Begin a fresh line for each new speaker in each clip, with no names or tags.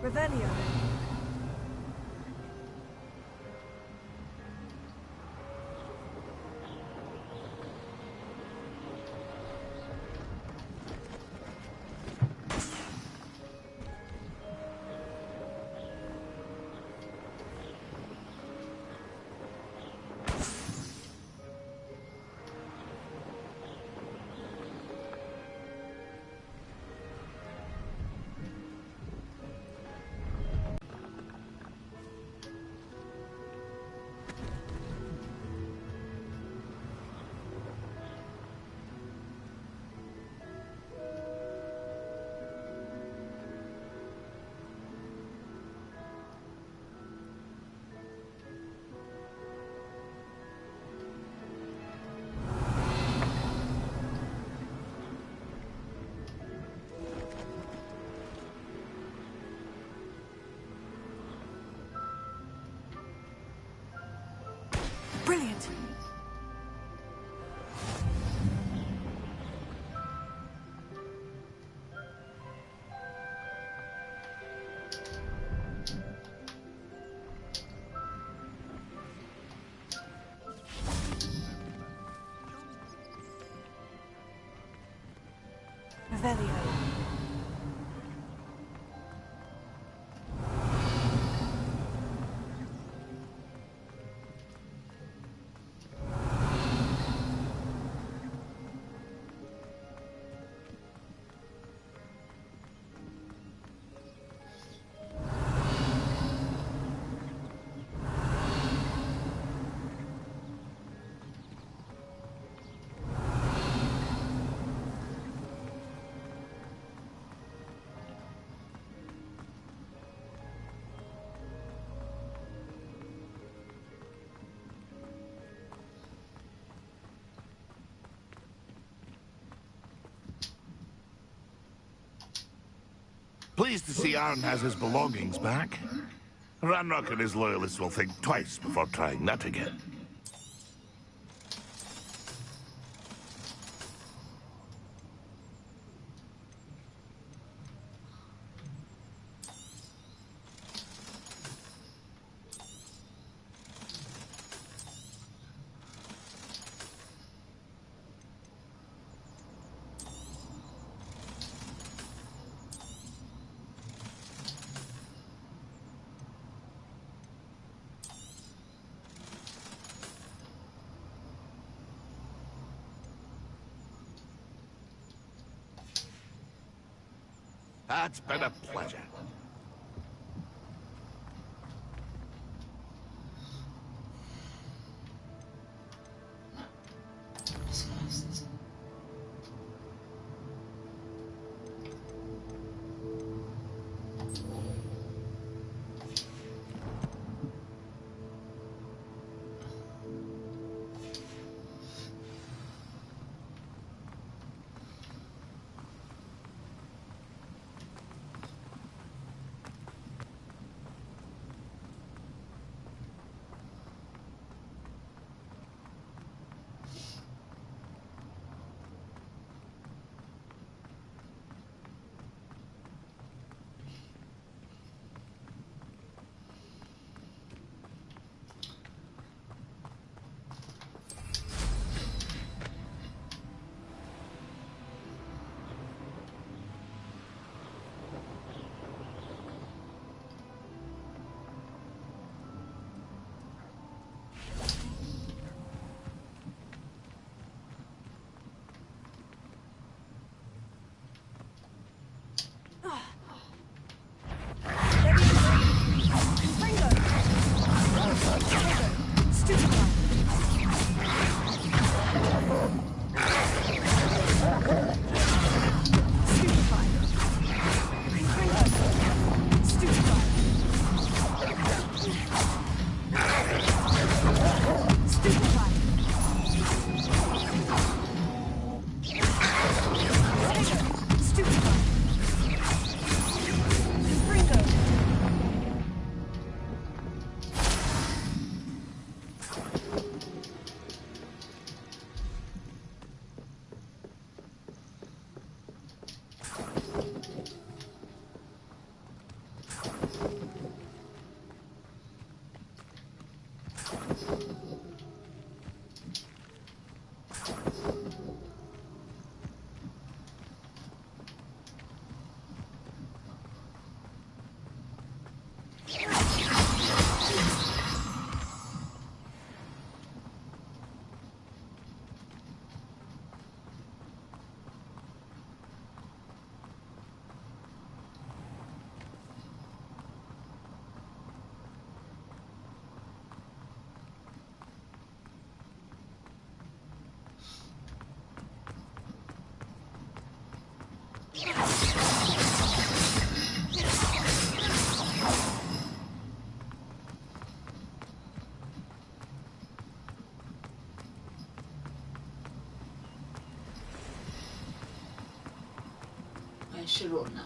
Revelio. Brilliant! Revelio.
Pleased to see Arn has his belongings back. Ranrock and his loyalists will think twice before trying that again. It's been a pleasure.
Sharona.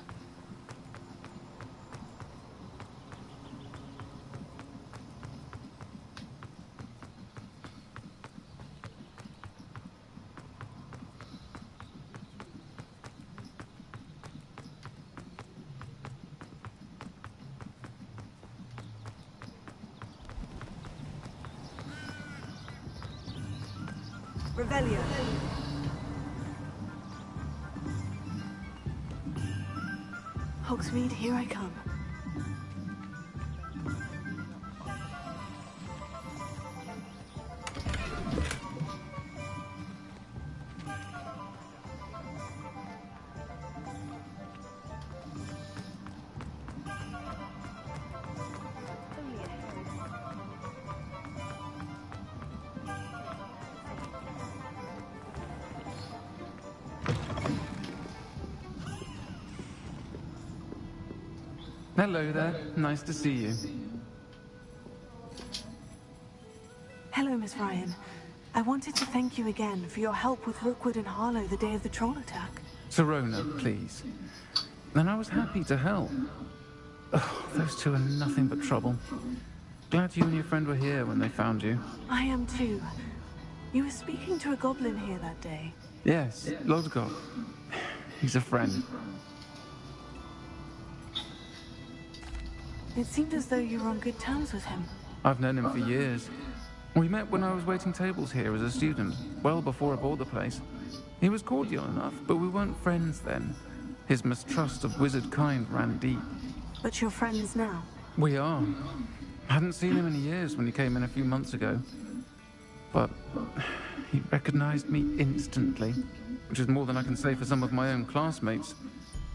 Revelio. Hogsmeade, here I come.
Hello there. Nice to see you.
Hello, Miss Ryan. I wanted to thank you again for your help with Rookwood and Harlow the day of the troll attack.
Sirona, please. And I was happy to help. Oh, those two are nothing but trouble. Glad you and your friend were here when they found you.
I am too. You were speaking to a goblin here that day.
Yes, Lodgok. He's a friend.
It seemed as though you were on good terms with him.
I've known him for years. We met when I was waiting tables here as a student, well before I bought the place. He was cordial enough, but we weren't friends then. His mistrust of wizard kind ran deep.
But you're friends now?
We are. Hadn't seen him in years when he came in a few months ago. But he recognized me instantly, which is more than I can say for some of my own classmates.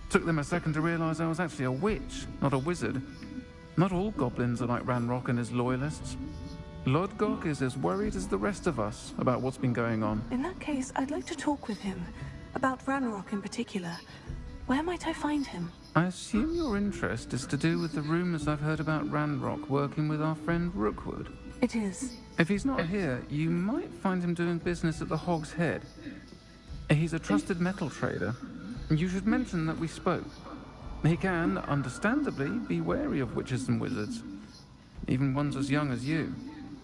Took them a second to realize I was actually a witch, not a wizard. Not all goblins are like Ranrock and his loyalists. Lodgok is as worried as the rest of us about what's been going on.
In that case, I'd like to talk with him. About Ranrock in particular. Where might I find him?
I assume your interest is to do with the rumors I've heard about Ranrock working with our friend Rookwood.
It is.
If he's not here, you might find him doing business at the Hog's Head. He's a trusted metal trader. You should mention that we spoke. He can, understandably, be wary of witches and wizards. Even ones as young as you.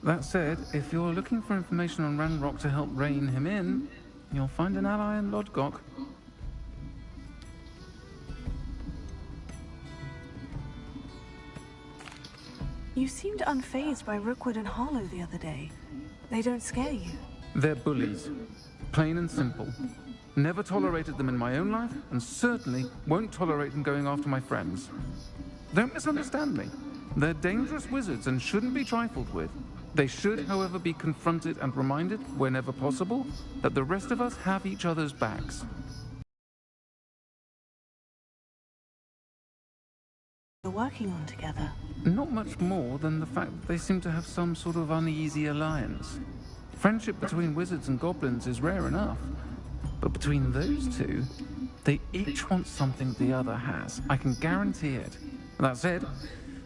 That said, if you're looking for information on Ranrock to help rein him in, you'll find an ally in Lodgok.
You seemed unfazed by Rookwood and Harlow the other day. They don't scare you.
They're bullies. Plain and simple. Never tolerated them in my own life, and certainly won't tolerate them going after my friends. Don't misunderstand me. They're dangerous wizards and shouldn't be trifled with. They should, however, be confronted and reminded, whenever possible, that the rest of us have each other's backs.
You're working on together.
Not much more than the fact that they seem to have some sort of uneasy alliance. Friendship between wizards and goblins is rare enough. But between those two, they each want something the other has. I can guarantee it. That said,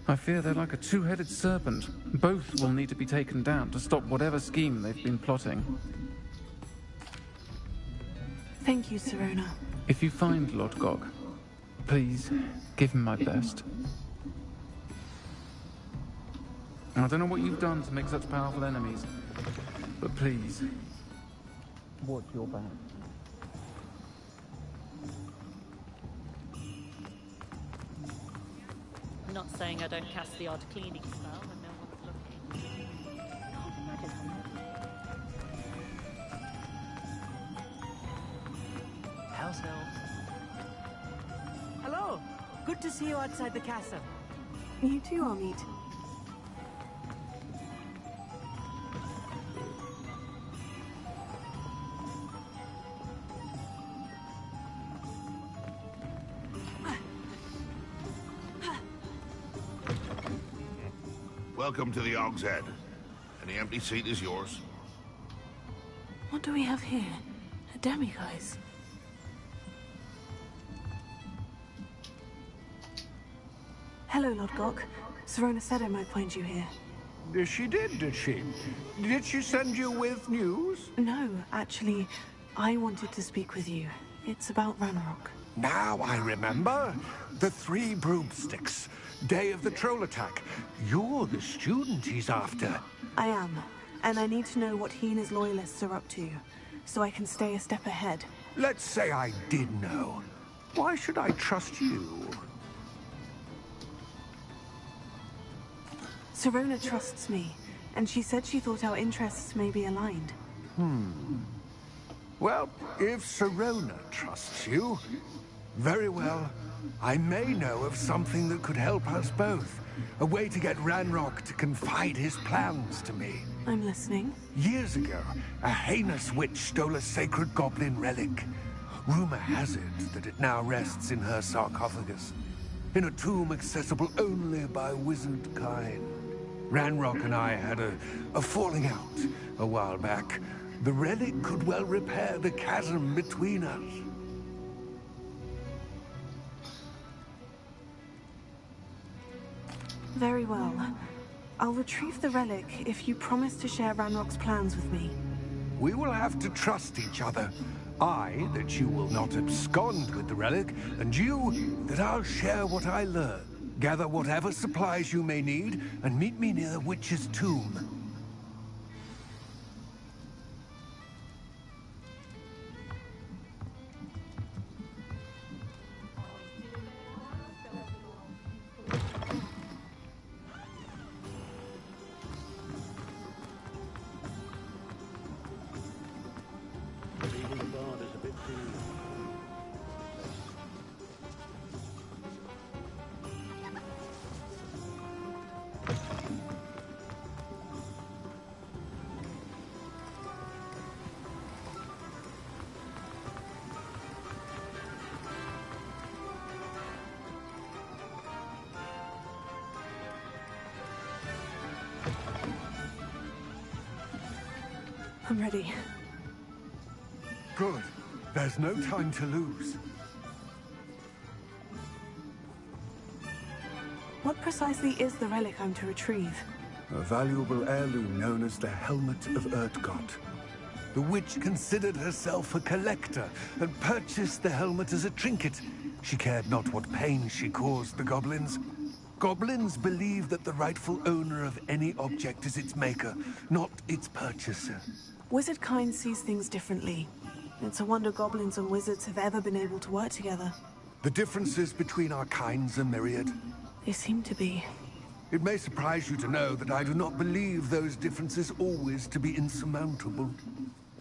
I fear they're like a two-headed serpent. Both will need to be taken down to stop whatever scheme they've been plotting.
Thank you, Sirona.
If you find Lodgok, please give him my best. I don't know what you've done to make such powerful enemies, but please, watch your back.
I'm not saying I don't cast the odd cleaning spell when no one's looking. Can't imagine how
House elves. Hello! Good to see you outside the castle.
You too, Amit.
Welcome to the Hog's Head. Any empty seat is yours.
What do we have here? A demiguise. Hello, Lodgok. Sirona said I might find you here.
She did she? Did she send you with news?
No, actually, I wanted to speak with you. It's about Ranrock.
Now I remember. The 3 broomsticks. Day of the troll attack. You're the student he's after.
I am, and I need to know what he and his loyalists are up to, so I can stay a step ahead.
Let's say I did know. Why should I trust you?
Sirona trusts me, and she said she thought our interests may be aligned.
Well, if Sirona trusts you, very well. I may know of something that could help us both. A way to get Ranrock to confide his plans to me.
I'm listening.
Years ago, a heinous witch stole a sacred goblin relic. Rumor has it that it now rests in her sarcophagus, in a tomb accessible only by wizard kind. Ranrock and I had a falling out a while back. The relic could well repair the chasm between us.
Very well. I'll retrieve the relic if you promise to share Ranrock's plans with me.
We will have to trust each other. I, that you will not abscond with the relic, and you, that I'll share what I learn. Gather whatever supplies you may need, and meet me near the witch's tomb.
I'm ready.
Good. There's no time to lose.
What precisely is the relic I'm to retrieve?
A valuable heirloom known as the Helmet of Urtgott. The witch considered herself a collector and purchased the helmet as a trinket. She cared not what pain she caused the goblins. Goblins believe that the rightful owner of any object is its maker, not its purchaser.
Wizard kind sees things differently. It's a wonder goblins and wizards have ever been able to work together.
The differences between our kinds are myriad.
They seem to be.
It may surprise you to know that I do not believe those differences always to be insurmountable.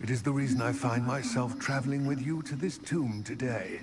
It is the reason I find myself traveling with you to this tomb today.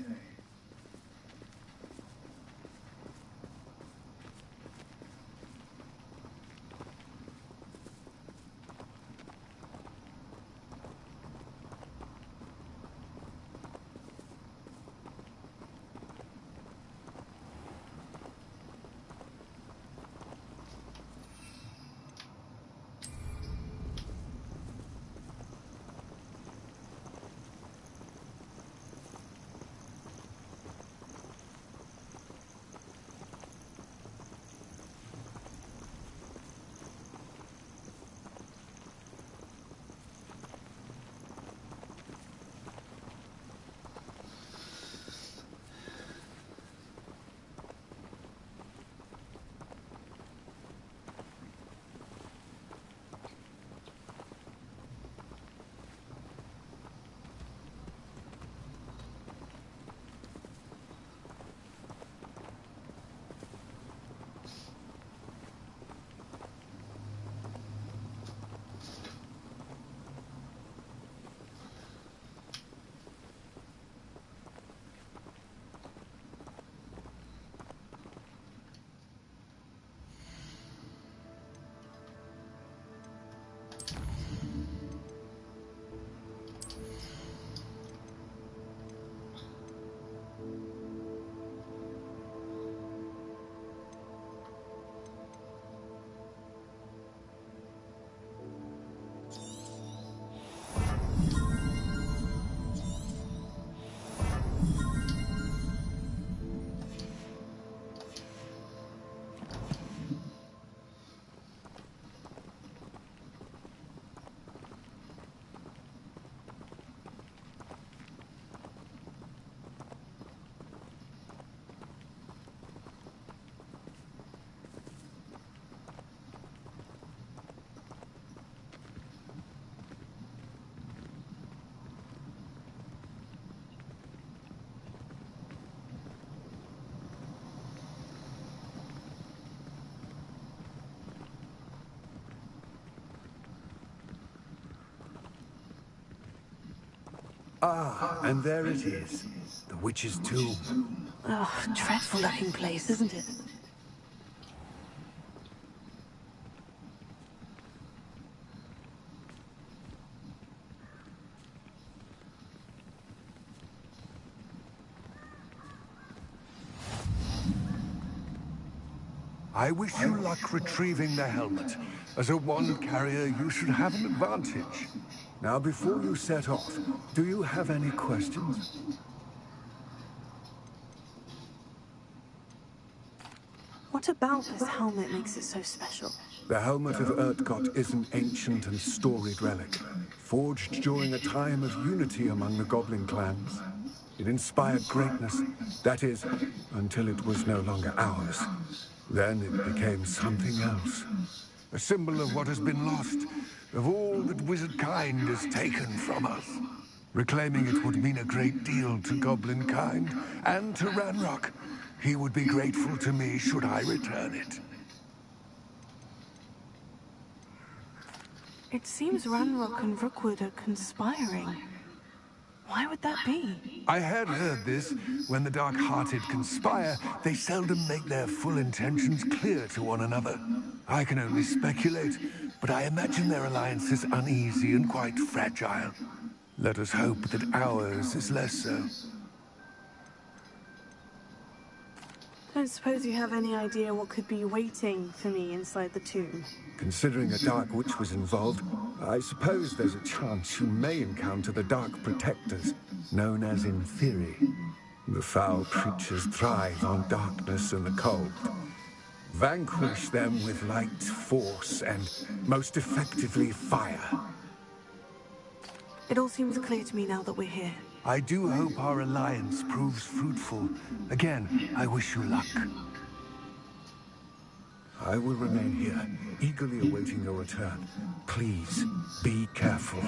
Ah, and there it is. The witch's tomb.
Oh, dreadful looking place, isn't it?
I wish you luck retrieving the helmet. As a wand carrier, you should have an advantage. Now, before you set off, do you have any questions?
What about this helmet makes it so special?
The helmet of Urtkot is an ancient and storied relic, forged during a time of unity among the goblin clans. It inspired greatness, that is, until it was no longer ours. Then it became something else. A symbol of what has been lost, of all that wizard kind has taken from us. Reclaiming it would mean a great deal to goblin kind, and to Ranrock. He would be grateful to me should I return it.
It seems Ranrock and Rookwood are conspiring. Why would that be?
I had heard this. When the dark-hearted conspire, they seldom make their full intentions clear to one another. I can only speculate, but I imagine their alliance is uneasy and quite fragile. Let us hope that ours is less so.
Don't suppose you have any idea what could be waiting for me inside the tomb?
Considering a Dark Witch was involved, I suppose there's a chance you may encounter the Dark Protectors, known as Inferi. The foul creatures thrive on darkness and the cold. Vanquish them with light, force, and most effectively fire.
It all seems clear to me now that we're here.
I do hope our alliance proves fruitful. Again, I wish you luck. I will remain here, eagerly awaiting your return. Please, be careful.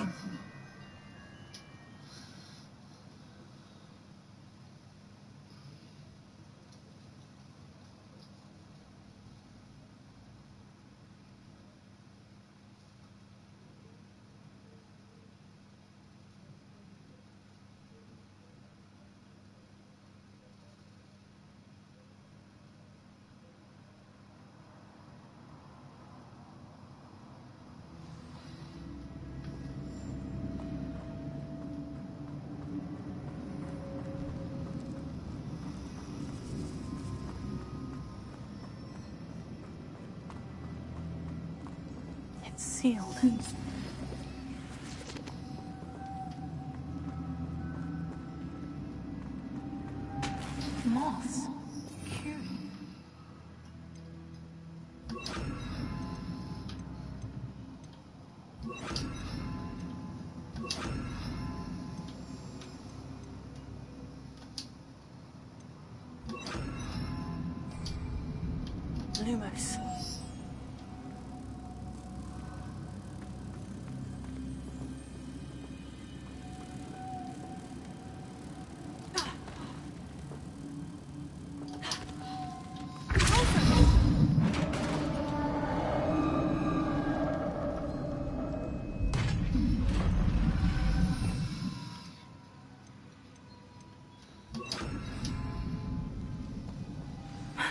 It's sealed. Moths. Curious. Lumos.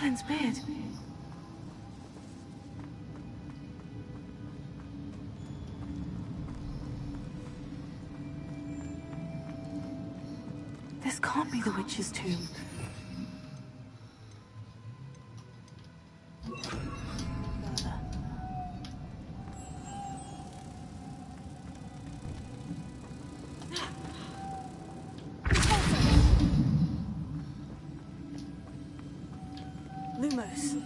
Merlin's beard. This can't be the witch's tomb. Further. Lumos.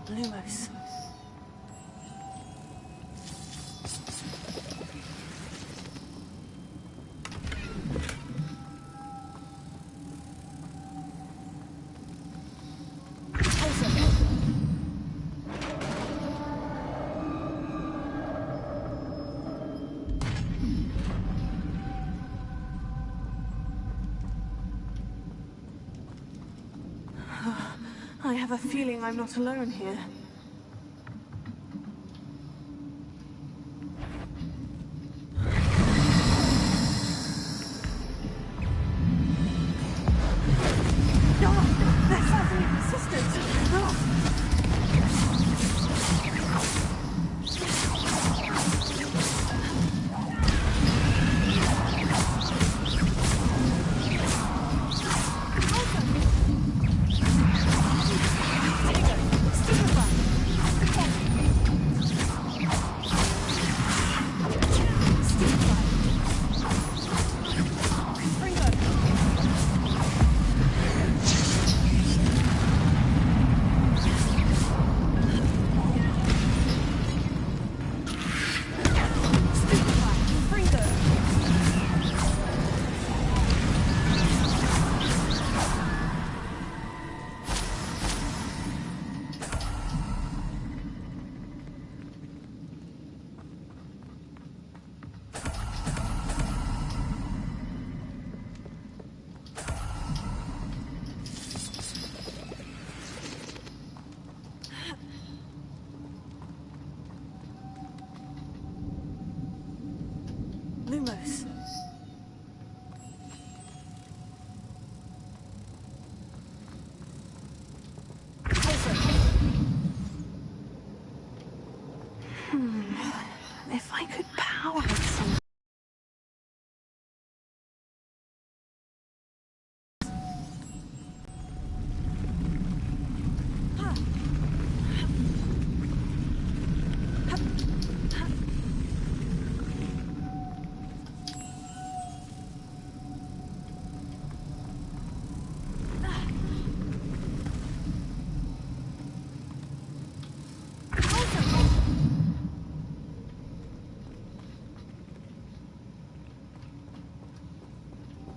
Lumos. have a feeling I'm not alone here. No! They're certainly persistent! Oh. Lumos. If I could power it some...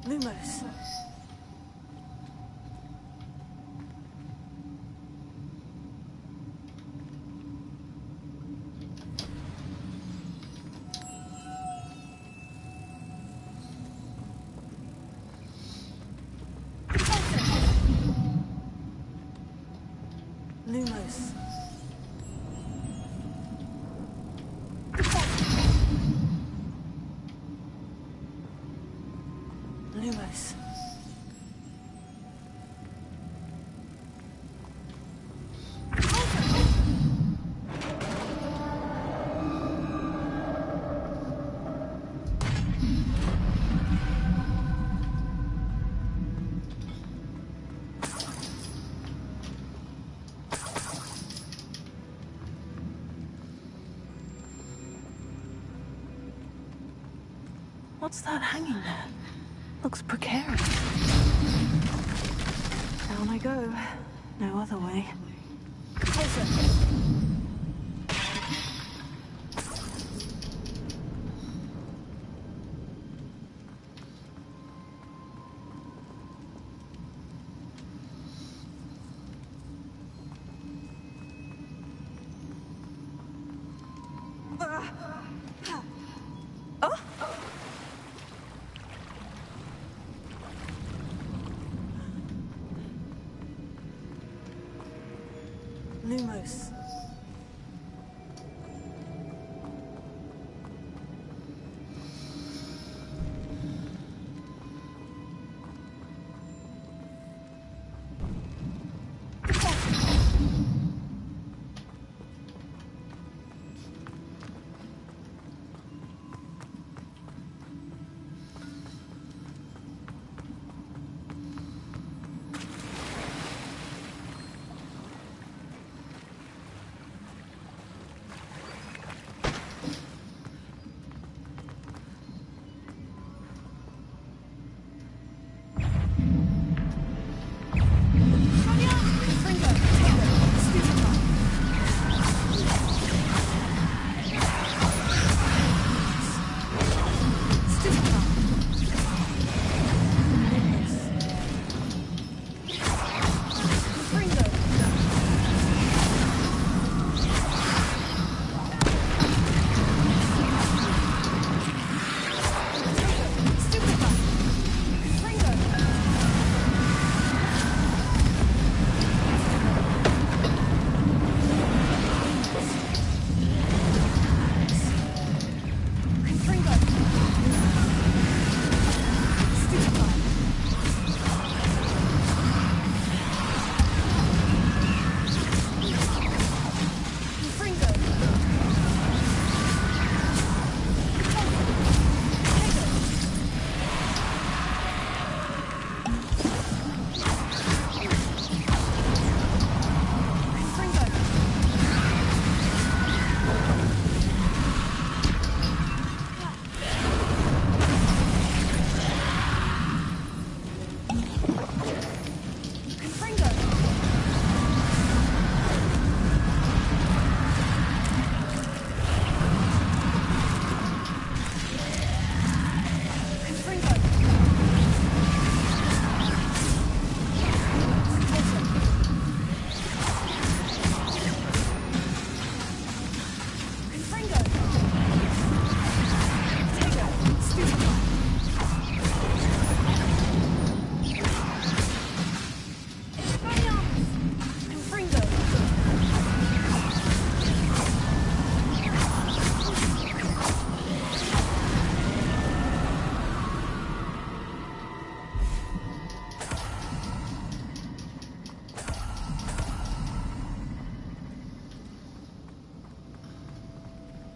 Lumos. Lumos. Lumos. What's that hanging there? Looks precarious. Down I go. No other way. Lumos.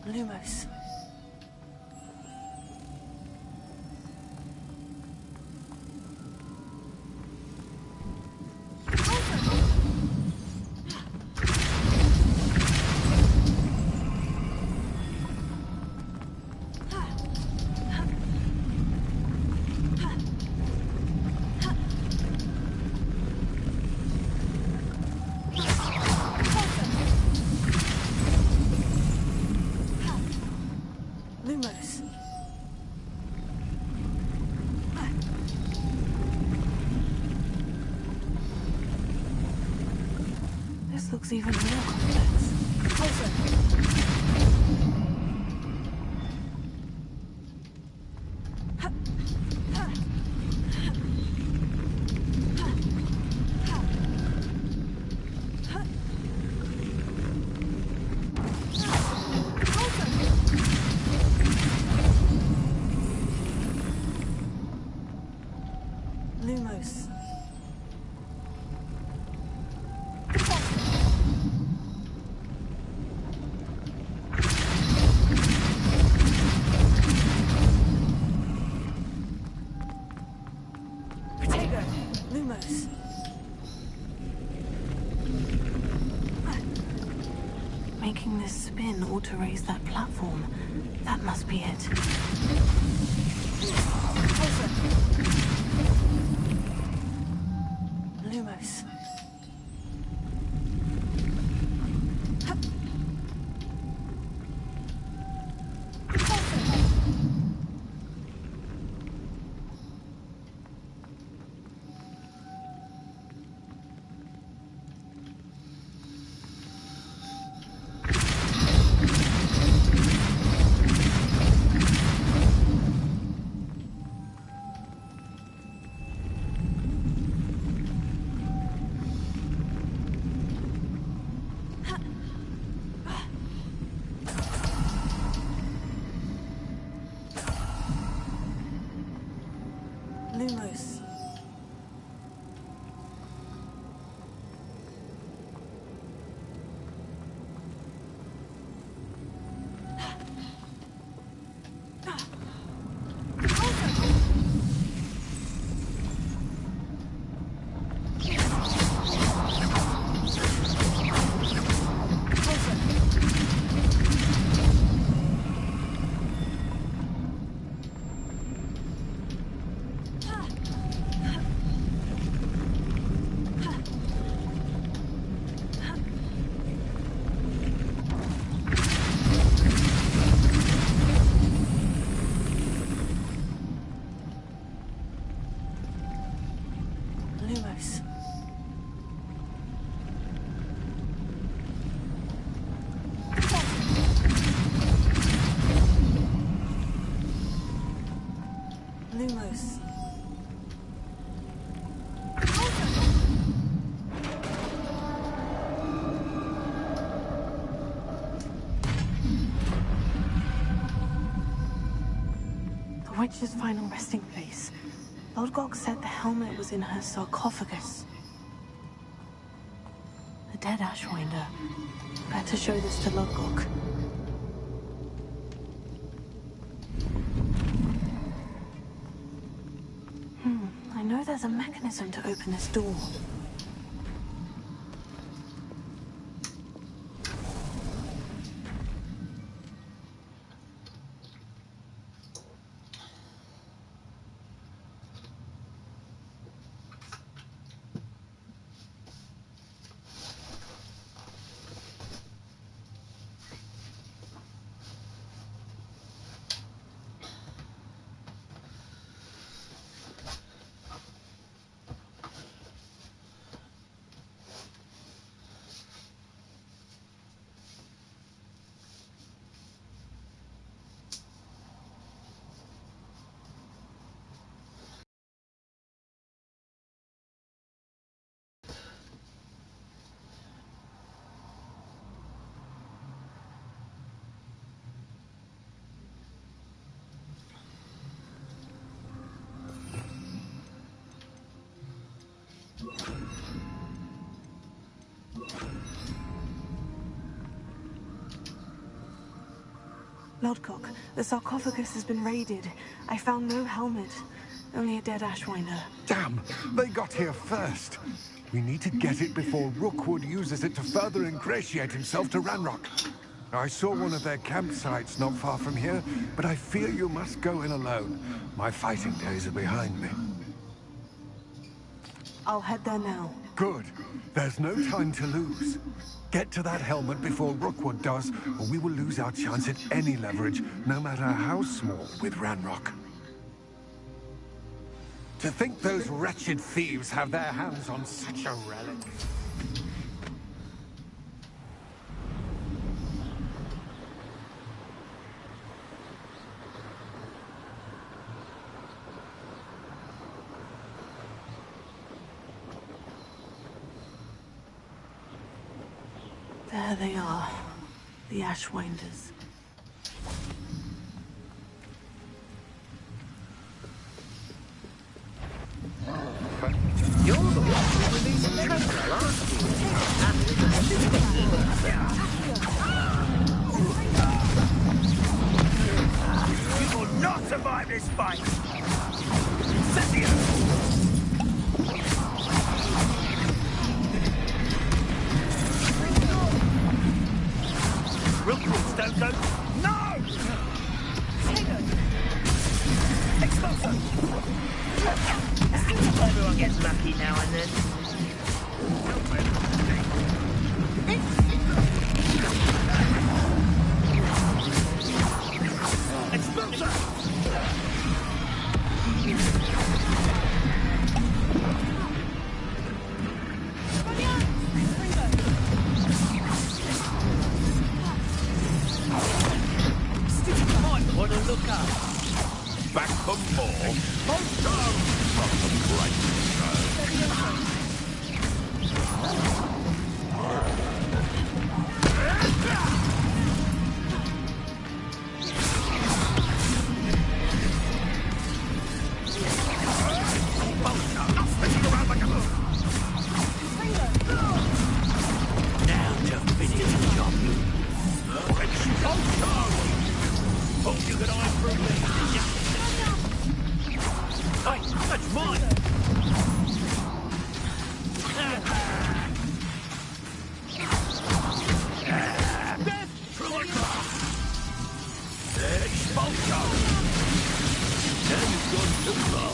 Lumos. Lumos. This looks even more complex. Lumos. Protego. Lumos. Making this spin ought to raise that platform. That must be it. Lumos. Lumos. Lumos. Lumos. The witch's final resting place. Lodgok said the helmet was in her sarcophagus. The dead Ashwinder. Better show this to Lodgok. I know there's a mechanism to open this door. Lodcock, the sarcophagus has been raided. I found no helmet, only a dead Ashwinder.
Damn! They got here first. We need to get it before Rookwood uses it to further ingratiate himself to Ranrock. I saw one of their campsites not far from here, but I fear you must go in alone. My fighting days are behind me.
I'll head there now.
Good. There's no time to lose. Get to that helmet before Rookwood does, or we will lose our chance at any leverage, no matter how small, with Ranrock. To think those wretched thieves have their hands on such a relic.
There they are, the Ashwinders.
You're the one who released the treasure last week. You will not survive this fight! Rookwood, don't go. No! Expulso! Everyone gets lucky now and then. Expulso! What a look up!
Back for more. Monster! From the great
Now to finish the job. Hope you can eye through me. Hey, that's mine! Death through a glass! Expulso! Now you've gone too far.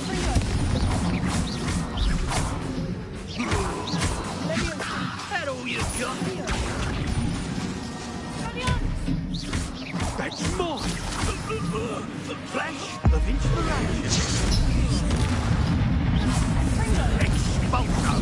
That all you got? That's mine! The flash of inspiration. Expulso!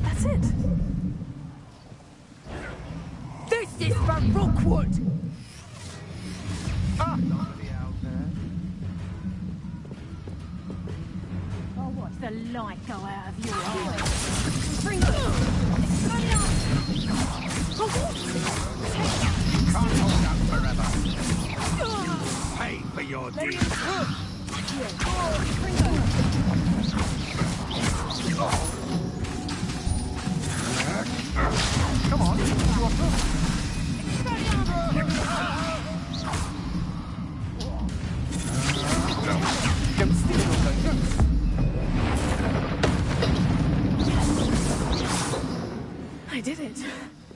That's it.
This is for Rookwood!
Oh, what's the light go out of your eyes?
Bring it!
Can't hold out forever. Pay for your deeds.
Come on, drop them. Don't steal all those notes.
I did it.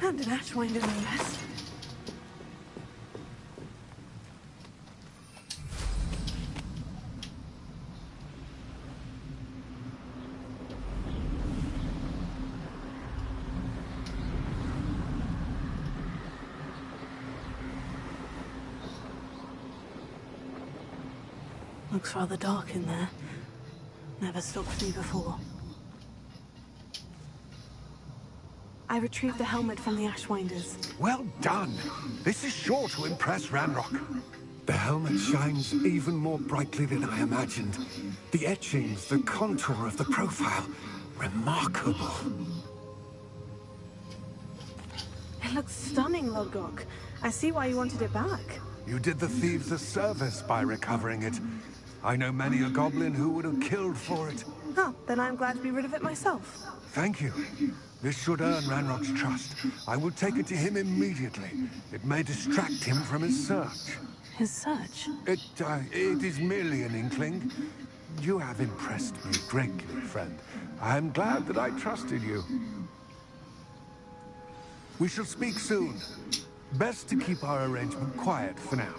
And an Ashwinder, no less. Looks rather dark in there. Never stopped me before. I retrieved the helmet from the Ashwinders.
Well done. This is sure to impress Ranrock. The helmet shines even more brightly than I imagined. The etchings, the contour of the profile, remarkable.
It looks stunning, Lodgok. I see why you wanted it back.
You did the thieves a service by recovering it. I know many a goblin who would have killed for it.
Oh, then I'm glad to be rid of it myself.
Thank you. This should earn Ranrock's trust. I will take it to him immediately. It may distract him from his search.
His search?
It is merely an inkling. You have impressed me greatly, friend. I am glad that I trusted you. We shall speak soon. Best to keep our arrangement quiet for now.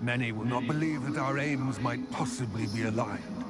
Many will not believe that our aims might possibly be aligned.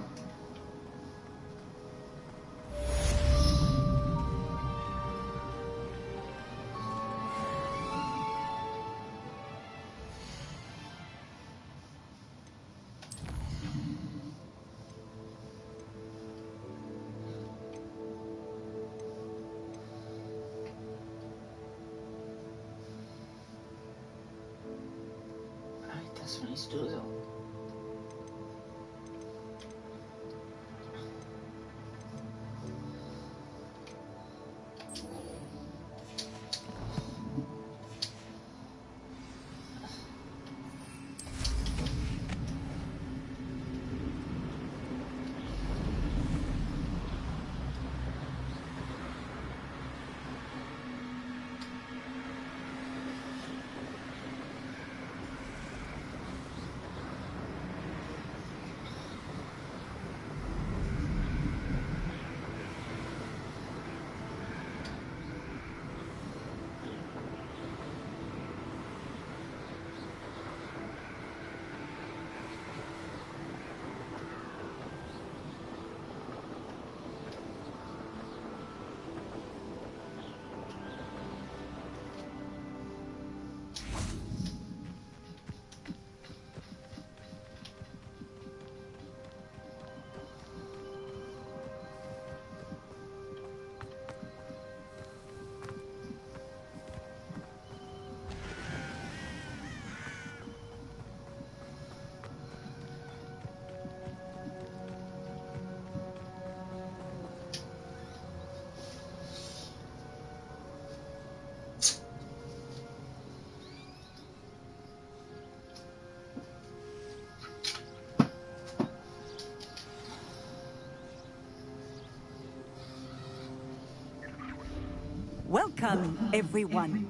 Welcome, everyone.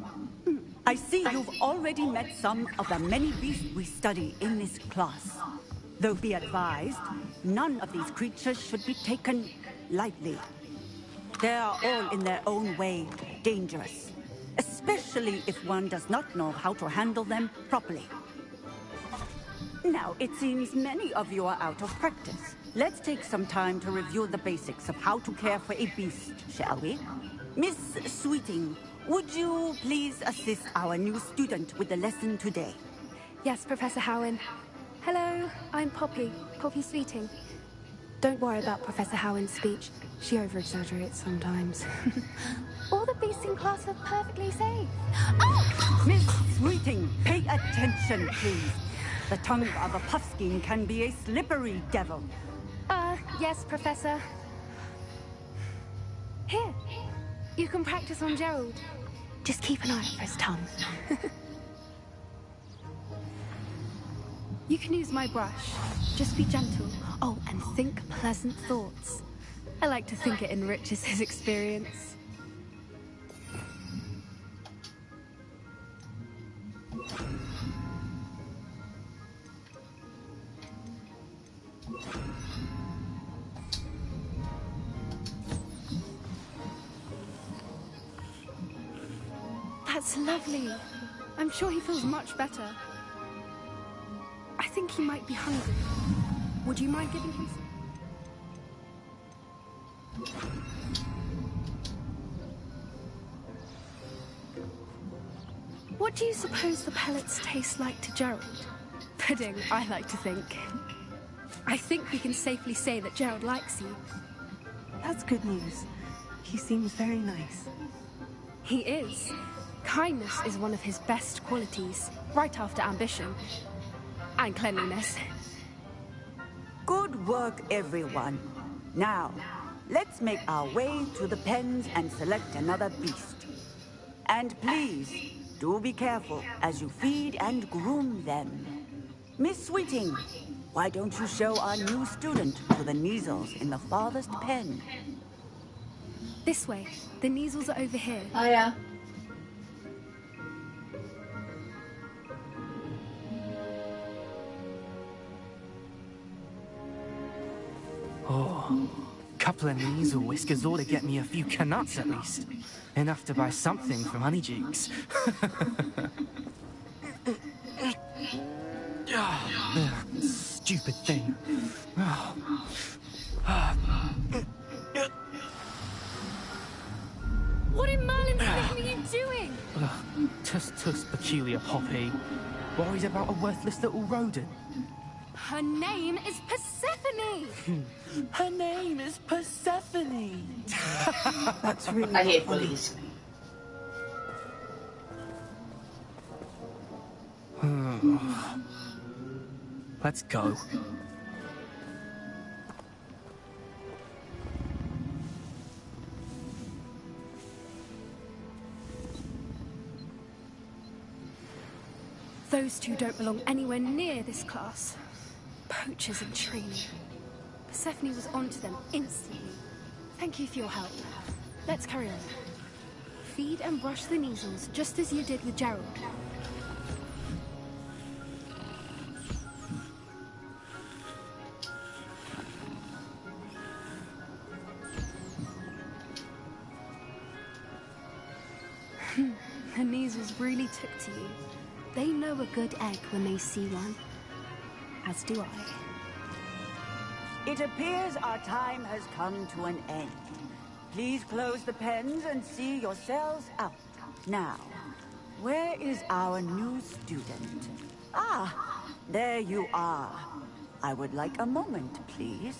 I see you've already met some of the many beasts we study in this class. Though be advised, none of these creatures should be taken lightly. They are all in their own way dangerous, especially if one does not know how to handle them properly. Now, it seems many of you are out of practice. Let's take some time to review the basics of how to care for a beast, shall we? Miss Sweeting, would you please assist our new student with the lesson today?
Yes, Professor Howen. Hello, I'm Poppy Sweeting. Don't worry about Professor Howen's speech. She over-exaggerates sometimes. All the beasts in class are perfectly safe.
Oh! Miss Sweeting, pay attention, please. The tongue of a puffskein can be a slippery devil.
Yes, Professor. Here, you can practice on Gerald. Just keep an eye out for his tongue. You can use my brush. Just be gentle. Oh, and think pleasant thoughts. I like to think it enriches his experience. That's lovely. I'm sure he feels much better. I think he might be hungry. Would you mind giving him some? What do you suppose the pellets taste like to Gerald? Pudding, I like to think. I think we can safely say that Gerald likes you.
That's good news. He seems very nice.
He is. Kindness is one of his best qualities, right after ambition. And cleanliness.
Good work, everyone. Now, let's make our way to the pens and select another beast. And please, do be careful as you feed and groom them. Miss Sweeting, why don't you show our new student to the Neasels in the farthest pen?
This way. The Neasels are over here.
Oh yeah.
Oh, couple of Neasel whiskers ought to get me a few canuts at least. Enough to buy something from Honeydukes. Stupid thing.
What in Merlin's name are you doing?
Tuss, peculiar Poppy. Worries about a worthless little rodent.
Her name is Persephone!
Her name is Persephone!
That's really
I hate
funny.
bullies.
Let's go.
Those two don't belong anywhere near this class. Poachers in training. Persephone was onto them instantly. Thank you for your help. Let's carry on. Feed and brush the Neasels, just as you did with Gerald. The Neasels really took to you. They know a good egg when they see one. As do I.
It appears our time has come to an end. Please close the pens and see yourselves out. Now, where is our new student? Ah, there you are. I would like a moment, please.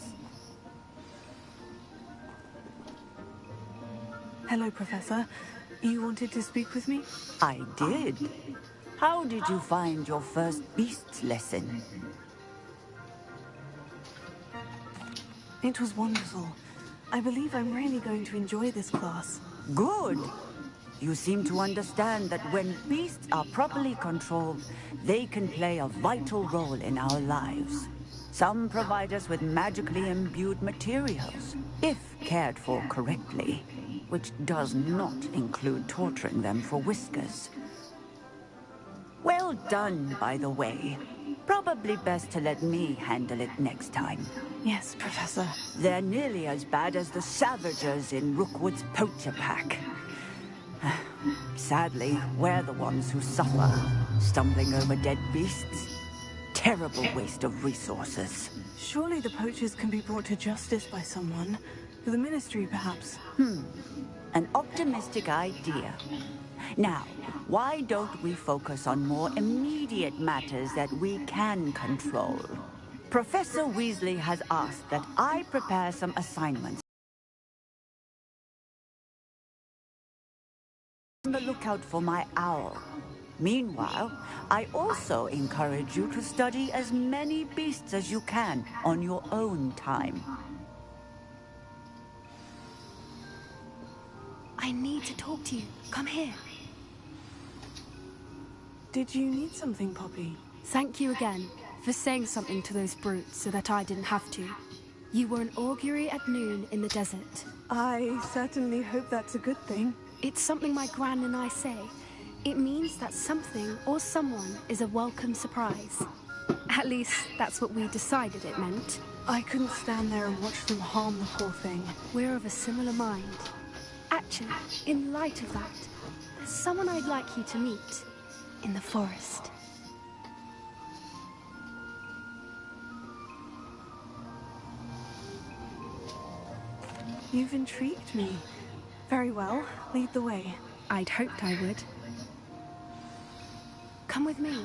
Hello, Professor. You wanted to speak with me?
I did. How did you find your first beasts lesson?
It was wonderful. I believe I'm really going to enjoy this class.
Good. You seem to understand that when beasts are properly controlled, they can play a vital role in our lives. Some provide us with magically imbued materials, if cared for correctly, which does not include torturing them for whiskers. Well done, by the way. Probably best to let me handle it next time.
Yes, Professor.
They're nearly as bad as the Savagers in Rookwood's poacher pack. Sadly, we're the ones who suffer, stumbling over dead beasts. Terrible waste of resources.
Surely the poachers can be brought to justice by someone. The Ministry, perhaps.
An optimistic idea. Now, why don't we focus on more immediate matters that we can control? Professor Weasley has asked that I prepare some assignments. On the lookout for my owl. Meanwhile, I also encourage you to study as many beasts as you can on your own time.
I need to talk to you. Come here.
Did you need something, Poppy?
Thank you again. for saying something to those brutes so that I didn't have to. You were an augury at noon in the desert.
I certainly hope that's a good thing.
It's something my gran and I say. It means that something or someone is a welcome surprise. At least, that's what we decided it meant.
I couldn't stand there and watch them harm the poor thing.
We're of a similar mind. Actually, in light of that, there's someone I'd like you to meet in the forest.
You've intrigued me. Very well, lead the way.
I'd hoped I would. Come with me.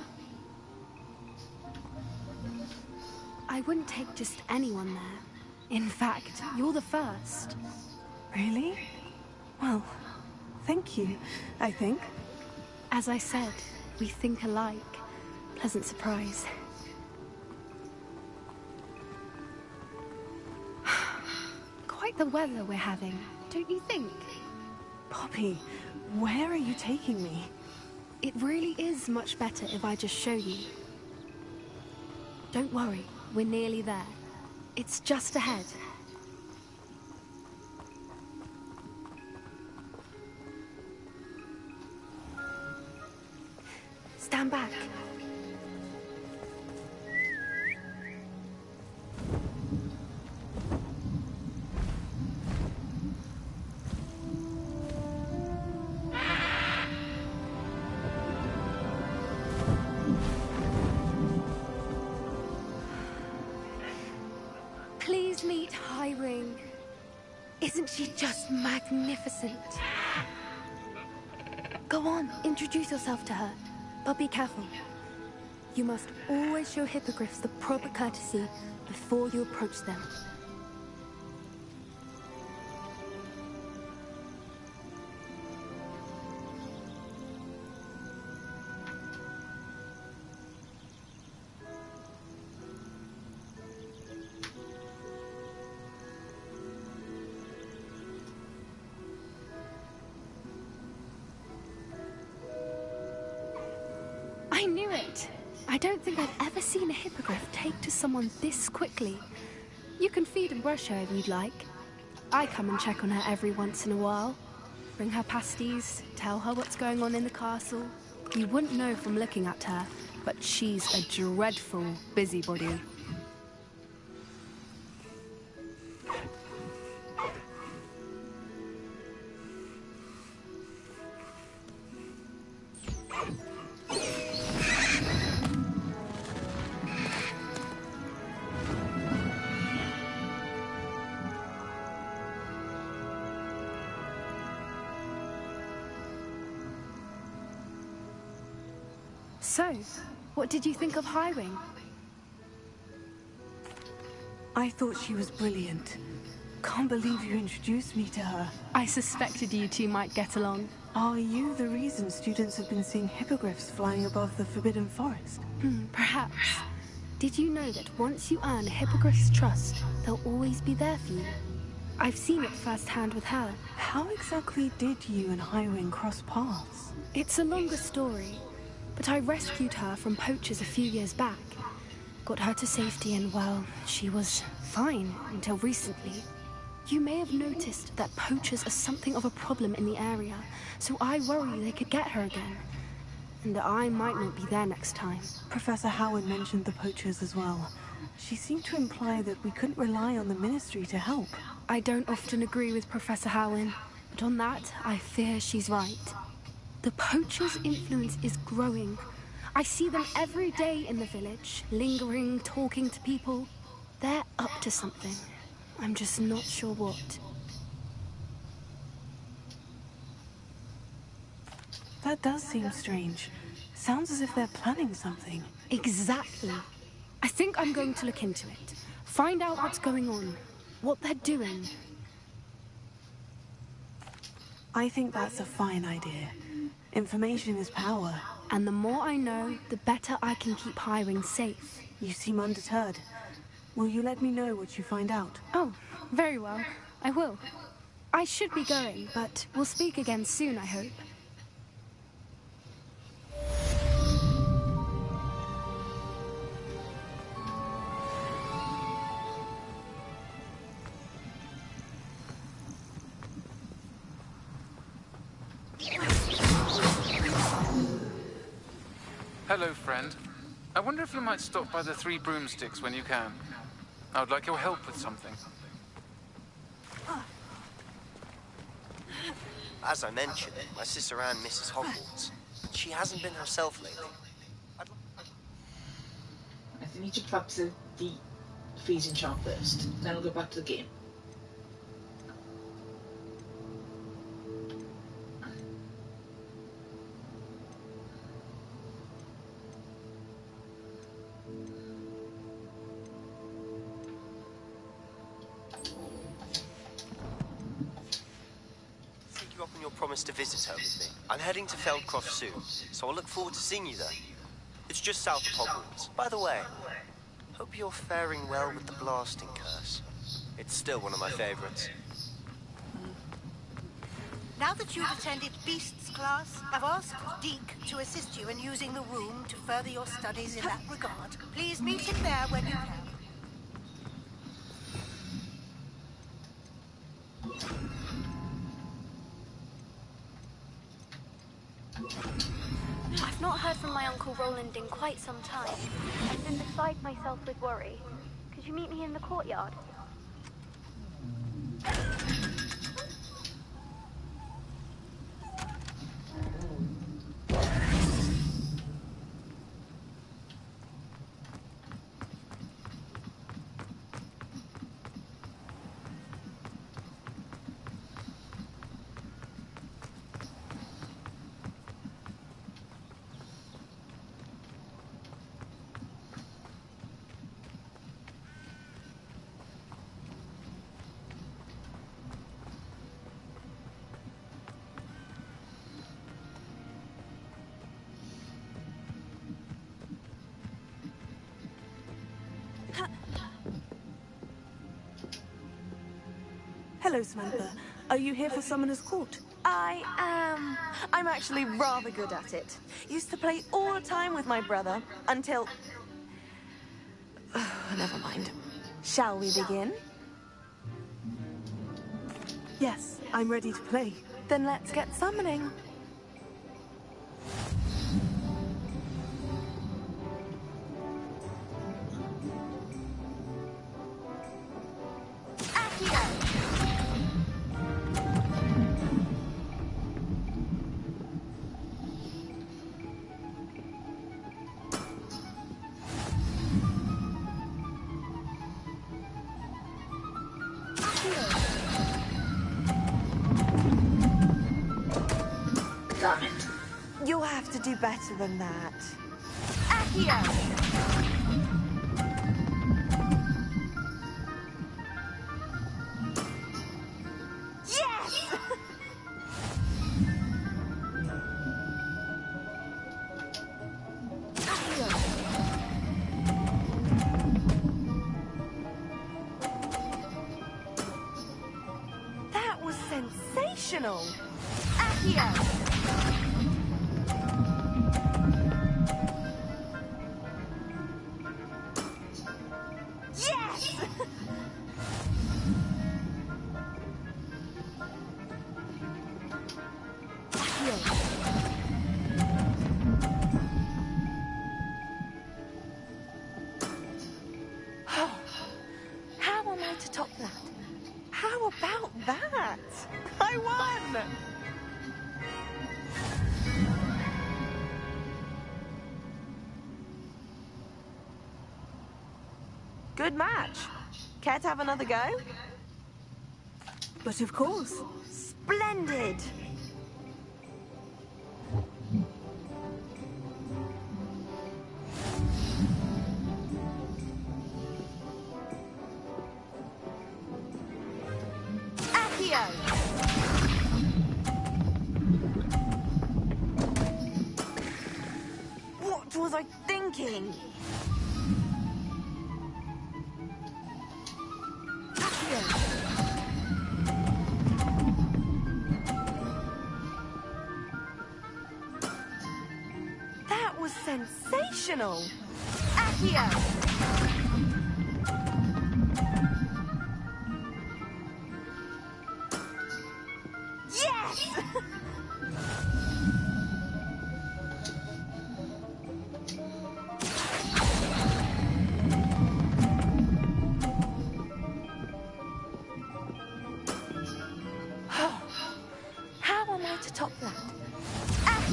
I wouldn't take just anyone there. In fact, you're the first.
Really? Well, thank you, I think.
As I said, we think alike. Pleasant surprise. Quite the weather we're having, don't you think?
Poppy, where are you taking me?
It really is much better if I just show you. Don't worry, we're nearly there. It's just ahead. Stand back. Please meet Highwing. Isn't she just magnificent? Go on, introduce yourself to her. But be careful. You must always show hippogriffs the proper courtesy before you approach them. I knew it! I don't think I've ever seen a hippogriff take to someone this quickly. You can feed and brush her if you'd like. I come and check on her every once in a while. Bring her pasties, tell her what's going on in the castle. You wouldn't know from looking at her, but she's a dreadful busybody. So, what did you think of Highwing?
I thought she was brilliant. Can't believe you introduced me to her.
I suspected you two might get along.
Are you the reason students have been seeing hippogriffs flying above the Forbidden Forest?
Perhaps. Did you know that once you earn a hippogriff's trust, they'll always be there for you? I've seen it firsthand with her.
How exactly did you and Highwing cross paths?
It's a longer story, but I rescued her from poachers a few years back. Got her to safety and, well, she was fine until recently. You may have noticed that poachers are something of a problem in the area, so I worry they could get her again. And I might not be there next time.
Professor Howard mentioned the poachers as well. She seemed to imply that we couldn't rely on the Ministry to help.
I don't often agree with Professor Howard, but on that, I fear she's right. The poachers' influence is growing. I see them every day in the village, lingering, talking to people. They're up to something. I'm just not sure what.
That does seem strange. Sounds as if they're planning something.
Exactly. I think I'm going to look into it. Find out what's going on, what they're doing.
I think that's a fine idea. Information is power.
And the more I know, the better I can keep Highwing safe.
You seem undeterred. Will you let me know what you find out?
Oh, very well. I will. I should be going, but we'll speak again soon, I hope.
Hello, friend. I wonder if you might stop by the Three Broomsticks when you can. I would like your help with something.
As I mentioned, my sister Anne misses Hogwarts. She hasn't been herself lately.
I think need to practice the freezing charm first. Then I'll go back to the game.
Take you up on your promise to visit her with me. I'm heading to Feldcroft soon, so I'll look forward to seeing you there. It's just south of Hogwarts. By the way, hope you're faring well with the blasting curse. It's still one of my favorites.
Now that you've attended Beasts class, I've asked Deke to assist you in using the room to further your studies in that regard. Please meet him there when you can.
I've not heard from my Uncle Roland in quite some time. I've been beside myself with worry. Could you meet me in the courtyard?
Hello, Samantha. Are you here for Summoner's Court?
I am. I'm actually rather good at it. Used to play all the time with my brother, until... Never mind. Shall we begin?
Yes, I'm ready to play.
Then let's get summoning.
Damn it.
You'll have to do better than that. Yes! That was sensational! Yes! How am I to top that? How about that? I won! Good match. Care to have another go?
But of course.
Splendid! What was I thinking? That was sensational! Accio! Yes!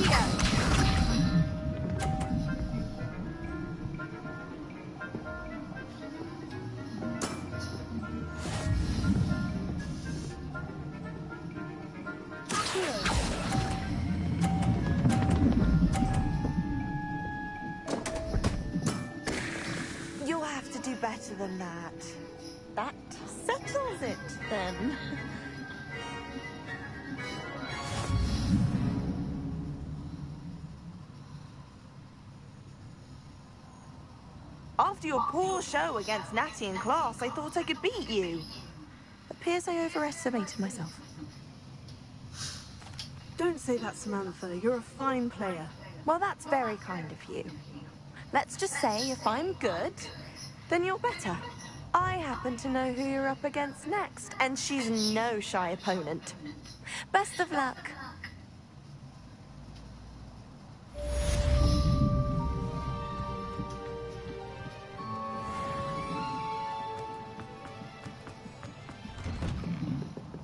here! You'll have to do better than that. That settles it, then. After your poor show against Natty in class, I thought I could beat you. Appears I overestimated myself.
Don't say that, Samantha. You're a fine player.
Well, that's very kind of you. Let's just say if I'm good, then you're better. I happen to know who you're up against next, and she's no shy opponent. Best of luck.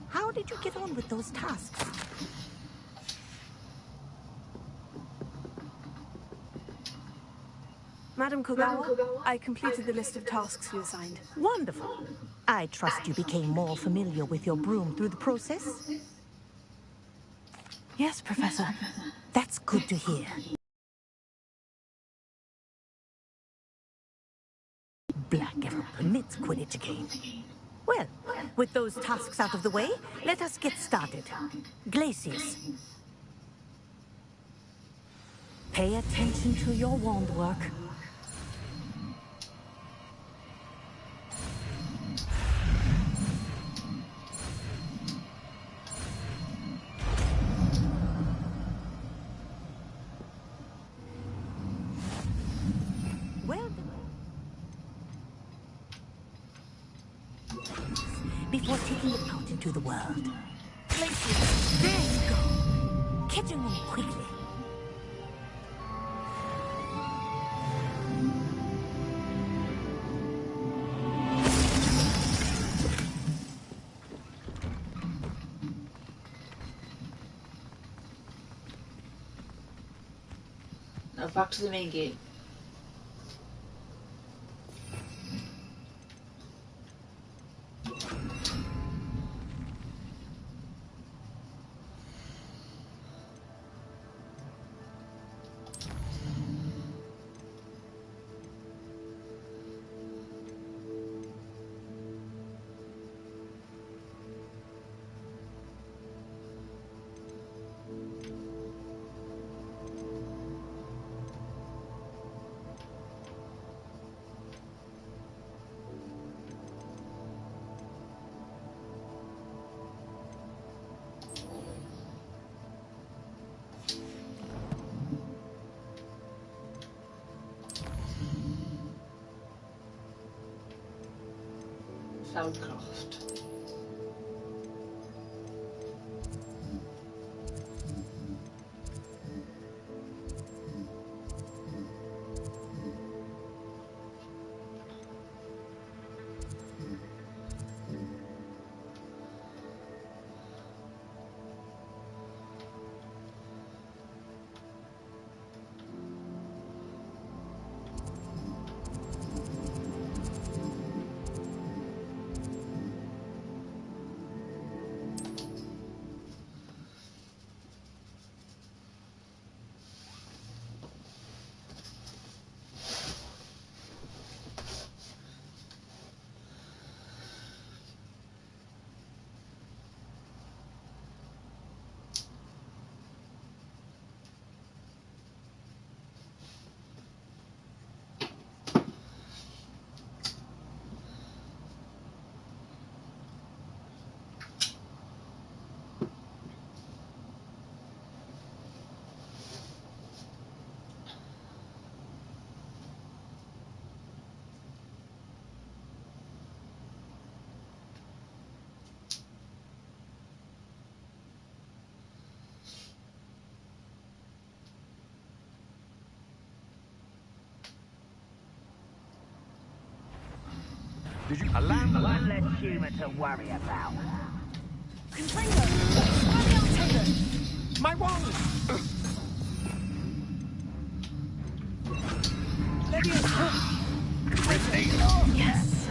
How did you get on with those tasks?
Madam Kogawa, I completed the list of tasks you assigned.
Wonderful. I trust you became more familiar with your broom through the process?
Yes, Professor.
That's good to hear. Black ever permits Quidditch again. Well, with those tasks out of the way, let us get started. Glacius. Pay attention to your wand work. Well done. Before taking it out into the world. Glacius, there you go. Catching them quickly.
Now back to the main game. Feldcroft.
Did you land one less human to worry about?
Container! My wand! Yes.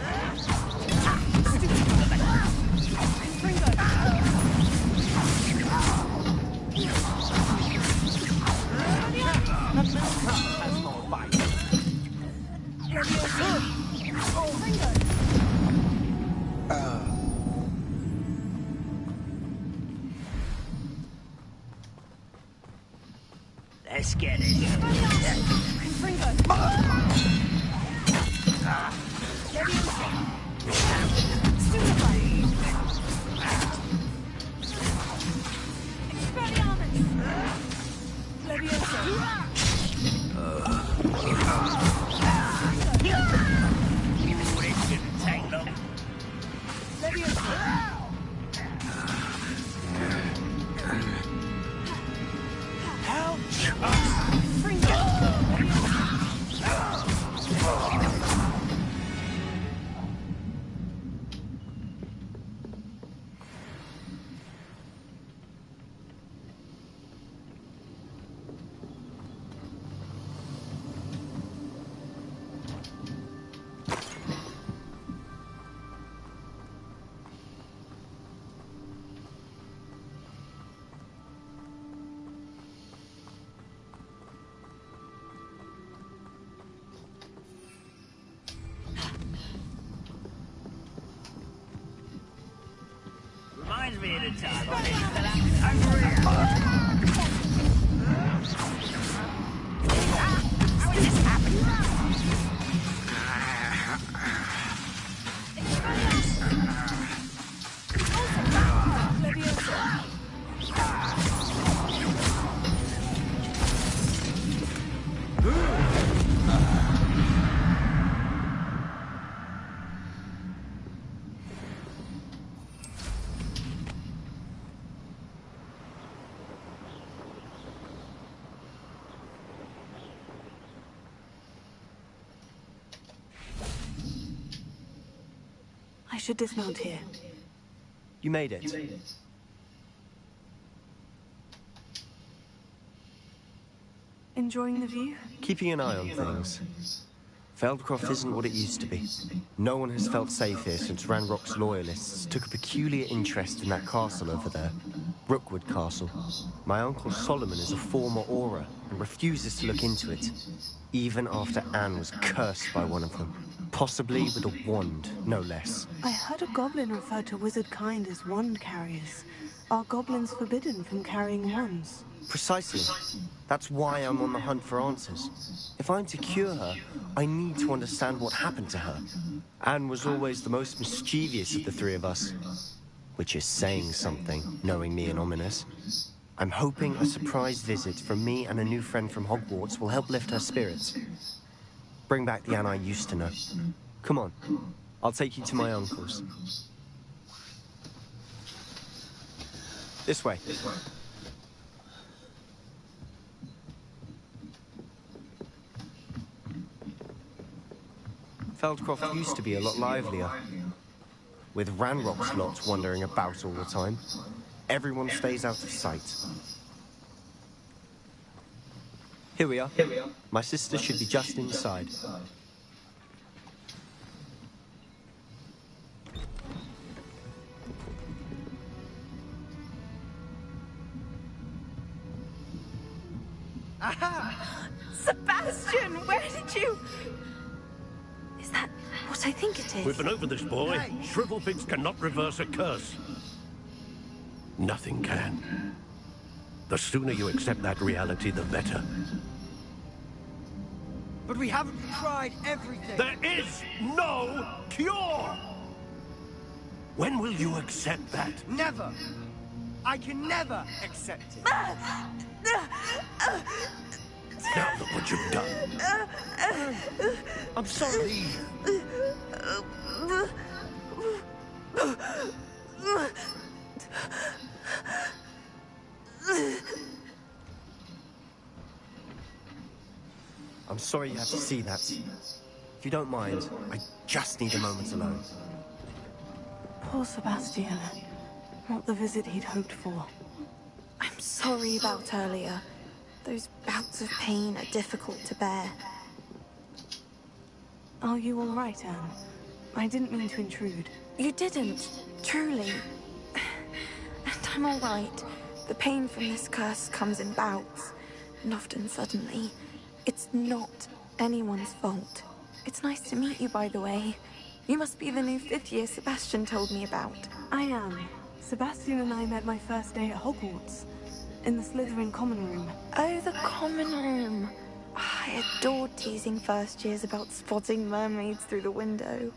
Has more bite. Let's get it. It didn't take long. Reminds me of the time I finished the last How did this happen?
I should dismount here.
You made it.
Enjoying the view?
Keeping an eye on things. Feldcroft isn't what it used to be. No one has felt safe here since Ranrock's loyalists took a peculiar interest in that castle over there. Rookwood Castle. My uncle Solomon is a former Auror and refuses to look into it, even after Anne was cursed by one of them. Possibly with a wand, no less.
I heard a goblin refer to wizard kind as wand carriers. Are goblins forbidden from carrying wands?
Precisely. That's why I'm on the hunt for answers. If I'm to cure her, I need to understand what happened to her. Anne was always the most mischievous of the three of us. Which is saying something, knowing me and Ominous. I'm hoping a surprise visit from me and a new friend from Hogwarts will help lift her spirits. Bring back the Anne I used to know. Come on, I'll take you to my uncle's. This way. Feldcroft used to be a lot livelier. With Ranrock's lot wandering about all the time. Everyone stays out of sight. Here we are. My sister should be just inside.
Aha! Sebastian, where did you...
Is that what I think it is?
We've been over this, boy. Shrivelfigs cannot reverse a curse. Nothing can. The sooner you accept that reality, the better.
But we haven't tried everything.
There is no cure! When will you accept that?
Never. I can never accept it.
Now look what you've done.
I'm sorry.
I'm sorry you had to see that. If you don't mind, I just need a moment alone.
Poor Sebastian. Not the visit he'd hoped for.
I'm sorry about earlier. Those bouts of pain are difficult to bear.
Are you all right, Anne? I didn't mean to intrude.
You didn't, truly. And I'm all right. The pain from this curse comes in bouts, and often suddenly. It's not anyone's fault. It's nice to meet you, by the way. You must be the new 5th year Sebastian told me about.
I am. Sebastian and I met my first day at Hogwarts, in the Slytherin common room.
Oh, the common room. I adored teasing first years about spotting mermaids through the window.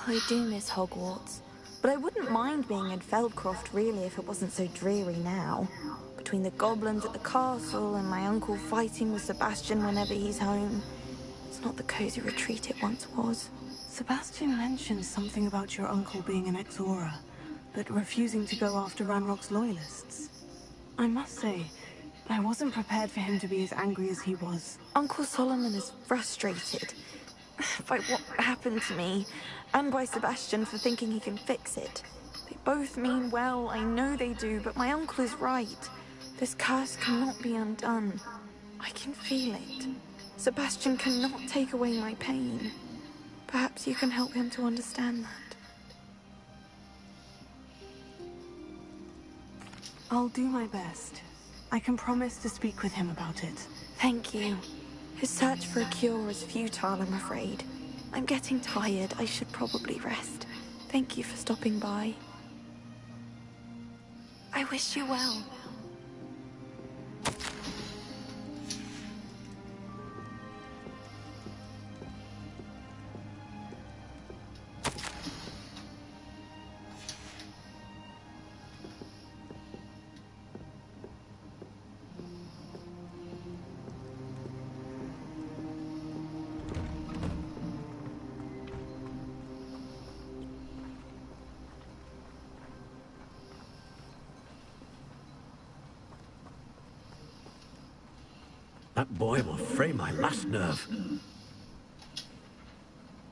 I do miss Hogwarts, but I wouldn't mind being in Feldcroft really if it wasn't so dreary now. Between the goblins at the castle and my uncle fighting with Sebastian whenever he's home, it's not the cozy retreat it once was.
Sebastian mentioned something about your uncle being an ex-Auror, but refusing to go after Ranrock's loyalists. I must say, I wasn't prepared for him to be as angry as he was.
Uncle Solomon is frustrated by what happened to me, and by Sebastian for thinking he can fix it. They both mean well, I know they do, but my uncle is right. This curse cannot be undone. I can feel it. Sebastian cannot take away my pain. Perhaps you can help him to understand that.
I'll do my best. I can promise to speak with him about it.
Thank you. His search for a cure is futile, I'm afraid. I'm getting tired. I should probably rest. Thank you for stopping by. I wish you well.
That boy will fray my last nerve.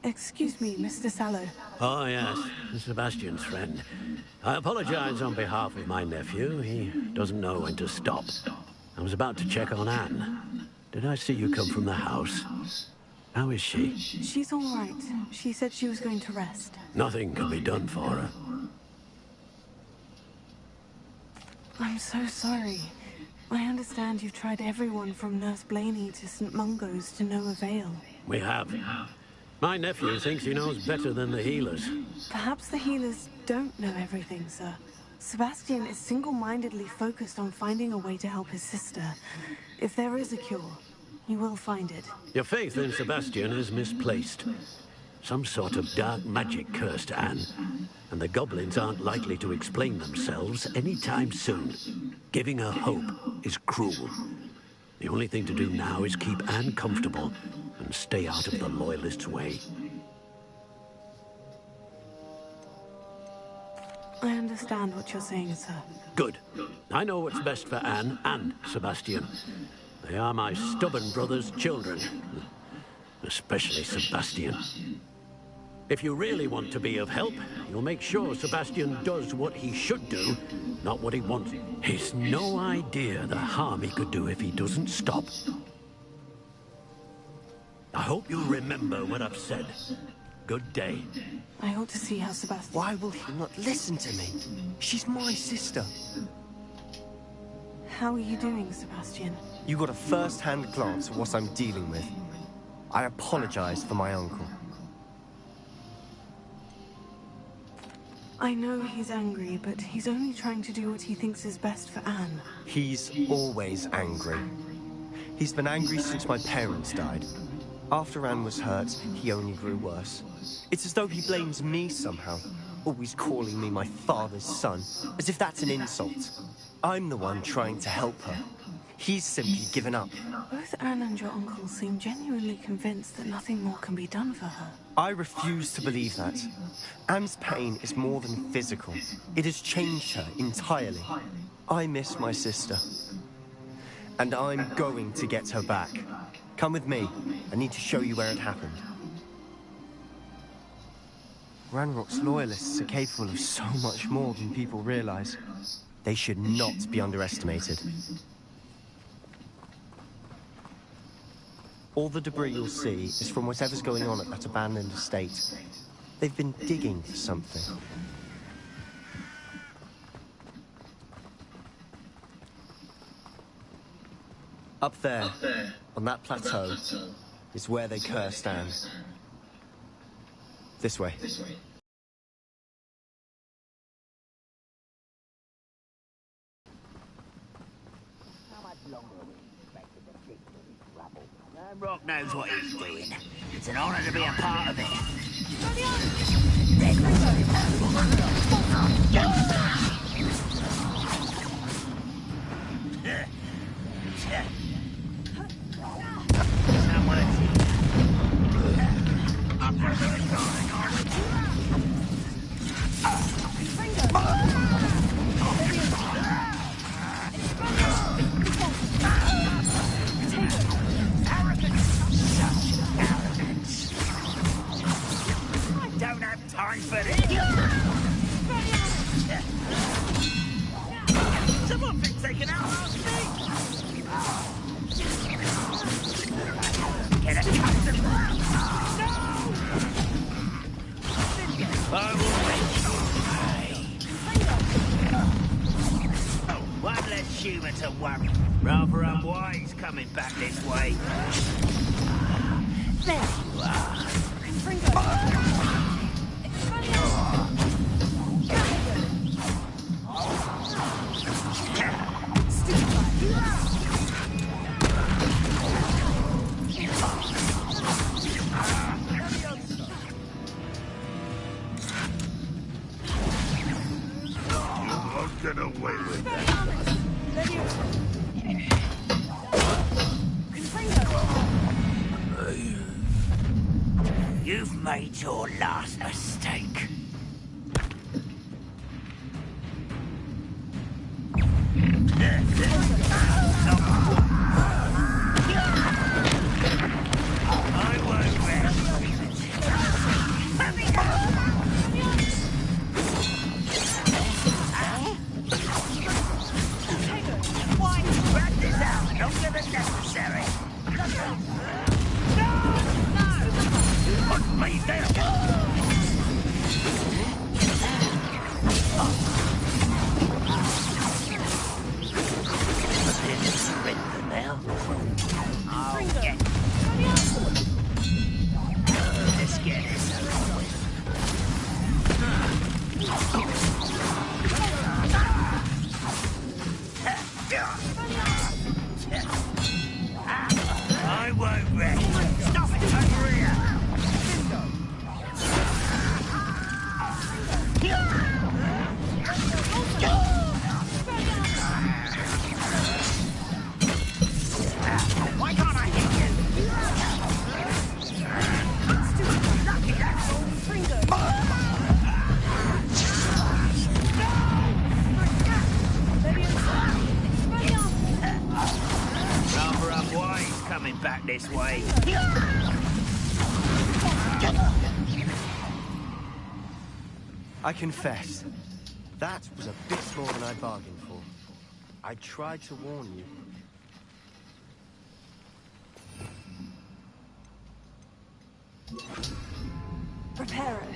Excuse me, Mr. Sallow.
Oh, yes, Sebastian's friend. I apologize on behalf of my nephew. He doesn't know when to stop. I was about to check on Anne. Did I see you come from the house? How is she?
She's all right. She said she was going to rest.
Nothing can be done for her.
I'm so sorry. I understand you've tried everyone from Nurse Blaney to St. Mungo's to no avail.
We have. My nephew thinks he knows better than the healers.
Perhaps the healers don't know everything, sir. Sebastian is single-mindedly focused on finding a way to help his sister. If there is a cure, he will find it.
Your faith in Sebastian is misplaced. Some sort of dark magic cursed Anne, and the goblins aren't likely to explain themselves anytime soon. Giving her hope is cruel. The only thing to do now is keep Anne comfortable and stay out of the Loyalists' way.
I understand what you're saying, sir.
Good. I know what's best for Anne and Sebastian. They are my stubborn brother's children. Especially Sebastian. If you really want to be of help, you'll make sure Sebastian does what he should do, not what he wants. He's no idea the harm he could do if he doesn't stop. I hope you'll remember what I've said. Good day.
I ought to see how Sebastian...
Why will he not listen to me? She's my sister.
How are you doing, Sebastian?
You got a first-hand glance at what I'm dealing with. I apologize for my uncle.
I know he's angry, but he's only trying to do what he thinks is best for Anne.
He's always angry. He's been angry since my parents died. After Anne was hurt, he only grew worse. It's as though he blames me somehow, always calling me my father's son, as if that's an insult. I'm the one trying to help her. He's simply given up.
Both Anne and your uncle seem genuinely convinced that nothing more can be done for her.
I refuse to believe that. Anne's pain is more than physical. It has changed her entirely. I miss my sister. And I'm going to get her back. Come with me. I need to show you where it happened. Ranrock's loyalists are capable of so much more than people realize. They should not be underestimated. All the debris you'll see is from whatever's going on at that abandoned estate. They've been digging for something. Up there, on that plateau, is where they cursed Anne. This way.
Rock knows what he's doing. It's an honor to be a part of it. Someone been taken out last week! Get a custom! No! I will make you one less humour to worry. Rather unwise coming back this way. There you are.
Get away with that.
You've made your last mistake. I won't rest. Grab this out and don't give it necessary. No! Put me down! Surrender now. I'll get let's get this over with. I won't rest. Stop it over here. Why can't I hit you? Lucky asshole. Rather unwise coming back this way.
I confess, that was a bit more than I bargained for. I tried to warn you.
Prepare it.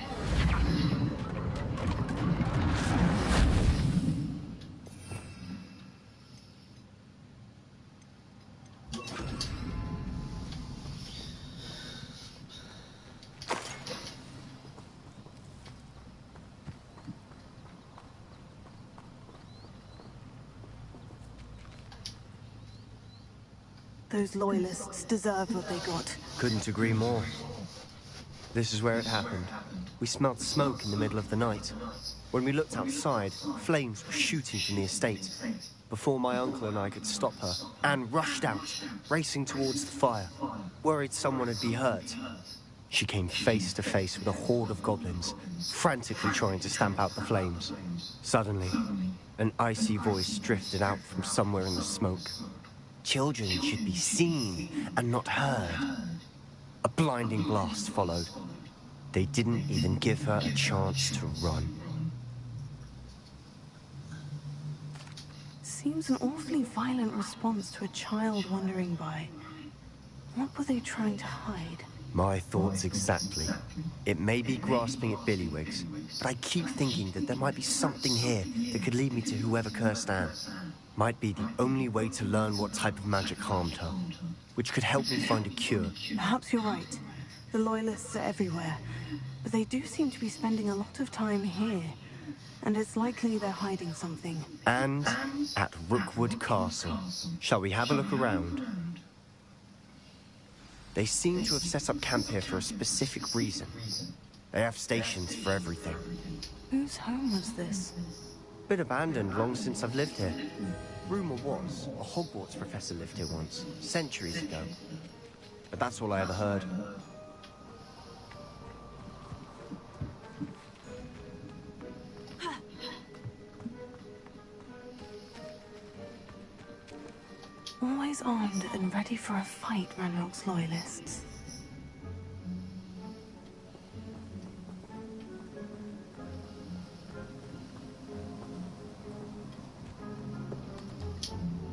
Those loyalists deserve what they got.
Couldn't agree more. This is where it happened. We smelled smoke in the middle of the night. When we looked outside, flames were shooting from the estate. Before my uncle and I could stop her, Anne rushed out, racing towards the fire, worried someone would be hurt. She came face to face with a horde of goblins, frantically trying to stamp out the flames. Suddenly, an icy voice drifted out from somewhere in the smoke. Children should be seen and not heard. A blinding blast followed. They didn't even give her a chance to run.
Seems an awfully violent response to a child wandering by. What were they trying to hide?
My thoughts exactly. It may be grasping at billywhigs, but I keep thinking that there might be something here that could lead me to whoever cursed Anne. Might be the only way to learn what type of magic harmed her, which could help me find a cure.
Perhaps you're right. The Loyalists are everywhere, but they do seem to be spending a lot of time here. And it's likely they're hiding something.
And at Rookwood Castle. Shall we have a look around? They seem to have set up camp here for a specific reason. They have stations for everything.
Whose home was this?
Been abandoned long since I've lived here. Rumor was a Hogwarts professor lived here once, centuries ago. But that's all I ever heard.
Always armed and ready for a fight, Ranrock's Loyalists.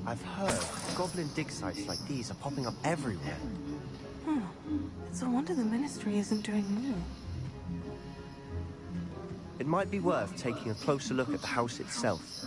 I've heard goblin dig sites like these are popping up everywhere.
It's a wonder the Ministry isn't doing more.
It might be worth taking a closer look at the house itself.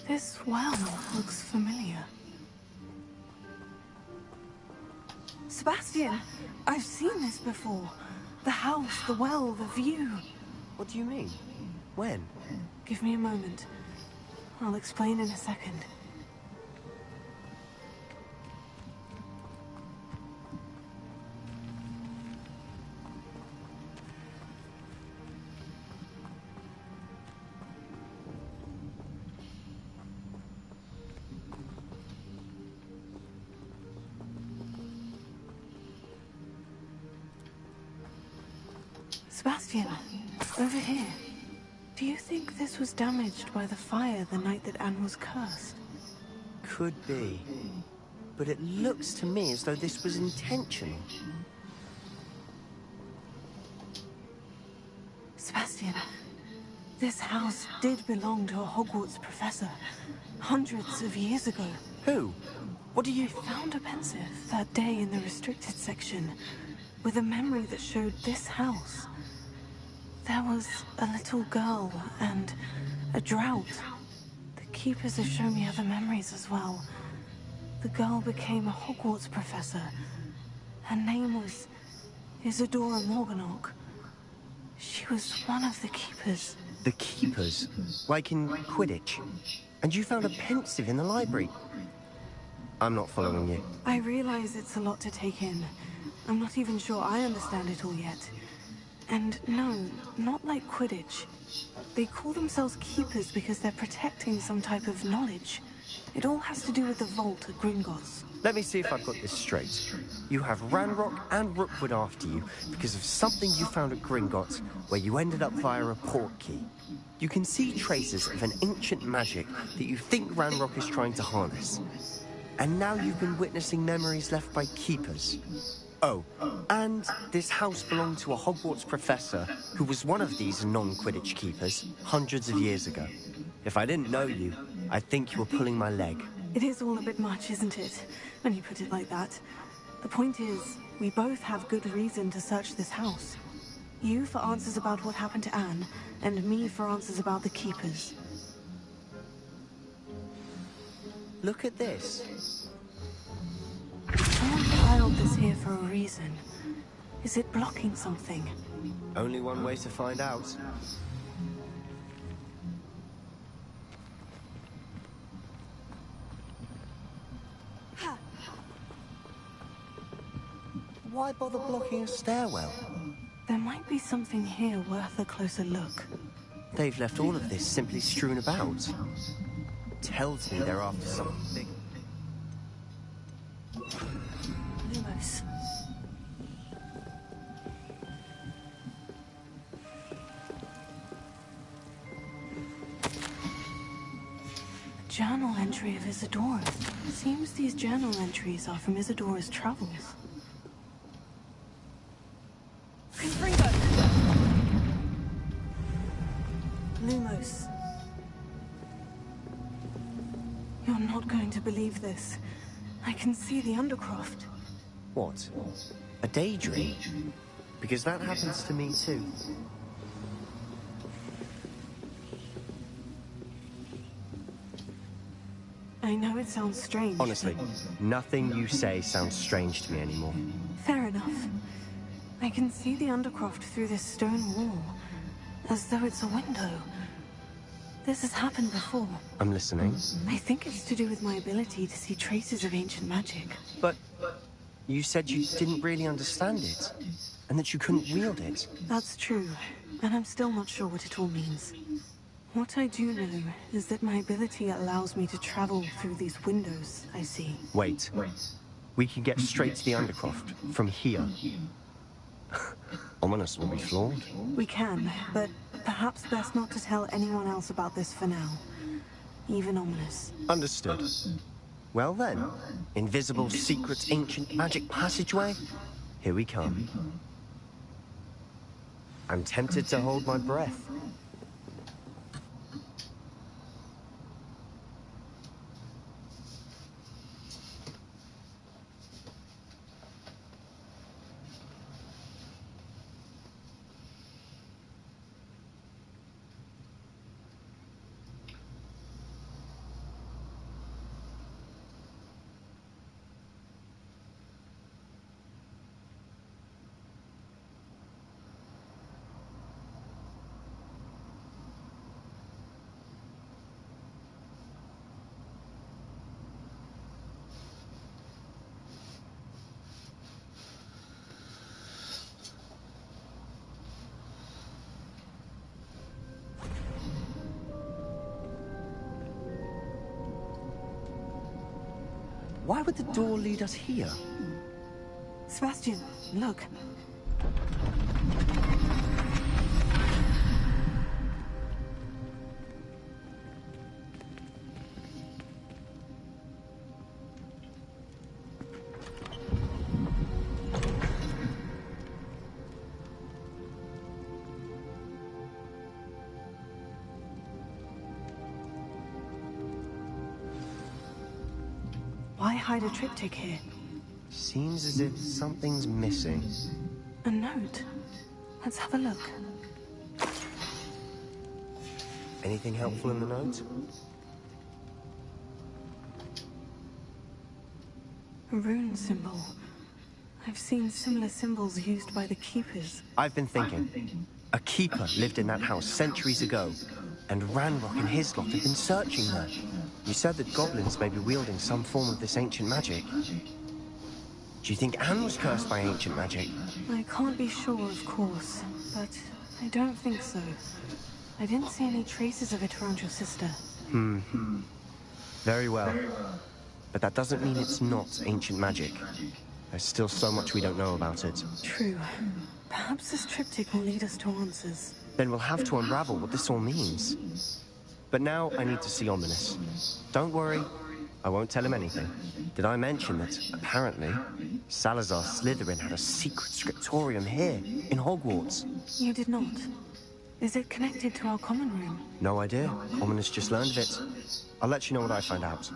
This well looks familiar. Sebastian, I've seen this before. The house, the well, the view.
What do you mean? When?
Give me a moment. I'll explain in a second. Sebastian, over here. Do you think this was damaged by the fire the night that Anne was cursed?
Could be. But it looks to me as though this was intentional.
Sebastian, this house did belong to a Hogwarts professor. Hundreds of years ago.
Who? What do you...
I found a pensive that day in the restricted section with a memory that showed this house. There was a little girl and a drought. The keepers have shown me other memories as well. The girl became a Hogwarts professor. Her name was Isadora Morganach. She was one of the keepers.
The keepers? Like in Quidditch? And you found a pensive in the library? I'm not following you.
I realize it's a lot to take in. I'm not even sure I understand it all yet. And no, not like Quidditch. They call themselves keepers because they're protecting some type of knowledge. It all has to do with the vault at Gringotts.
Let me see if I've got this straight. You have Ranrock and Rookwood after you because of something you found at Gringotts where you ended up via a port key. You can see traces of an ancient magic that you think Ranrock is trying to harness. And now you've been witnessing memories left by keepers. Oh, and this house belonged to a Hogwarts professor who was one of these non-Quidditch keepers hundreds of years ago. If I didn't know you, I'd think you were pulling my leg.
It is all a bit much, isn't it? When you put it like that. The point is, we both have good reason to search this house. You for answers about what happened to Anne, and me for answers about the keepers.
Look at this.
Someone piled this here for a reason. Is it blocking something?
Only one way to find out. Why bother blocking a stairwell?
There might be something here worth a closer look.
They've left all of this simply strewn about. Tells me they're after something big.
Lumos. journal entry of Isadora's. Seems these journal entries are from Isadora's travels.
Confringo!
Lumos. You're not going to believe this. I can see the Undercroft.
What? A daydream? Because that happens to me too.
I know it sounds strange.
Honestly, nothing you say sounds strange to me anymore.
Fair enough. I can see the Undercroft through this stone wall, as though it's a window. This has happened before.
I'm listening.
I think it's to do with my ability to see traces of ancient magic.
But you said you didn't really understand it, and that you couldn't wield it.
That's true, and I'm still not sure what it all means. What I do know is that my ability allows me to travel through these windows I see.
Wait. We can get straight to the Undercroft from here. Ominous will be flawed.
We can, but perhaps best not to tell anyone else about this for now. Even Ominous.
Understood. Well then, invisible, secret, ancient magic passageway? Here we come. I'm tempted to hold my breath. Why would the door lead us here?
Sebastian, look. Why hide a triptych here?
Seems as if something's missing.
A note. Let's have a look.
Anything helpful in the note?
A rune symbol. I've seen similar symbols used by the Keepers.
I've been thinking. A keeper lived in that house centuries ago, and Ranrock and his lot have been searching there. You said that goblins may be wielding some form of this ancient magic. Do you think Anne was cursed by ancient magic?
I can't be sure, of course, but I don't think so. I didn't see any traces of it around your sister.
Very well. But that doesn't mean it's not ancient magic. There's still so much we don't know about it.
True. Perhaps this triptych will lead us to answers.
Then we'll have to unravel what this all means. But now I need to see Ominous. Don't worry, I won't tell him anything. Did I mention that, apparently, Salazar Slytherin had a secret scriptorium here, in Hogwarts?
You did not. Is it connected to our common room?
No idea. Ominous just learned of it. I'll let you know what I find out.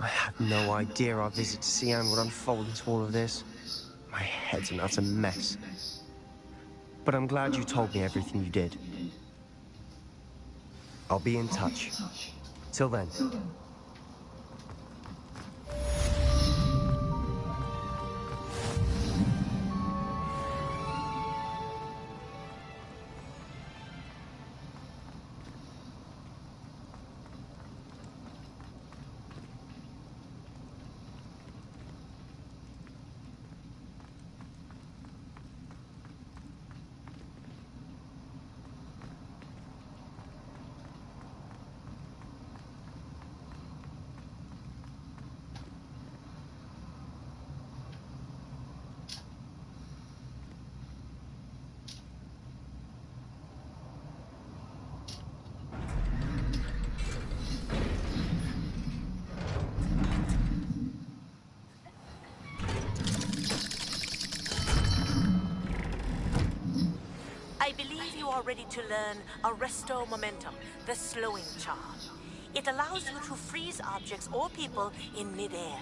I had no idea our visit to Sian would unfold into all of this. My head's an utter mess. But I'm glad you told me everything you did. I'll be in touch. Till then.
are ready to learn Arresto Momentum, the slowing charm. It allows you to freeze objects or people in midair.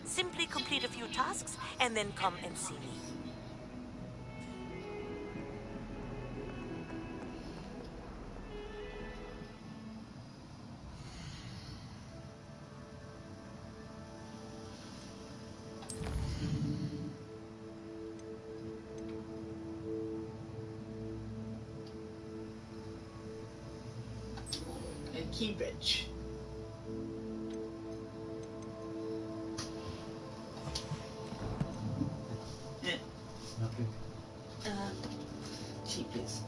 Simply complete a few tasks and then come and see me.
Key bridge. Key, please.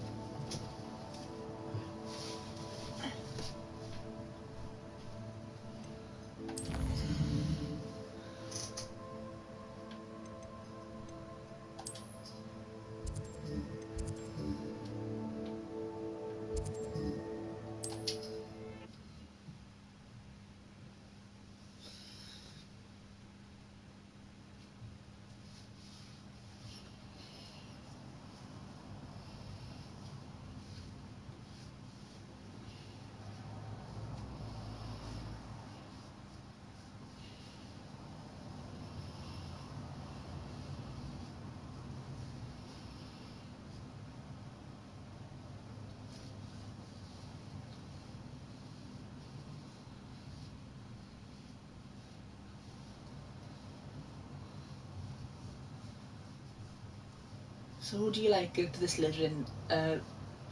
So who do you like out of the Slytherin,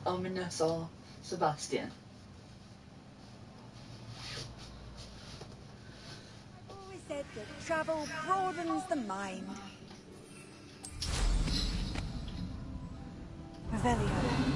Ominous or Sebastian?
I've always said that travel broadens the mind.
Revelio.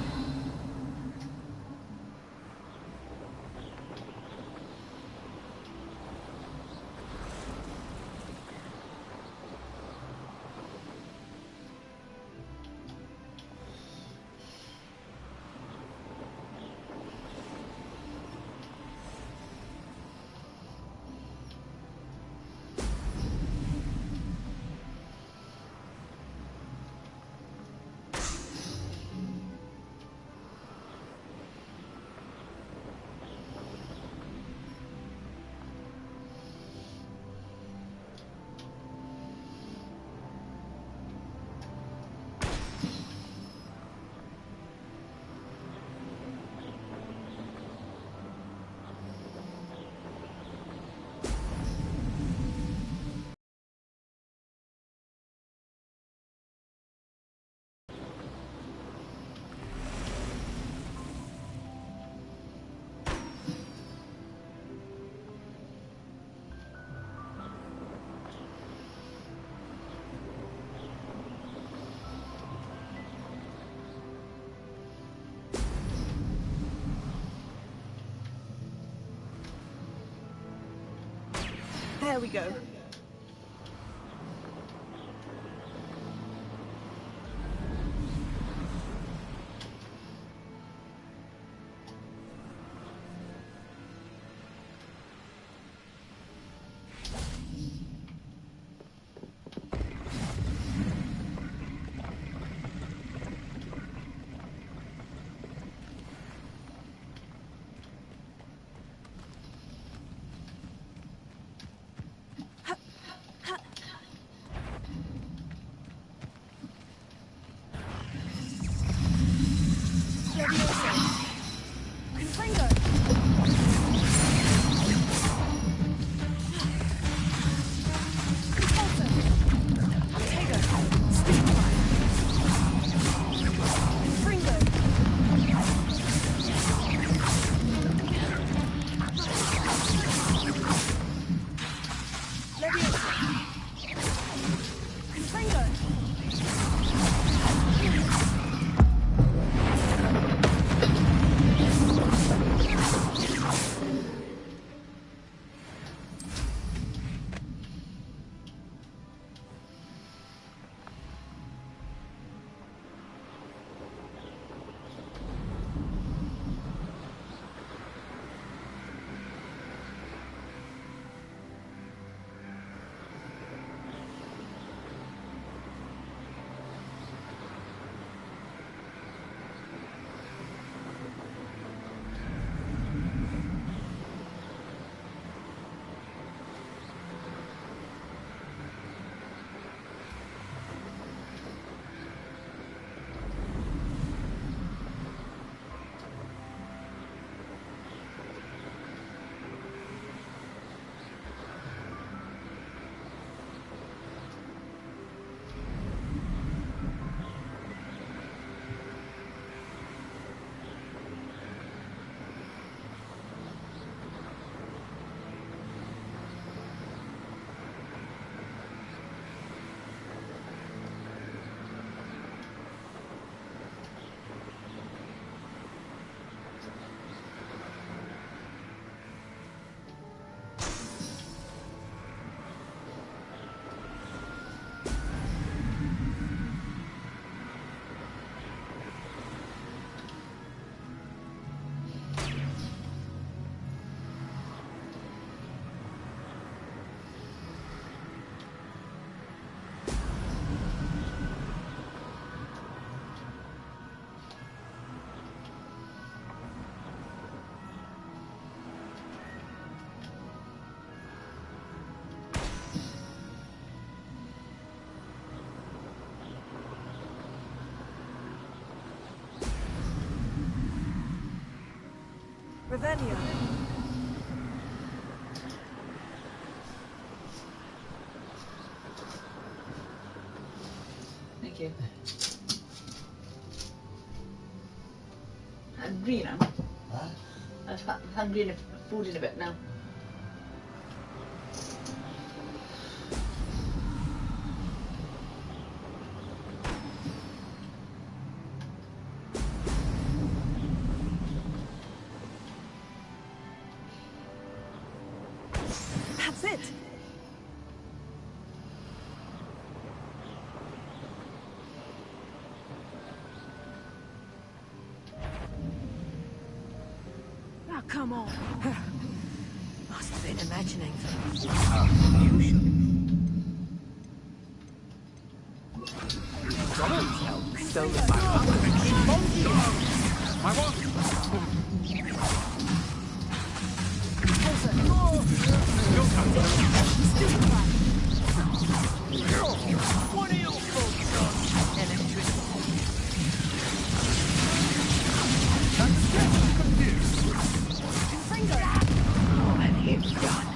There we go.
Revelio.
Thank you. I'm hungry now. I'm hungry and food in a bit now.
That's it.
Oh, come on.
Must have been imagining things.
You should. Stolen my
My what?
What are your thoughts on electricity?
What have you done?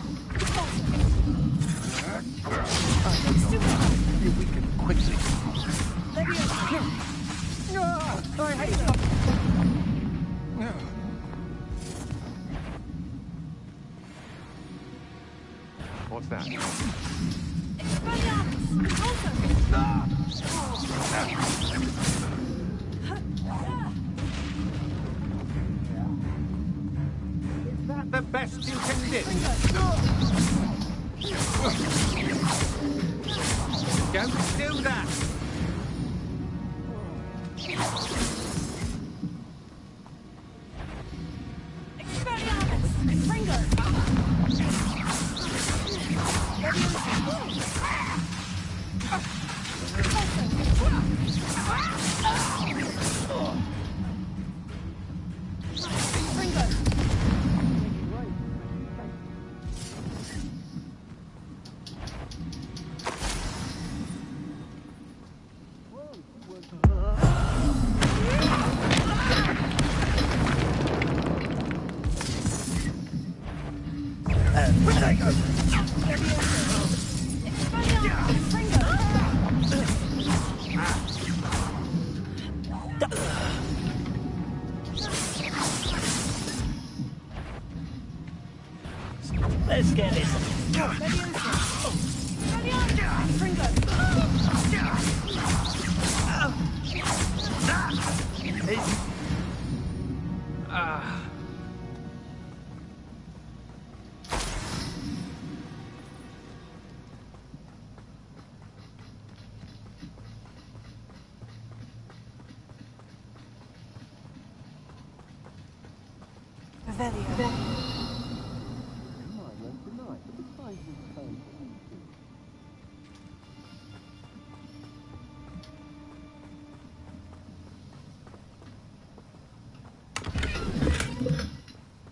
You weaken quickly.
I hate
What's that?
Is that the best you can do? Don't do that!
Let's get this.
Revelio.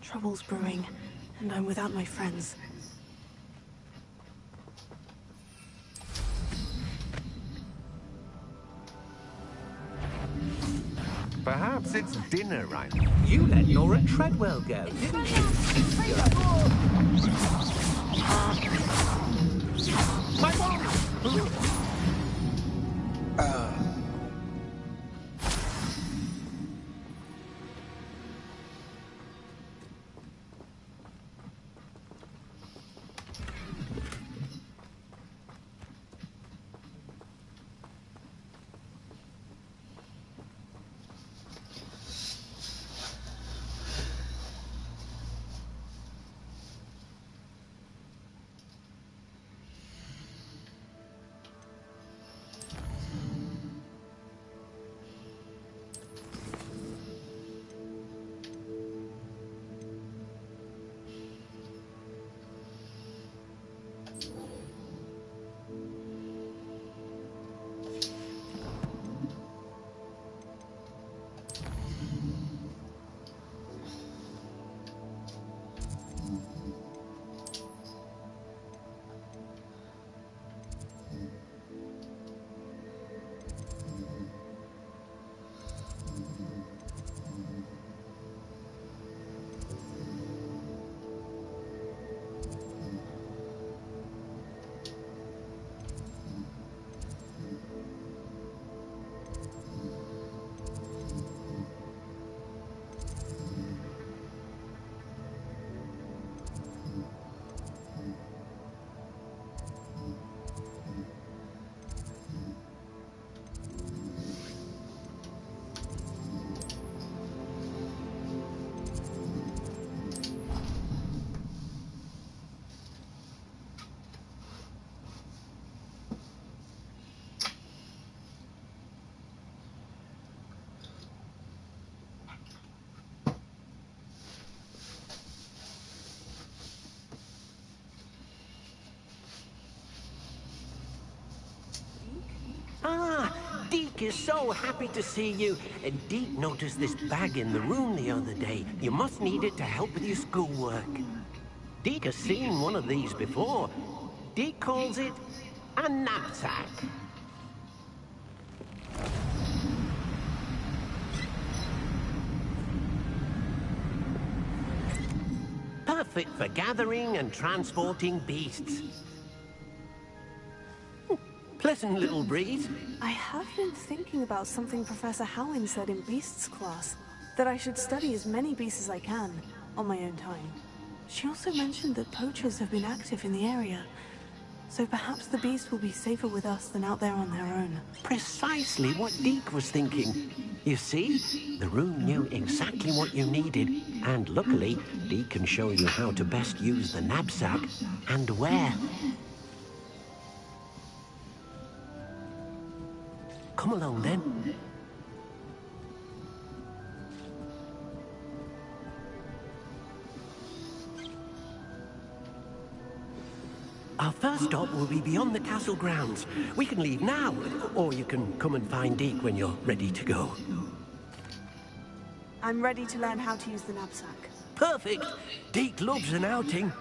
Trouble's brewing, and I'm without my friends.
Perhaps it's dinner right.
You let Nora Treadwell go, didn't you? My mom!
Deke is so happy to see you. Deke noticed this bag in the room the other day. You must need it to help with your schoolwork. Deke has seen one of these before. Deke calls it a knapsack. Perfect for gathering and transporting beasts. Pleasant little breeze.
I have been thinking about something Professor Howin said in Beasts class, that I should study as many beasts as I can, on my own time. She also mentioned that poachers have been active in the area, so perhaps the beasts will be safer with us than out there on their own.
Precisely what Deke was thinking. You see, the room knew exactly what you needed, and luckily, Deke can show you how to best use the knapsack and where. Come along then. Our first stop will be beyond the castle grounds. We can leave now, or you can come and find Deke when you're ready to go.
I'm ready to learn how to use the knapsack.
Perfect! Deke loves an outing.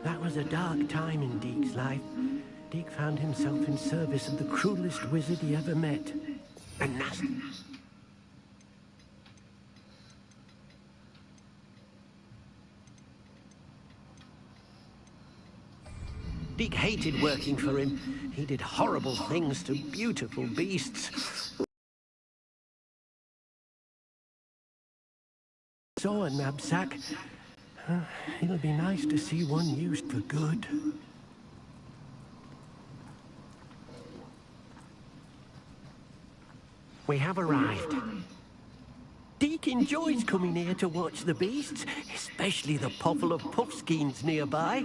That was a dark time in Deke's life. Deke found himself in service of the cruelest wizard he ever met. A nasty... Deke hated working for him. He did horrible things to beautiful beasts. So a knapsack. It'll be nice to see one used for good. We have arrived. Deke enjoys coming here to watch the beasts, especially the potful of puffskeins nearby.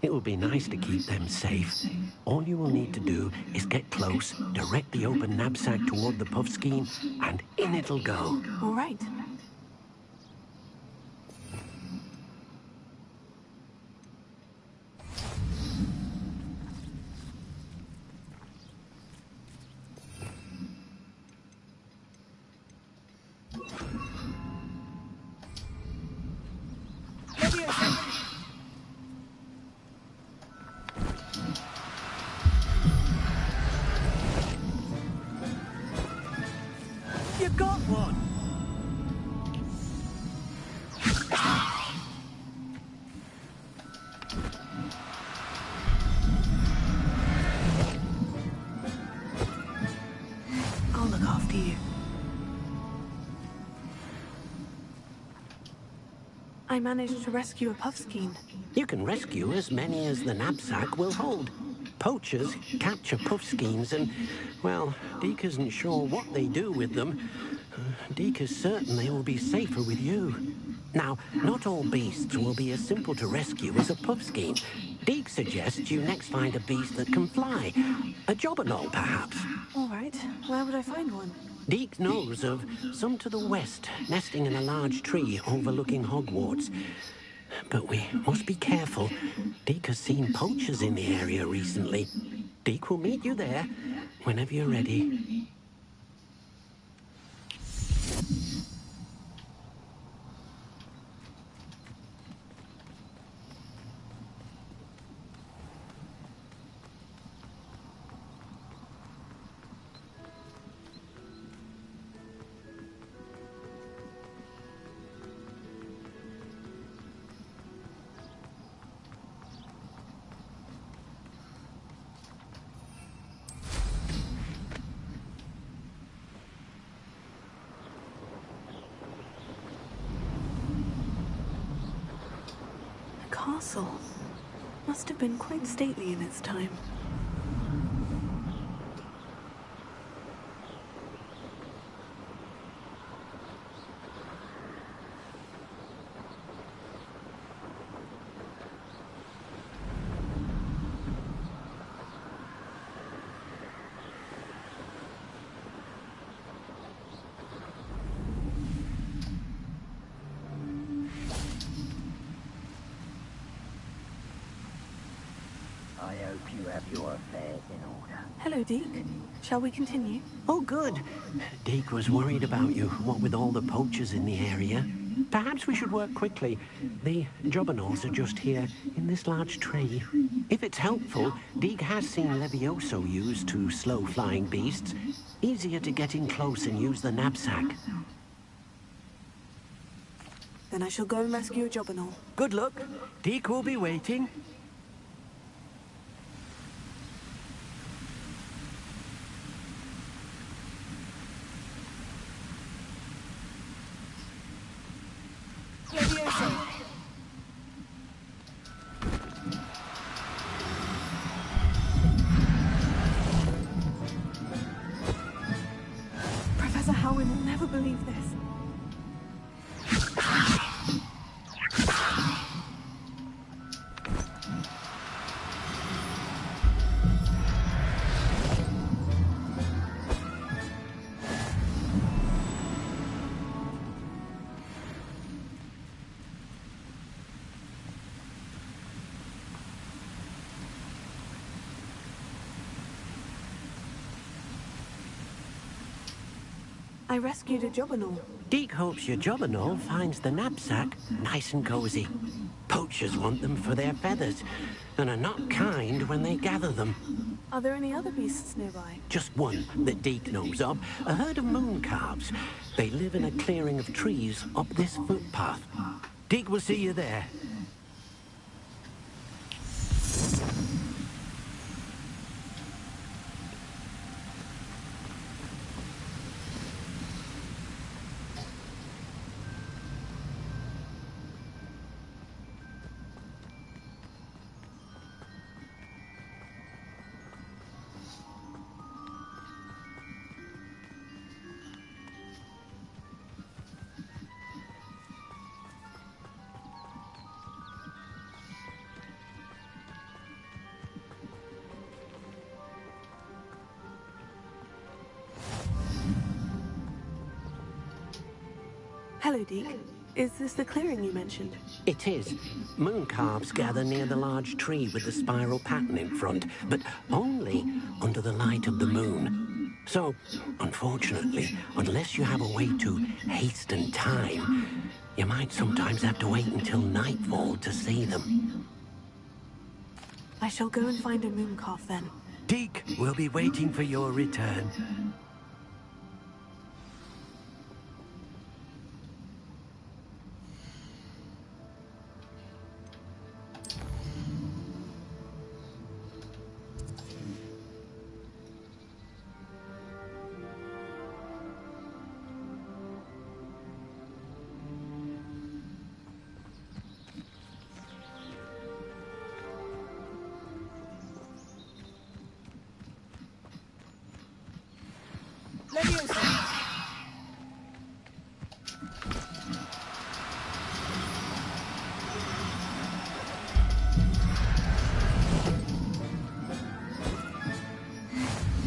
It will be nice to keep them safe. All you will need to do is get close, direct the open knapsack toward the puffskein, and in it'll go.
All right.
You got one!
I'll look after you. I managed to rescue a puffskein.
You can rescue as many as the knapsack will hold. Poachers capture puffskeins and, well, Deke isn't sure what they do with them. Deke is certain they will be safer with you. Now, not all beasts will be as simple to rescue as a puffskein. Deke suggests you next find a beast that can fly. A jobberknoll, perhaps.
All right. Where would I find one?
Deke knows of some to the west, nesting in a large tree overlooking Hogwarts. But we must be careful. Deke has seen poachers in the area recently. Deke will meet you there whenever you're ready.
castle. Must have been quite stately in its time.
I hope you have your affairs in order.
Hello, Deke. Shall we continue?
Oh, good. Deke was worried about you, what with all the poachers in the area. Perhaps we should work quickly. The jobberknolls are just here, in this large tree. If it's helpful, Deke has seen Levioso used to slow flying beasts. Easier to get in close and use the knapsack.
Then I shall go and rescue a jobberknoll.
Good luck. Deke will be waiting.
Professor Howin will never believe this. I rescued a jobberknoll.
Deke hopes your jobberknoll finds the knapsack nice and cozy. Poachers want them for their feathers, and are not kind when they gather them.
Are there any other beasts nearby?
Just one that Deke knows of, a herd of moon calves. They live in a clearing of trees up this footpath. Deke will see you there.
Hello, Deke. Is this the clearing you mentioned?
It is. Moon calves gather near the large tree with the spiral pattern in front, but only under the light of the moon. So, unfortunately, unless you have a way to hasten time, you might sometimes have to wait until nightfall to see them.
I shall go and find a moon calf then.
Deke will be waiting for your return.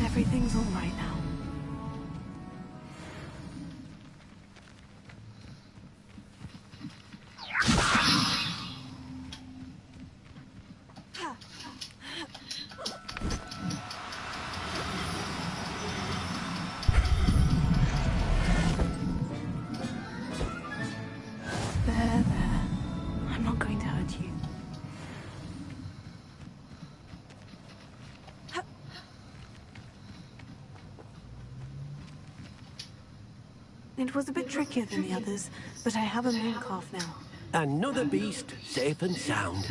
Everything's all right now. There. I'm not going to hurt you. It was a bit trickier than the others, but I have a moon calf now.
Another beast, safe and sound.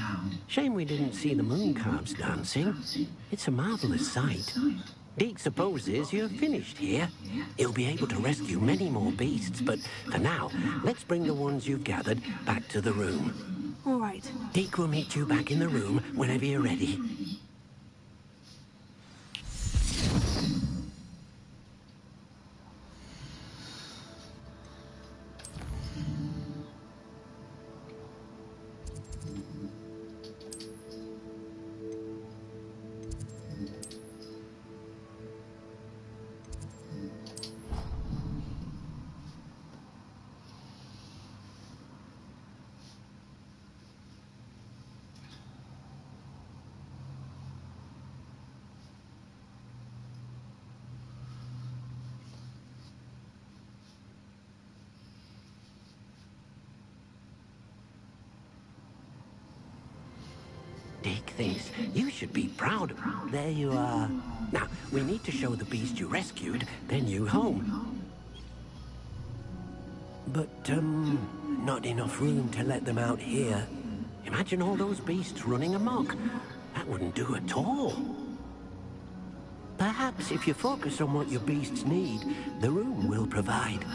Shame we didn't see the moon calves dancing. It's a marvelous sight. Deke supposes you're finished here. He'll be able to rescue many more beasts, but for now, let's bring the ones you've gathered back to the room.
All right. right.
Deke will meet you back in the room whenever you're ready. Deke thinks you should be proud of him. There you are. Now, we need to show the beast you rescued their new home. But, not enough room to let them out here. Imagine all those beasts running amok. That wouldn't do at all. Perhaps if you focus on what your beasts need, the room will provide.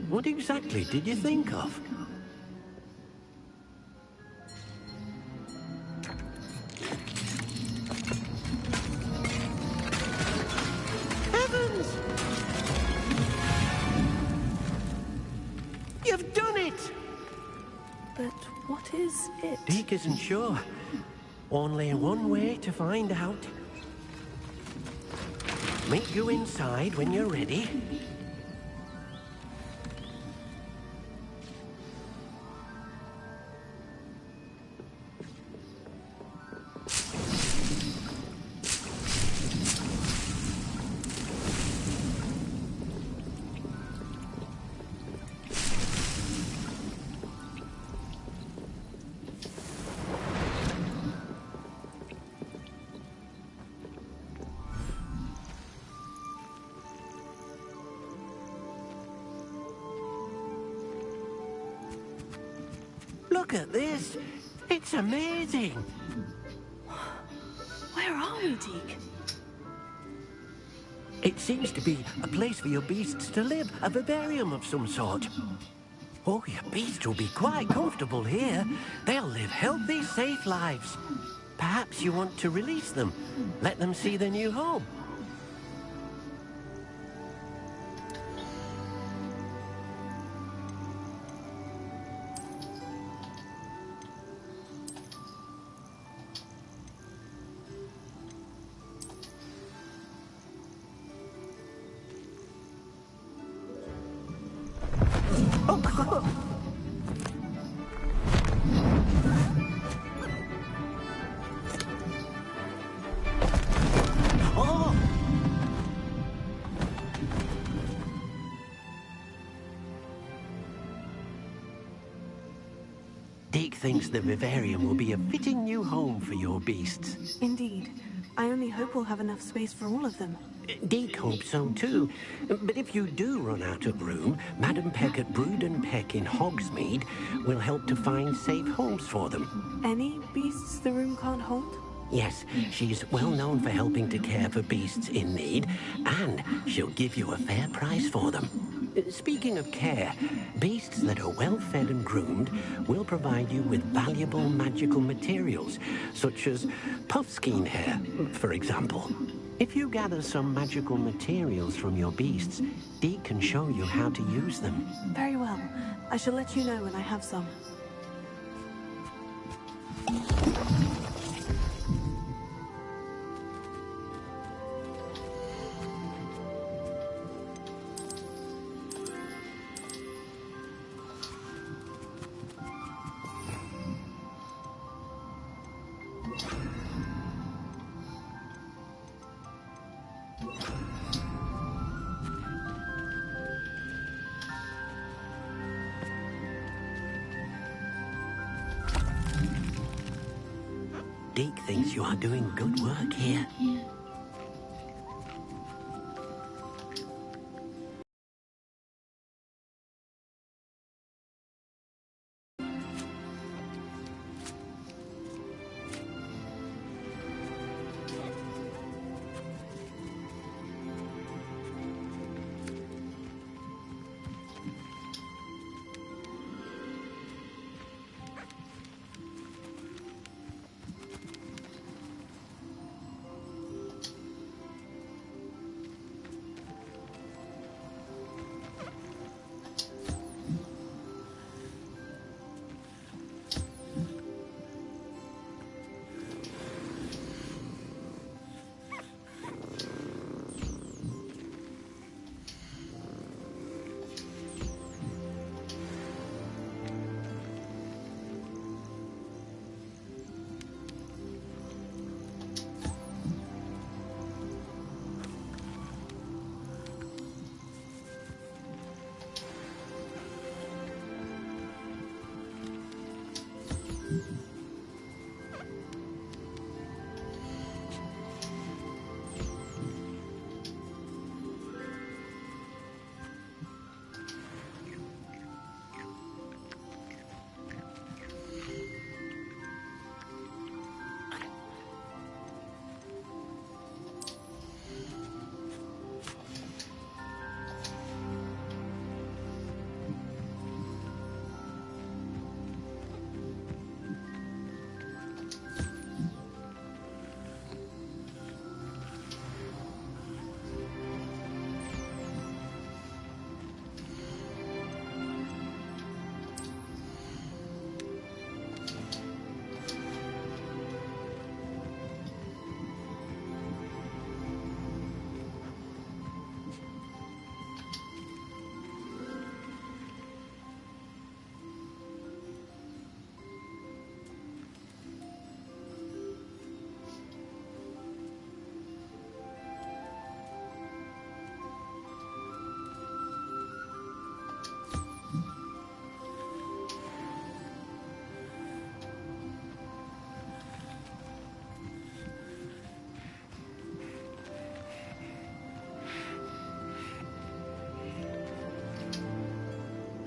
What exactly did you think of? Heavens! You've done it!
But what is it?
Deke isn't sure. Only one way to find out. Meet you inside when you're ready. Look at this. It's amazing.
Where are we, Deke?
It seems to be a place for your beasts to live, a vivarium of some sort. Oh, your beasts will be quite comfortable here. They'll live healthy, safe lives. Perhaps you want to release them, let them see their new home. Deke thinks the vivarium will be a fitting new home for your beasts.
Indeed. I only hope we'll have enough space for all of them.
Deke hopes so too. But if you do run out of room, Madam Peck at Brood and Peck in Hogsmeade will help to find safe homes for them.
Any beasts the room can't hold?
Yes, she's well known for helping to care for beasts in need, and she'll give you a fair price for them. Speaking of care, beasts that are well fed and groomed will provide you with valuable magical materials, such as puffskein hair, for example. If you gather some magical materials from your beasts, Deke can show you how to use them.
Very well. I shall let you know when I have some.
Deke thinks you are doing good work here.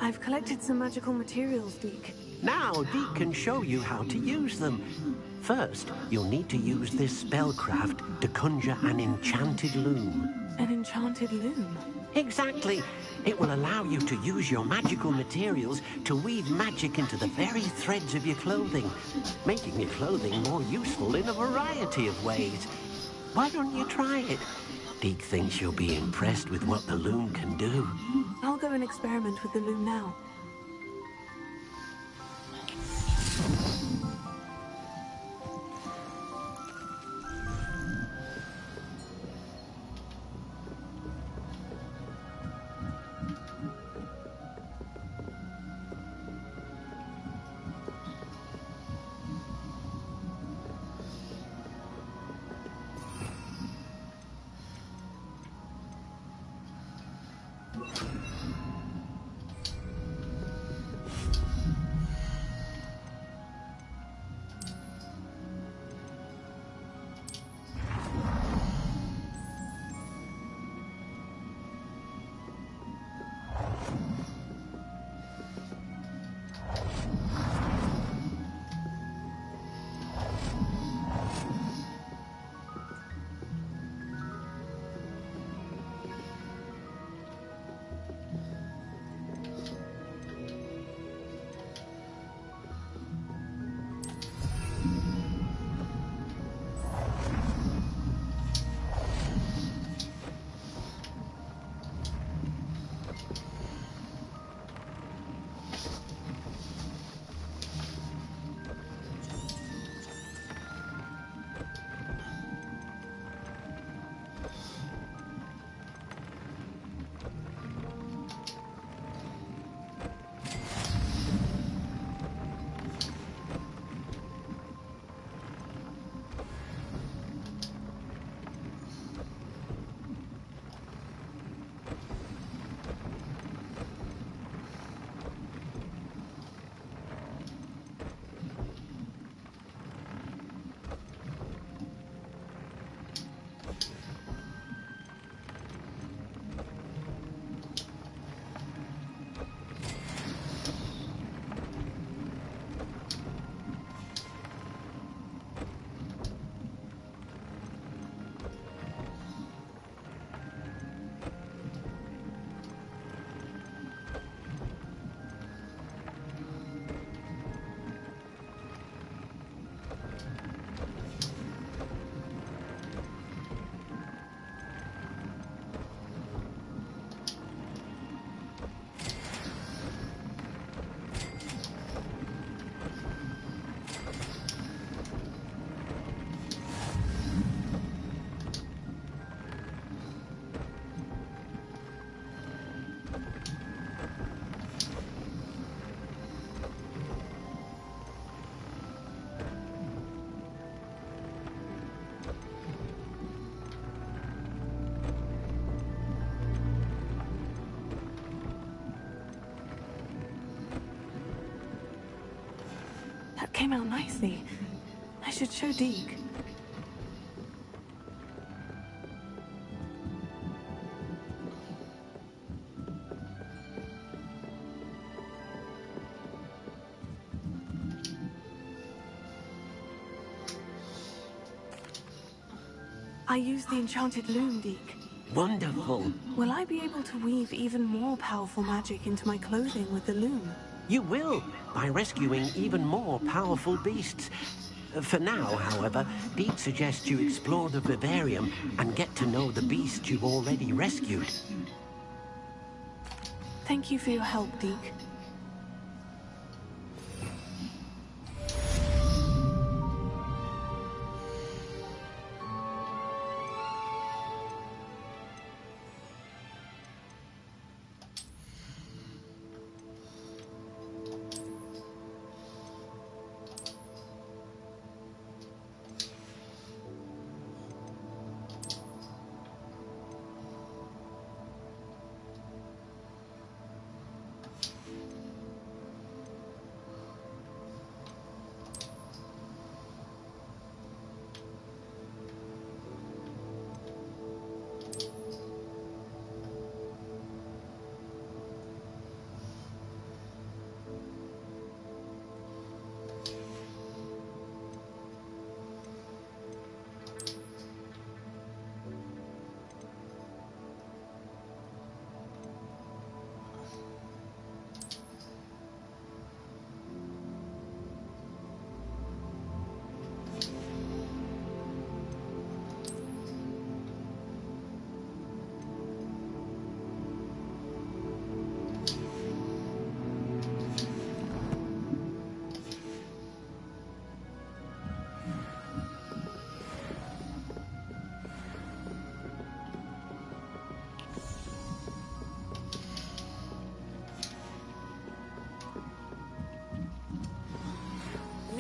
I've collected some magical materials, Deke.
Now, Deke can show you how to use them. First, you'll need to use this spellcraft to conjure an enchanted loom.
An enchanted loom?
Exactly. It will allow you to use your magical materials to weave magic into the very threads of your clothing, making your clothing more useful in a variety of ways. Why don't you try it? Deke thinks you'll be impressed with what the loom can do.
I'll go and experiment with the loom now. That came out nicely. I should show Deke. I used the enchanted loom, Deke.
Wonderful.
Will I be able to weave even more powerful magic into my clothing with the loom?
You will, by rescuing even more powerful beasts. For now, however, Deke suggests you explore the vivarium and get to know the beasts you've already rescued.
Thank you for your help, Deke.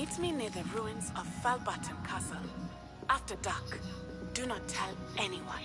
Meet me near the ruins of Falbutton Castle. After dark. Do not tell anyone.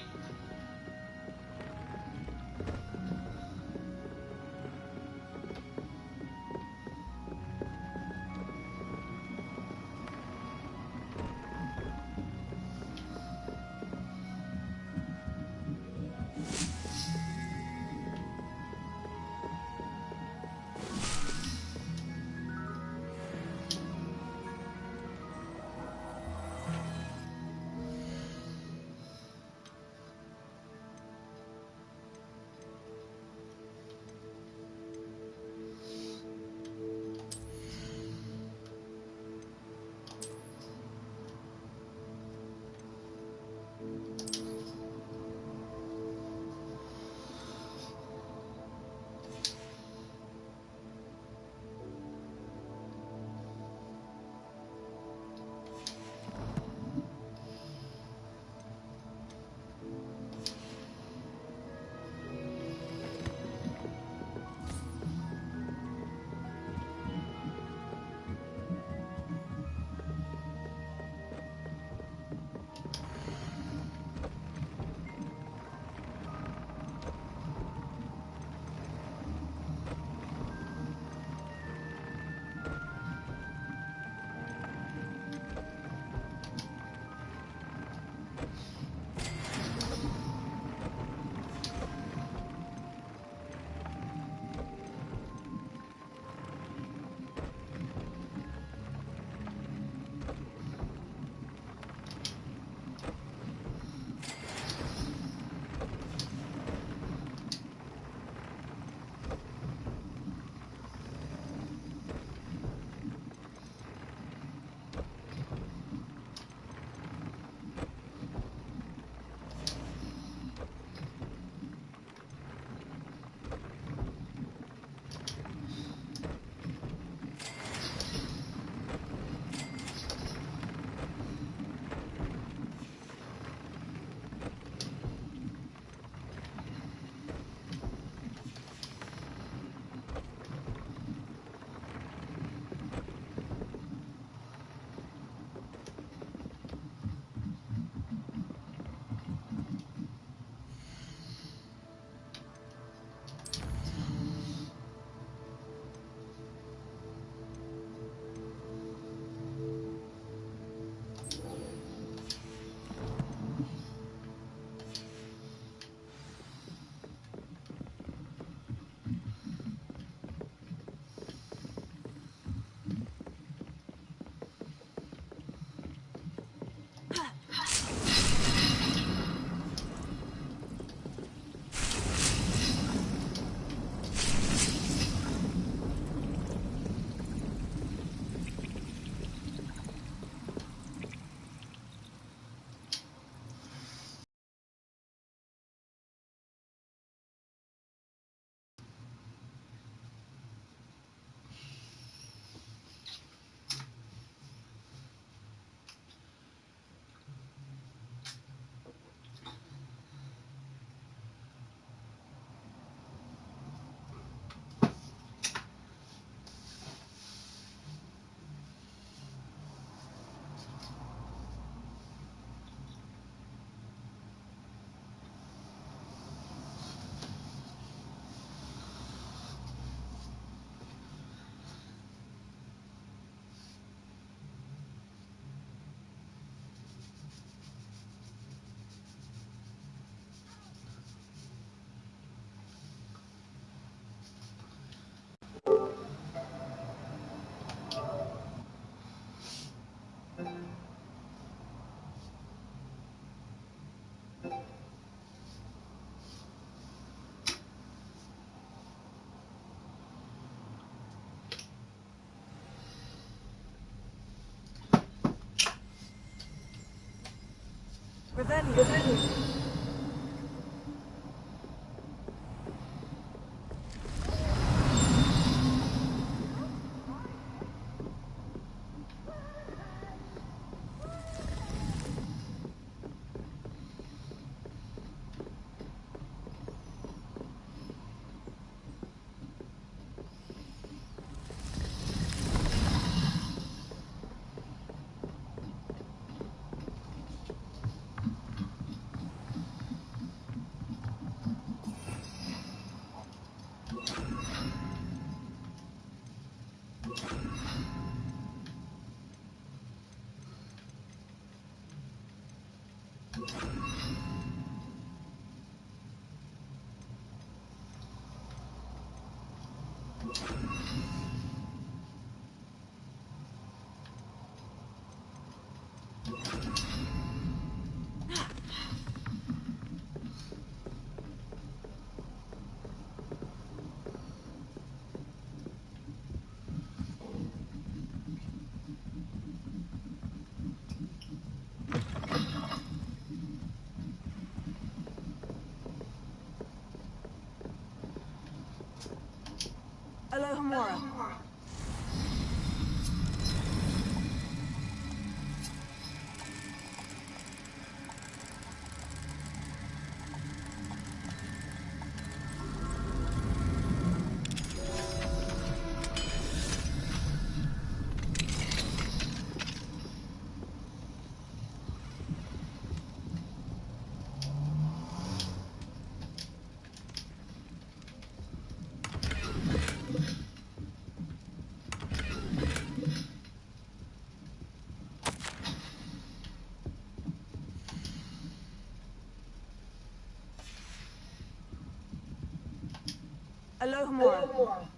Revelio.
Alohomora. Alohomora.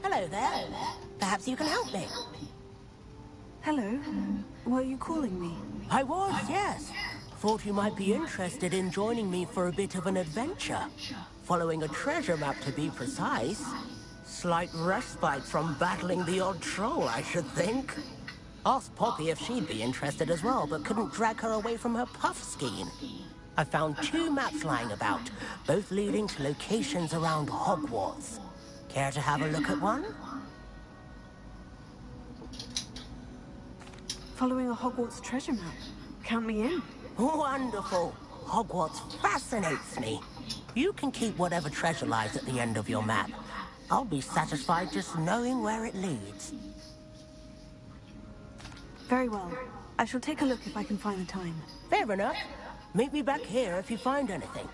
Hello there. Perhaps you can help me.
Hello. Were you calling me?
I was, yes. Thought you might be interested in joining me for a bit of an adventure. Following a treasure map, to be precise. Slight respite from battling the odd troll, I should think. Asked Poppy if she'd be interested as well, but couldn't drag her away from her puff skiing. I found 2 maps lying about, both leading to locations around Hogwarts. Care to have a look at one?
Following a Hogwarts treasure map. Count me in.
Wonderful. Hogwarts fascinates me. You can keep whatever treasure lies at the end of your map. I'll be satisfied just knowing where it leads.
Very well. I shall take a look if I can find the time.
Fair enough. Meet me back here if you find anything.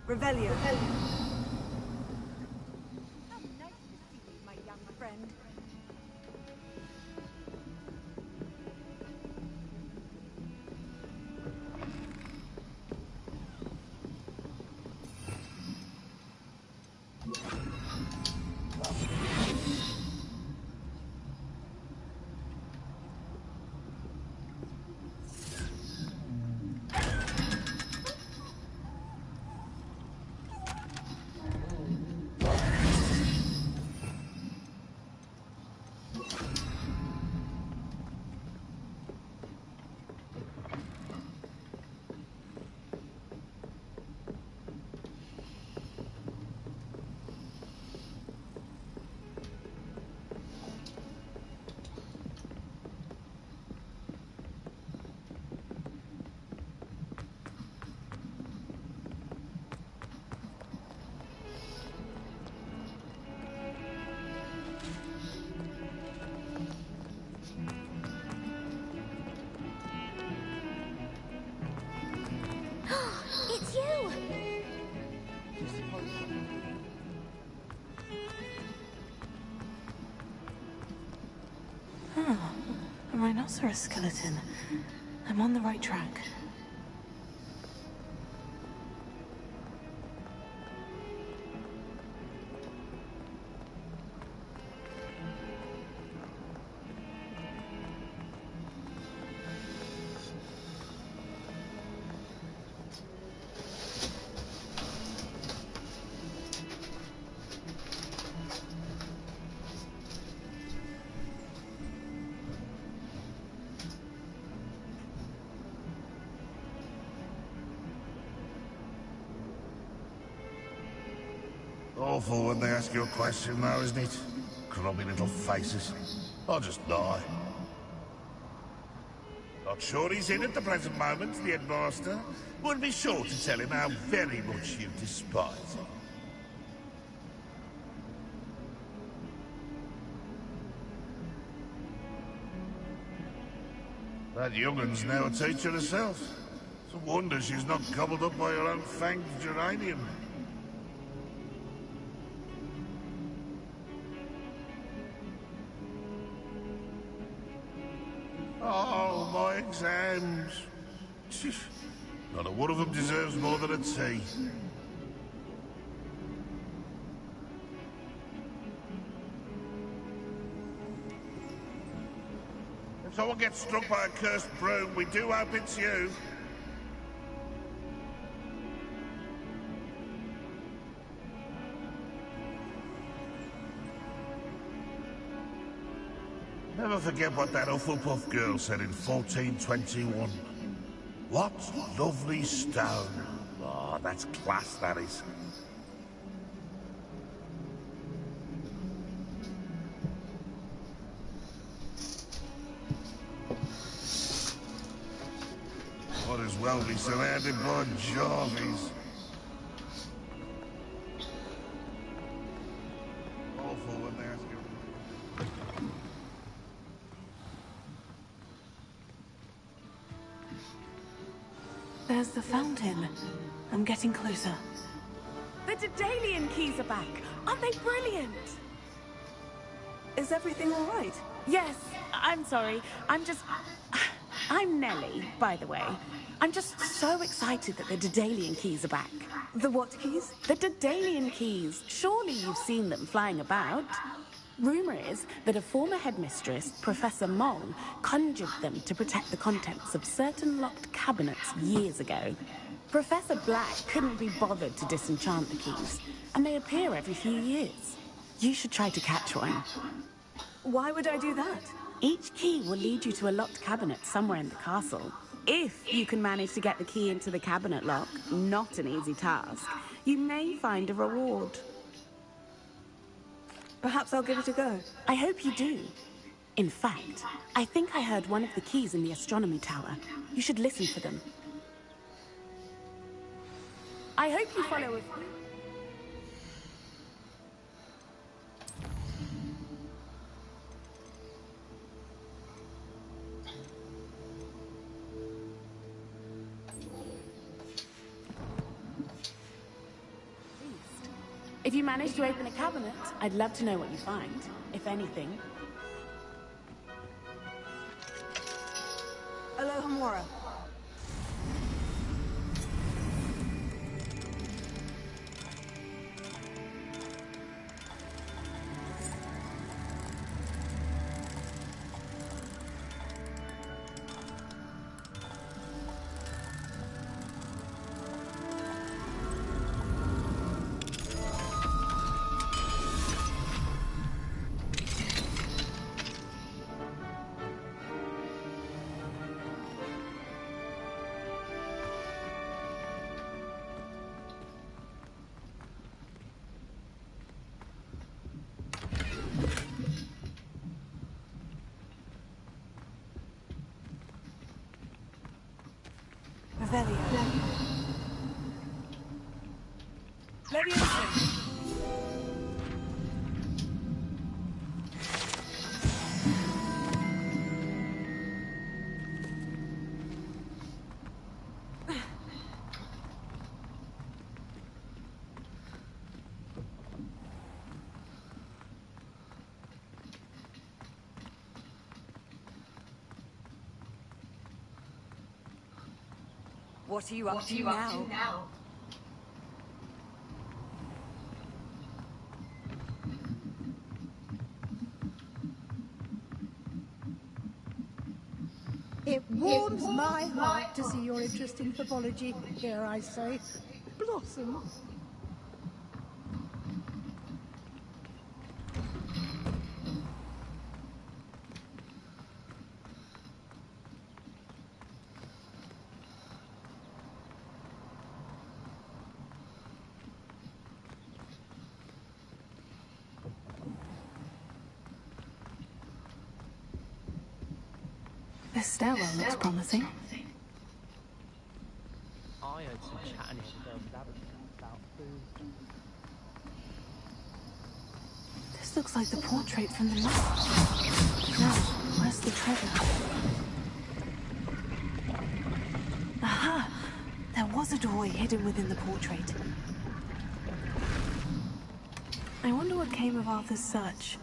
Revelio.
How nice to see you, my young friend.
A rhinoceros skeleton. I'm on the right track.
Awful when they ask you a question now, isn't it? Grubby little faces. I'll just die. Not sure he's in at the present moment, the headmaster. Would be sure to tell him how very much you despise him. That young'un's now a teacher herself. It's a wonder she's not gobbled up by her own fanged geranium. Oh, my exams. Not a one of them deserves more than a tea. If someone gets struck by a cursed broom, we do hope it's you. Never forget what that Hufflepuff girl said in 1421. What lovely stone. Oh, that's class, that is. Might as well be surrounded by Jarvies. Awful when they ask you.
There's the fountain. I'm getting closer.
The Daedalian keys are back. Aren't they brilliant?
Is everything all right?
Yes, I'm sorry. I'm Nellie, by the way. I'm just so excited that the Daedalian keys are back.
The what keys?
The Daedalian keys. Surely you've seen them flying about. Rumour is that a former headmistress, Professor Mong, conjured them to protect the contents of certain locked cabinets years ago. Professor Black couldn't be bothered to disenchant the keys, and they appear every few years. You should try to catch one.
Why would I do that?
Each key will lead you to a locked cabinet somewhere in the castle. If you can manage to get the key into the cabinet lock, not an easy task, you may find a reward.
Perhaps I'll give it a go.
I hope you do. In fact, I think I heard one of the keys in the astronomy tower. You should listen for them. I hope you follow with me. If you manage to open a cabinet, I'd love to know what you find, if anything.
Alohomora.
Leviosa.
What are you up to now?
It warms my heart to see your interest in pathology, dare I say, blossom.
This stairwell looks promising.
I heard some chatting in the laboratory about food.
This looks like the portrait from the map. Now, where's the treasure? Aha! There was a doorway hidden within the portrait. I wonder what came of Arthur's search.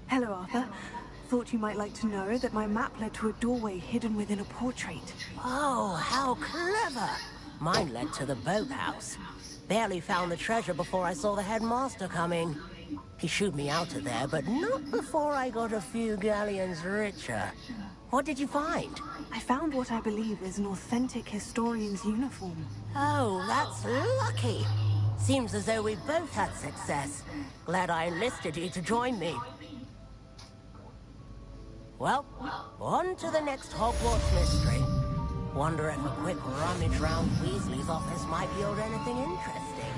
Hello, Arthur. Thought you might like to know that my map led to a doorway hidden within a portrait.
Oh, how clever! Mine led to the boathouse. Barely found the treasure before I saw the headmaster coming. He shooed me out of there, but not before I got a few galleons richer. What did you find?
I found what I believe is an authentic historian's uniform.
Oh, that's lucky. Seems as though we both had success. Glad I enlisted you to join me. Well, on to the next Hogwarts mystery. Wonder if a quick rummage round Weasley's office might yield anything interesting.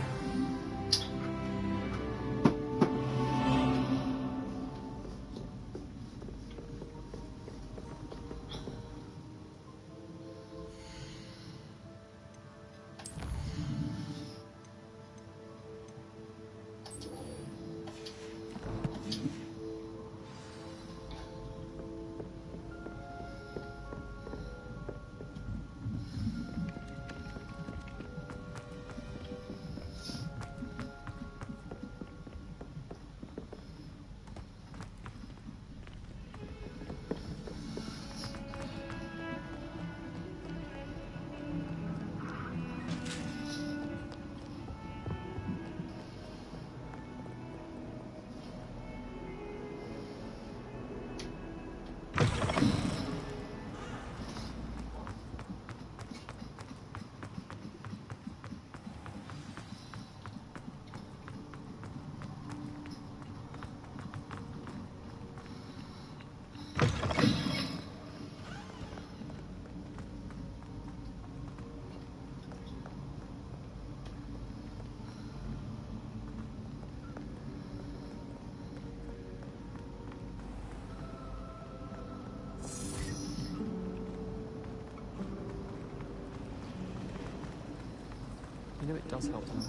You know, it does help to know.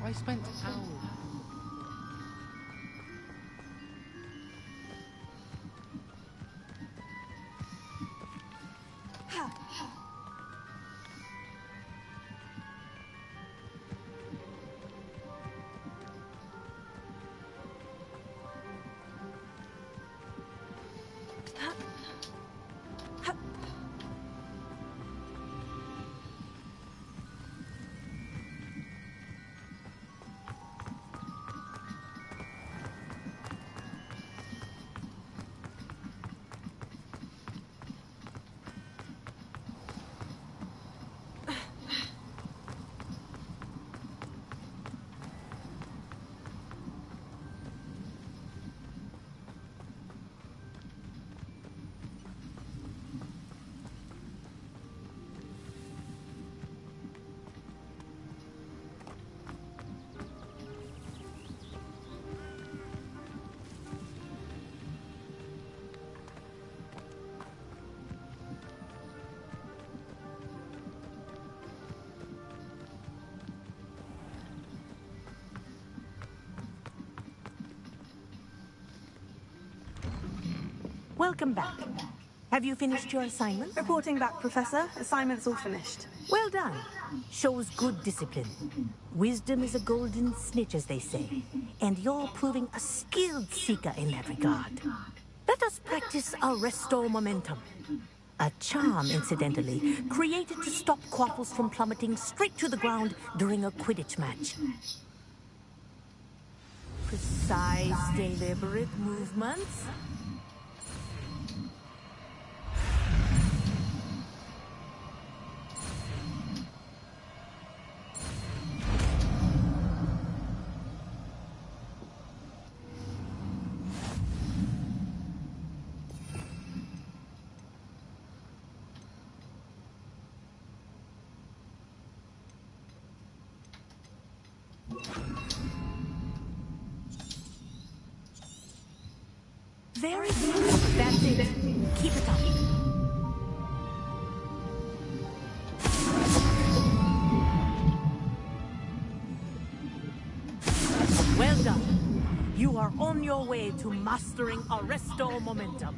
I spent hours.
Welcome back. Have you finished your assignment?
Reporting back, Professor. Assignment's all finished.
Well done. Shows good discipline. Wisdom is a golden snitch, as they say. And you're proving a skilled seeker in that regard. Let us practice our restore momentum. A charm, incidentally, created to stop quaffles from plummeting straight to the ground during a Quidditch match. Precise, deliberate movements. Very good. That's it. Keep it up. Well done. You are on your way to mastering Arresto Momentum.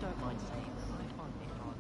don't mind saying that I find it hard.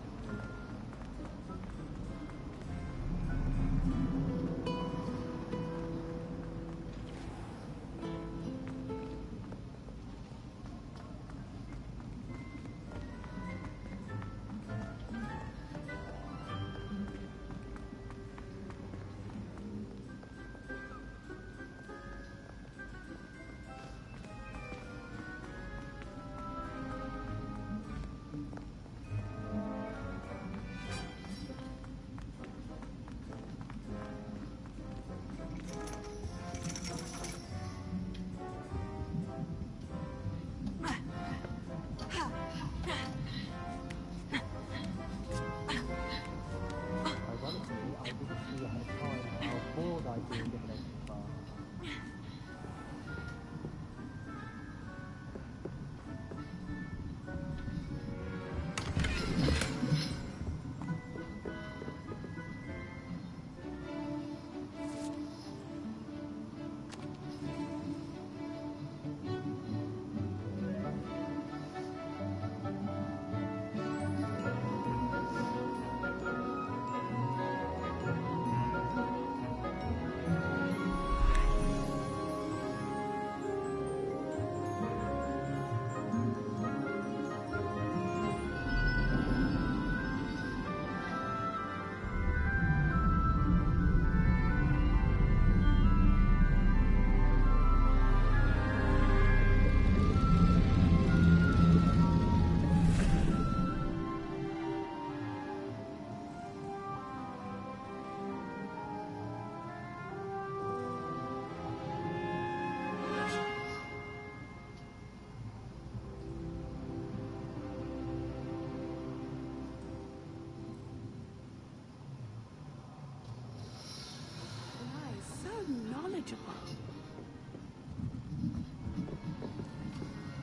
Knowledgeable.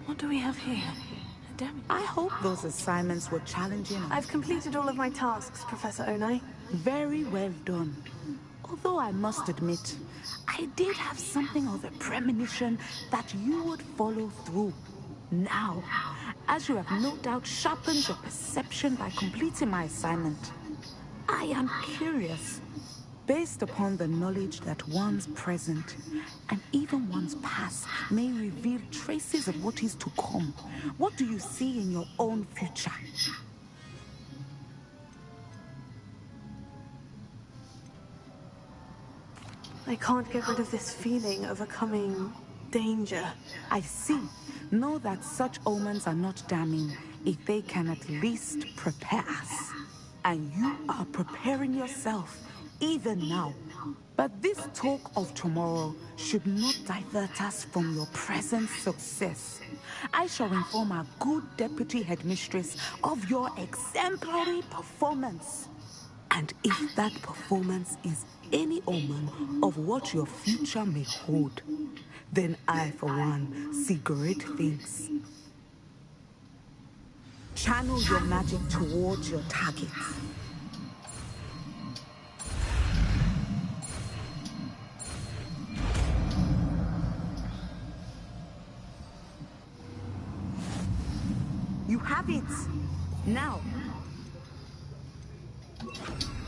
What do we have here?
I hope those assignments were challenging.
I've completed all of my tasks, Professor Onai.
Very well done. Although I must admit, I did have something of a premonition that you would follow through. Now, as you have no doubt sharpened your perception by completing my assignment, I am curious. Based upon the knowledge that one's present and even one's past may reveal traces of what is to come, what do you see in your own future?
I can't get rid of this feeling of a coming danger.
I see. Know that such omens are not damning if they can at least prepare us. And you are preparing yourself, even now. But this talk of tomorrow should not divert us from your present success. I shall inform our good deputy headmistress of your exemplary performance. And if that performance is any omen of what your future may hold, then I, for one, see great things. Channel your magic towards your target. You have it! Now!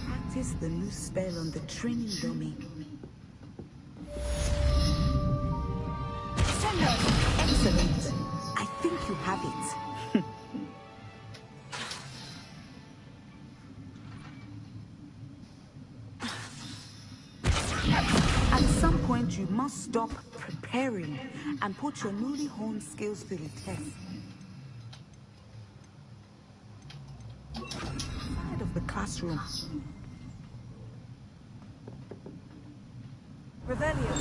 Practice the new spell on the training dummy. Excellent! I think you have it. At some point, you must stop preparing and put your newly honed skills to the test. Side of the classroom.
Revelio.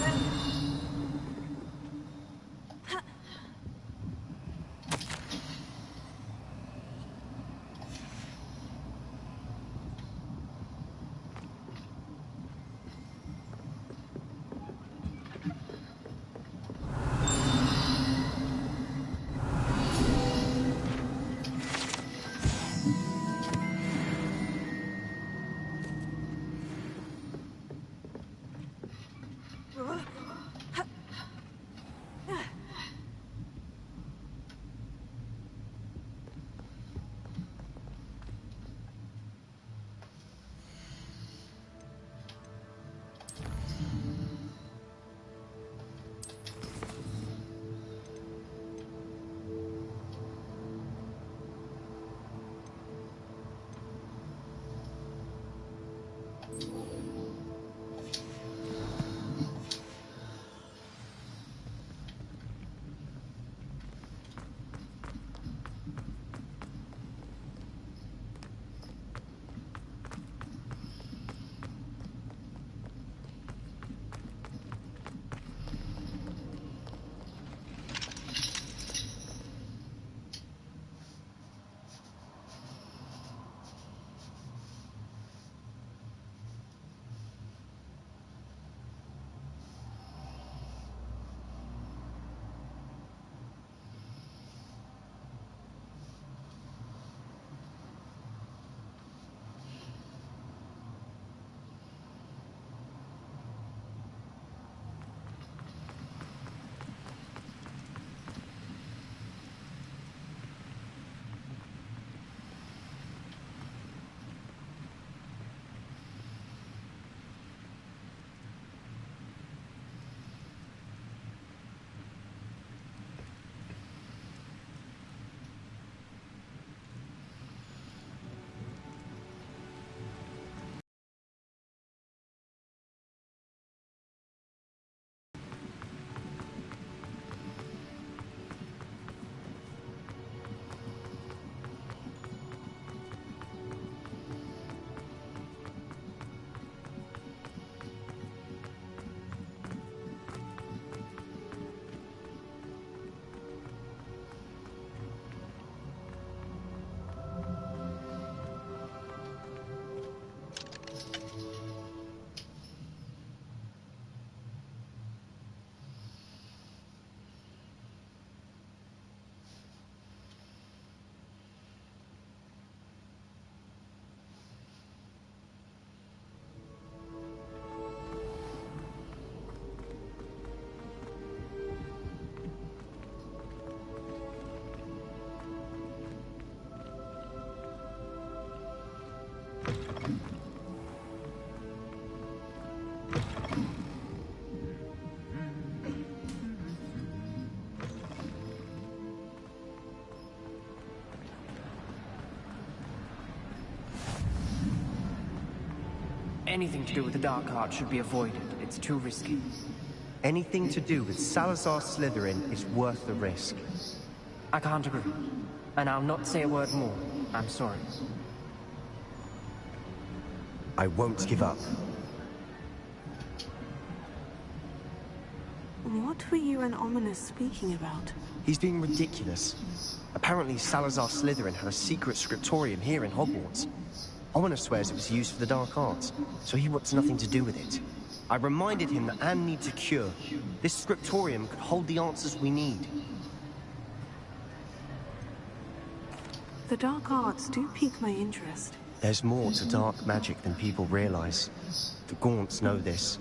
Anything to do with the dark art should be avoided. It's too risky.
Anything to do with Salazar Slytherin is worth the risk.
I can't agree. And I'll not say a word more. I'm sorry.
I won't give up.
What were you and Ominous speaking about?
He's being ridiculous. Apparently Salazar Slytherin had a secret scriptorium here in Hogwarts. Ominous swears it was used for the dark arts, so he wants nothing to do with it. I reminded him that Anne needs a cure. This scriptorium could hold the answers we need.
The dark arts do pique my interest.
There's more to dark magic than people realize. The Gaunts know this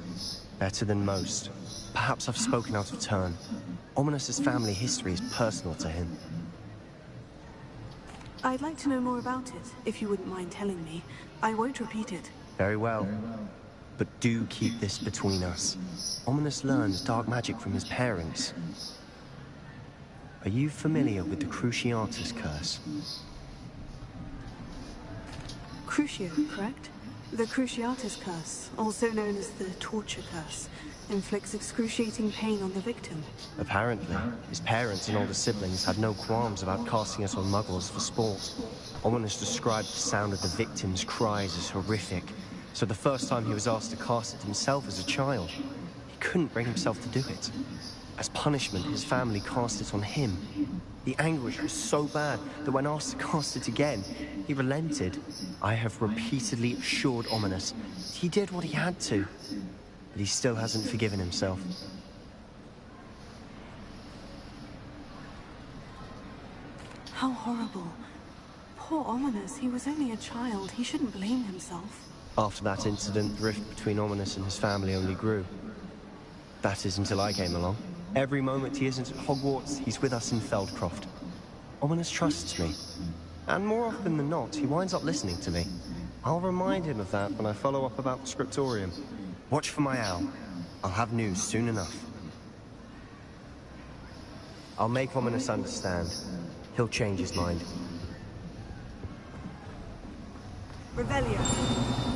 better than most. Perhaps I've spoken out of turn. Ominous's family history is personal to him.
I'd like to know more about it, if you wouldn't mind telling me. I won't repeat it.
Very well. But do keep this between us. Ominous learned dark magic from his parents. Are you familiar with the Cruciatus curse?
Crucio, correct? The Cruciatus curse, also known as the torture curse, inflicts excruciating pain on the victim.
Apparently, his parents and older siblings had no qualms about casting it on muggles for sport. Ominous described the sound of the victim's cries as horrific, so the first time he was asked to cast it himself as a child, he couldn't bring himself to do it. As punishment, his family cast it on him. The anguish was so bad that when asked to cast it again, he relented. I have repeatedly assured Ominous that he did what he had to, but he still hasn't forgiven himself.
How horrible. Poor Ominous, he was only a child. He shouldn't blame himself.
After that incident, the rift between Ominous and his family only grew. That is until I came along. Every moment he isn't at Hogwarts, he's with us in Feldcroft. Ominous trusts me. And more often than not, he winds up listening to me. I'll remind him of that when I follow up about the scriptorium. Watch for my owl. I'll have news soon enough. I'll make Ominous understand. He'll change his mind.
Revelio.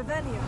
Revelio.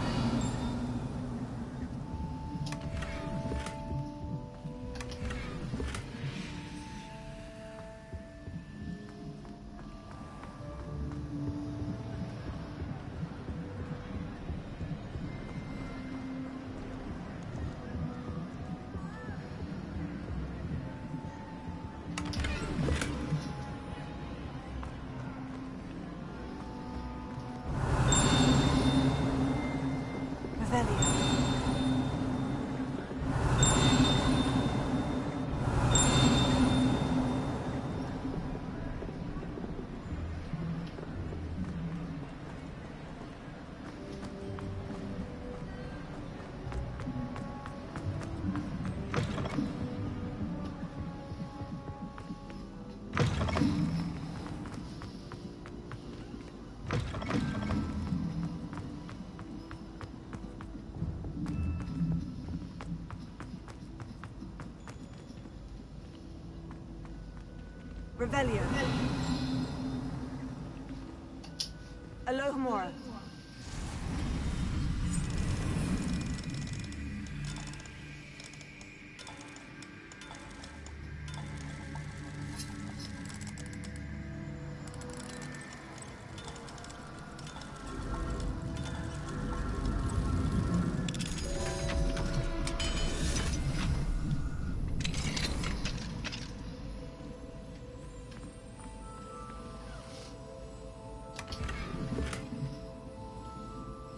Revelio. Alohomora.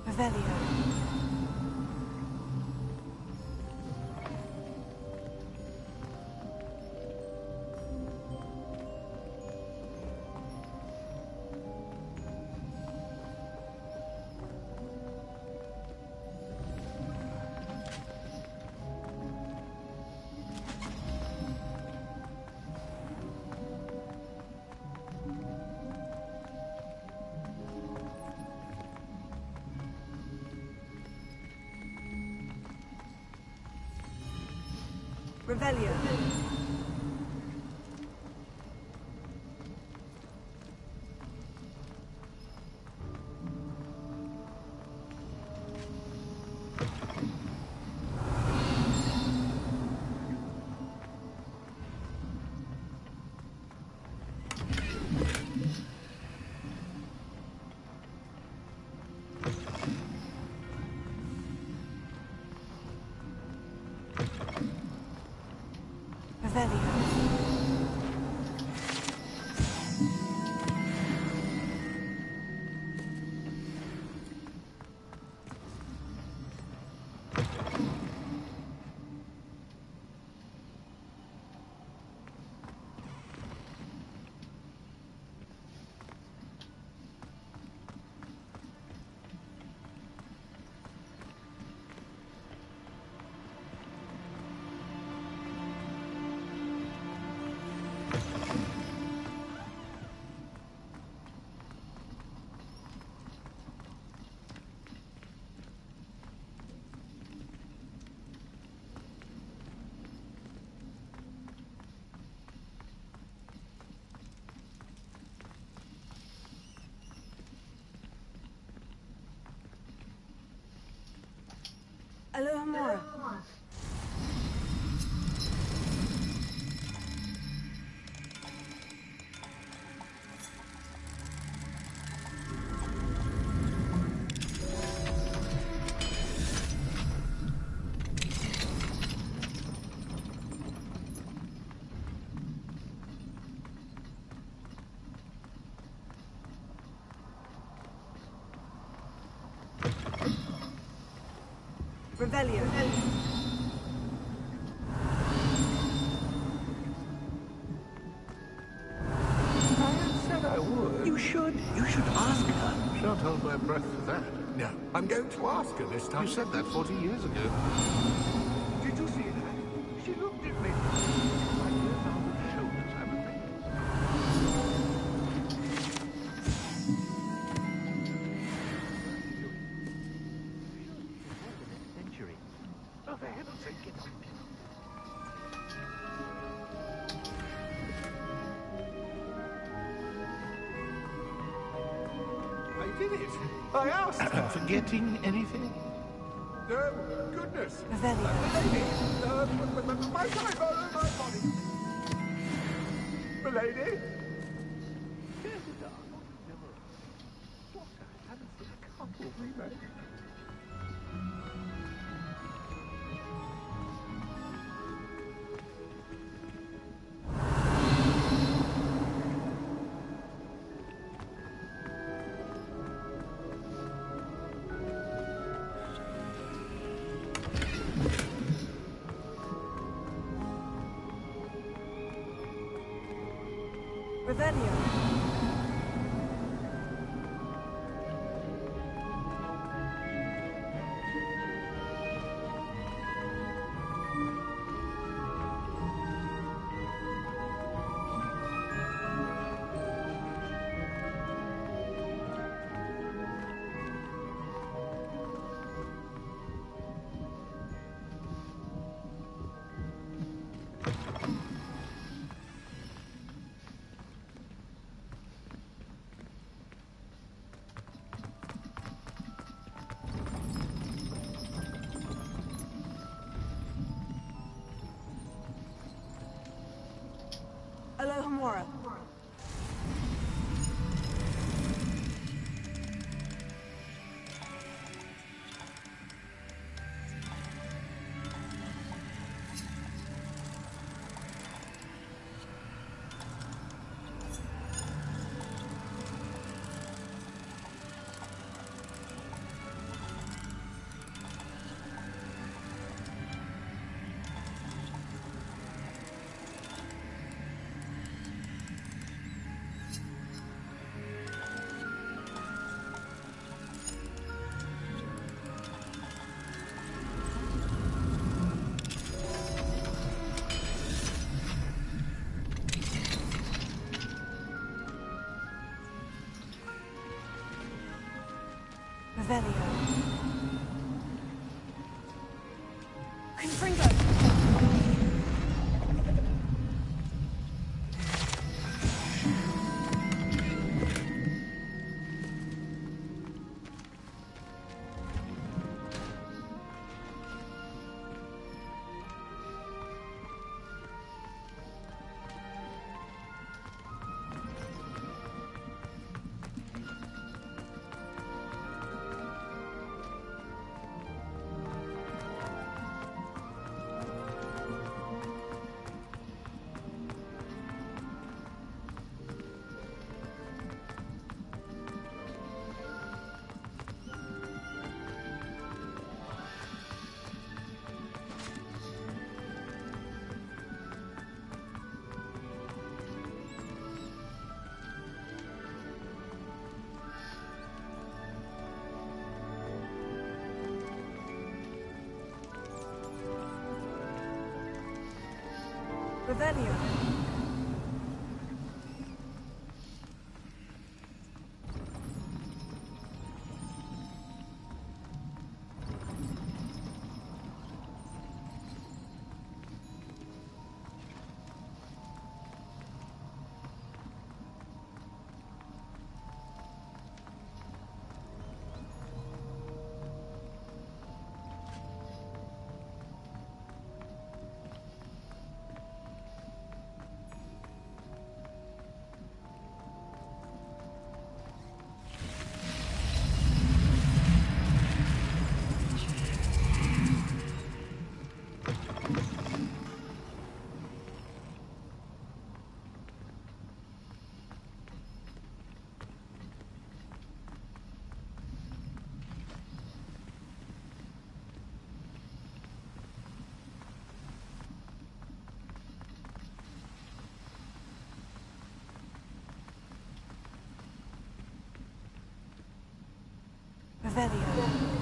Revelio. Revelio. Alohomora. Revelio.
Said I would. You should ask her.
Shan't hold my breath for that.
No, I'm going to ask her this time.
You said that 40 years ago.
Did you see that? She looked at me. My dear father's shoulders, I'm afraid.
Century. Oh, for heaven's sake, get on.
did it. I asked her.
Forgetting anything?
Oh, goodness.
Revelio.
Milady. My time. Oh, my body. Milady? What a handsome couple we made.
Revelio. Alohomora. Revelio. Confringo. Revelio. Revelio.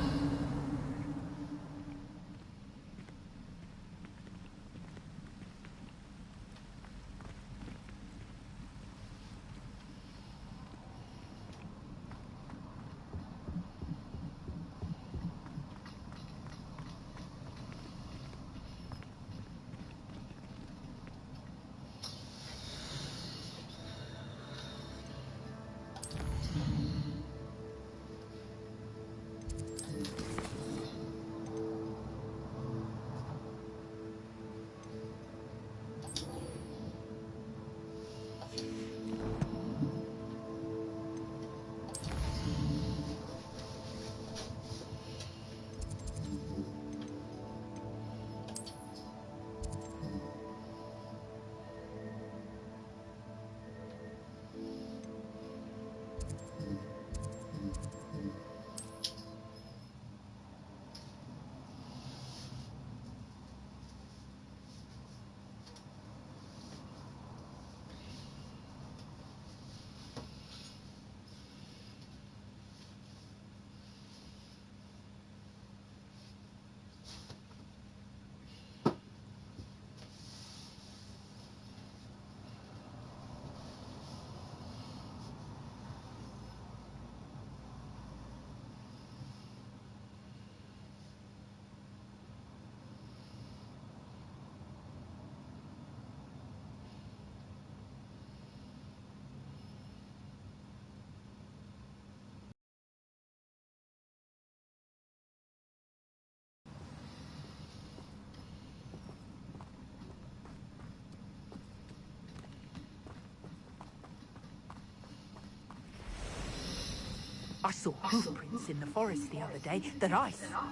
I saw hoofprints in the forest the other day that I saw.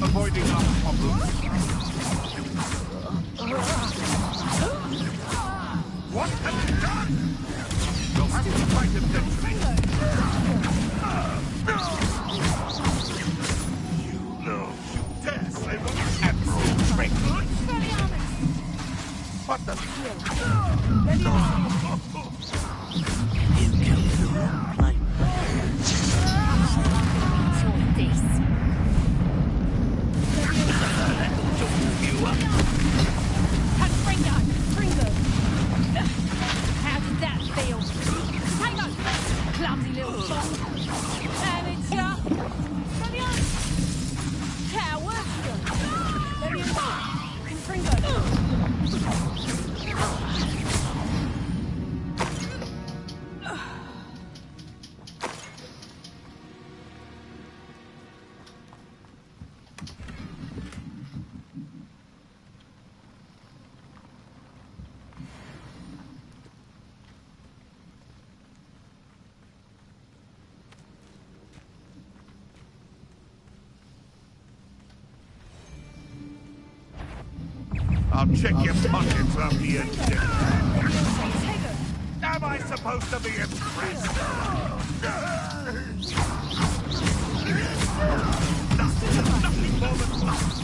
Avoiding our problems. What have you done? You'll have to fight eventually. You know, you dare say what admirable trick. What the?
You killed the wrong player.
You up. How did that feel? Potato! Clumsy little song. Amateur! Coward!
I'll check your pockets after you're dead. Am I supposed to be impressed? Nothing more than nothing.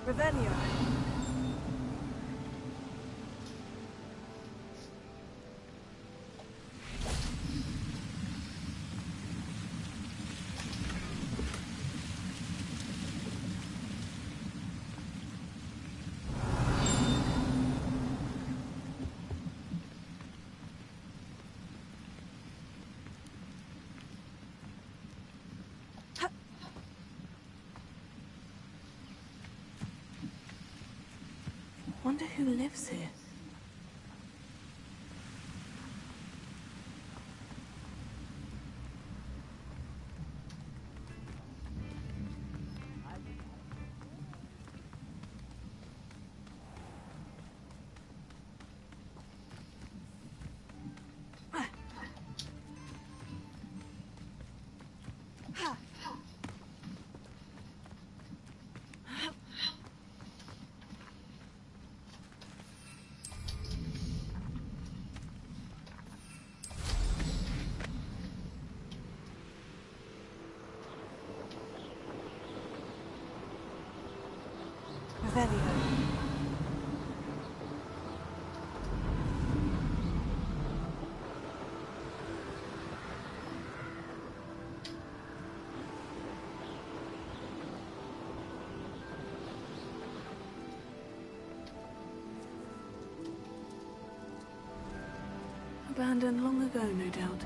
Revelio. Wonder who lives here. There we go. Abandoned long ago, no doubt.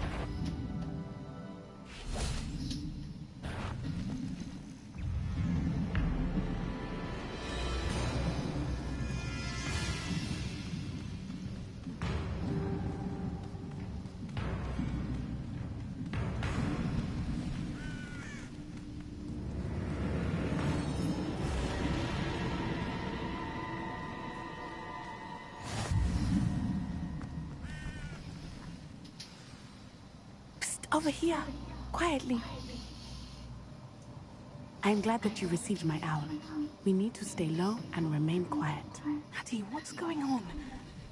Over here, quietly. I'm glad that you received my owl. We need to stay low and remain quiet.
Hattie, what's going on?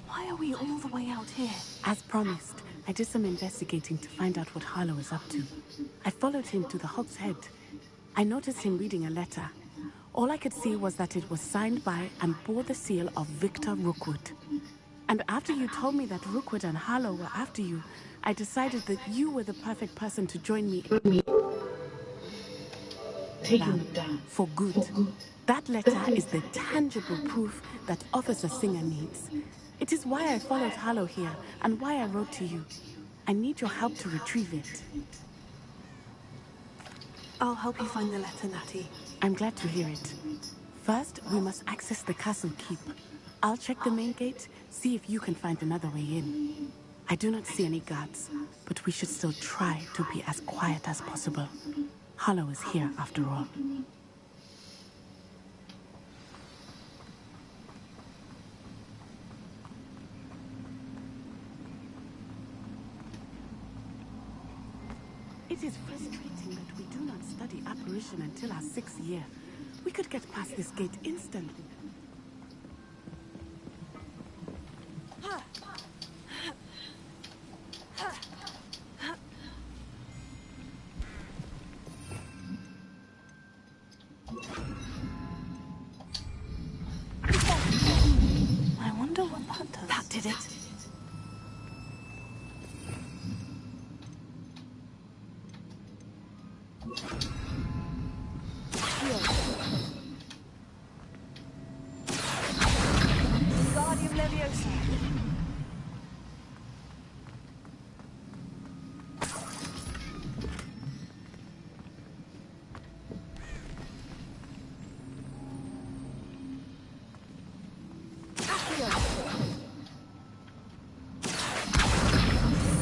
Why are we all the way out here?
As promised, I did some investigating to find out what Harlow is up to. I followed him to the Hog's Head. I noticed him reading a letter. All I could see was that it was signed by and bore the seal of Victor Rookwood. And after you told me that Rookwood and Harlow were after you, I decided that you were the perfect person to join me.
Taking them down.
For good. That letter is the tangible proof that Officer Singer needs. It is why I followed Harlow here and why I wrote to you. I need your help to retrieve it.
I'll help you find the letter, Natty.
I'm glad to hear it. First, we must access the castle keep. I'll check the main gate, see if you can find another way in. I do not see any guards, but we should still try to be as quiet as possible. Harlow is here, after all. It is frustrating that we do not study apparition until our 6th year. We could get past this gate instantly.
I wonder what that does.
That did it.
Guardian Leviosa.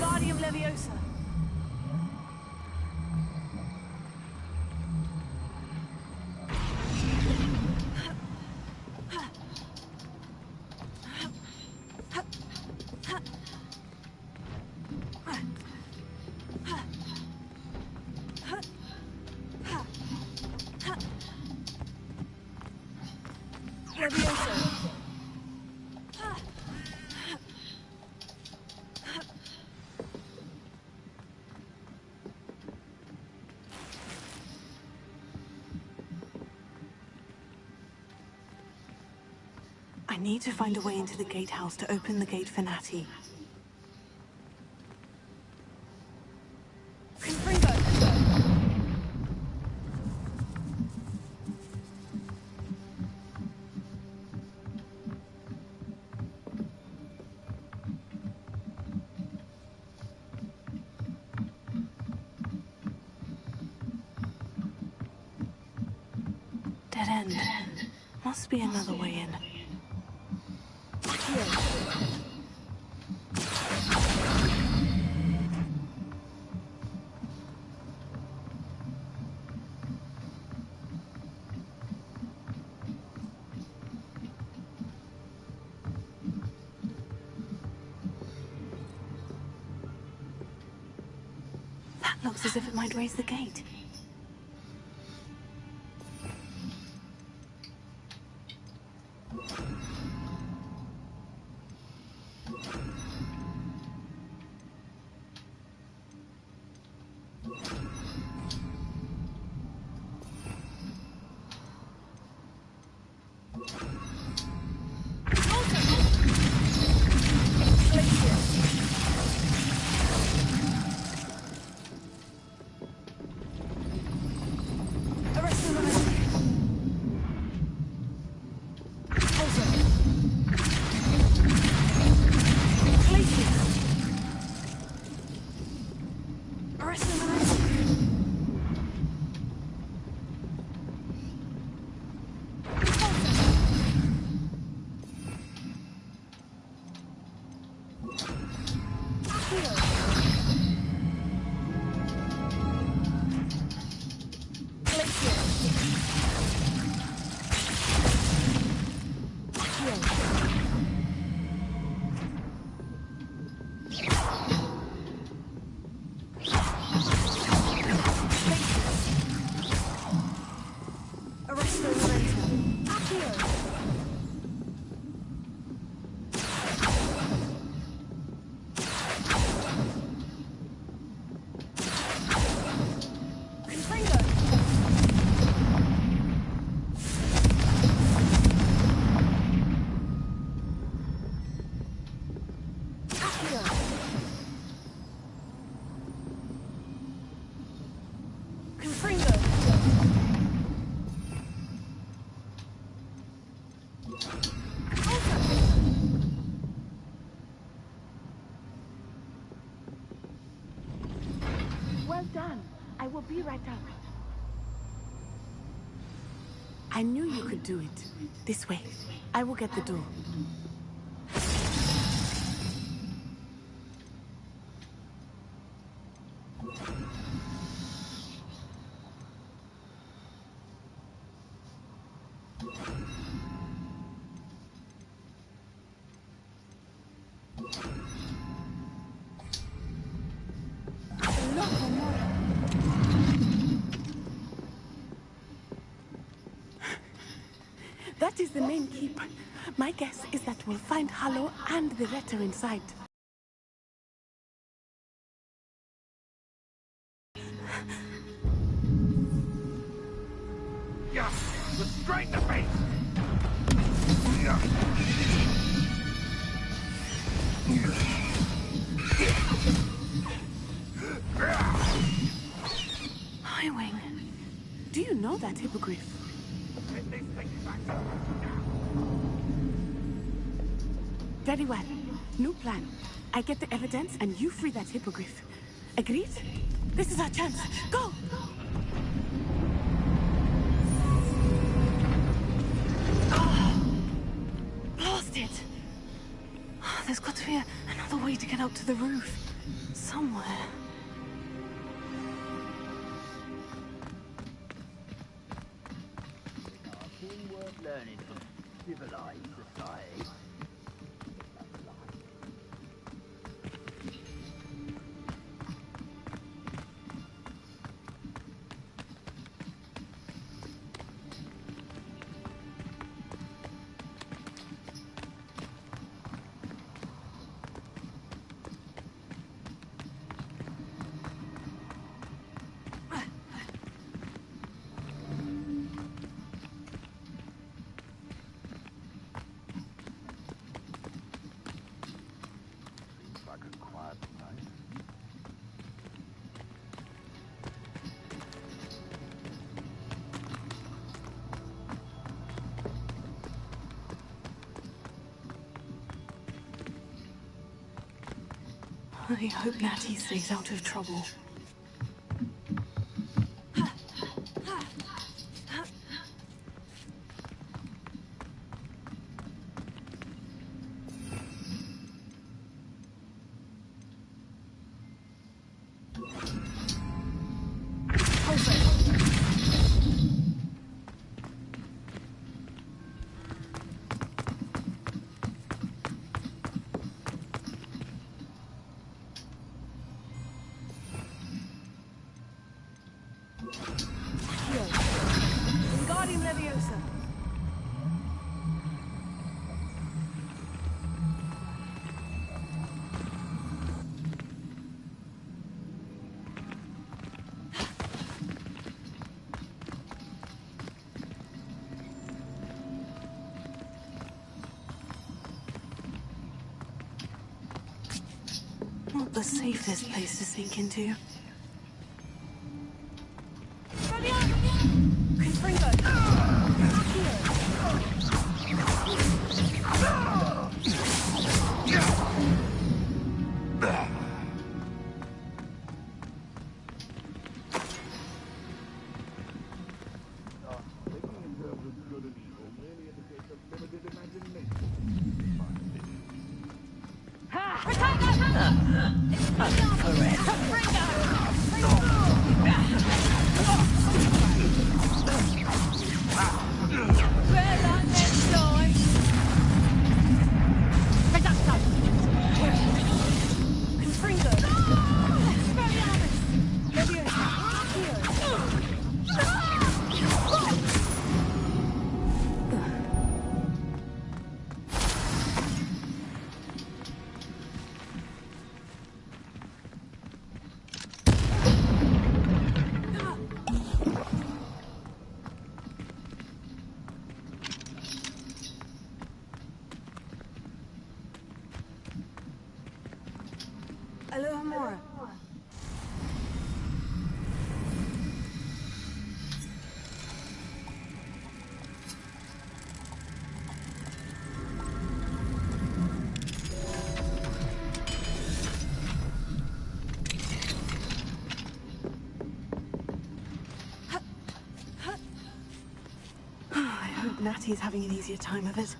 Guardian Leviosa.
I need to find a way into the gatehouse to open the gate for Natty. Dead end. Must be another way in. That looks as if it might raise the gate.
Well done. I will be right up. I knew you could do it. This way. I will get the door. That is the main keep. My guess is that we'll find Hallow and the letter inside.
Yeah, straight in the face. Yeah.
Highwing. Do you know that hippogriff? Very well. New plan. I get the evidence and you free that hippogriff. Agreed? This is our chance. Go!
Blast it! There's got to be another way to get up to the roof. Somewhere.
Worth learning from civilized society.
I hope Natty stays out of trouble. Not the safest place to sneak into. Alohomora. I hope Natty's having an easier time of it.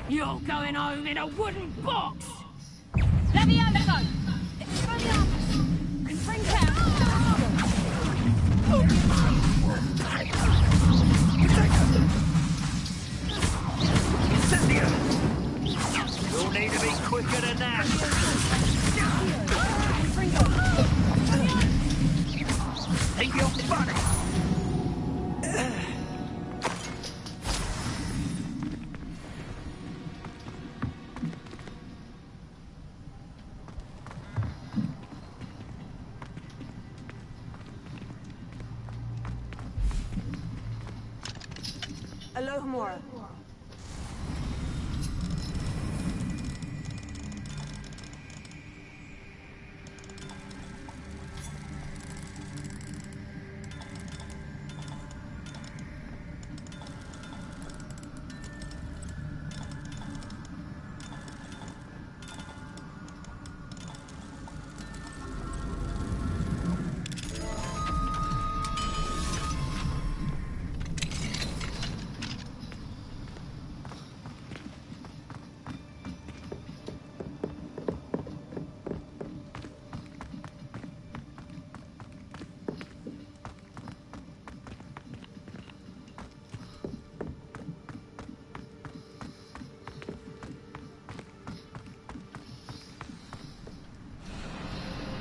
You're going home in a wooden box! Levioso! Expelliarmus!
You'll need to be quicker than that. Think you're funny.
Alohomora.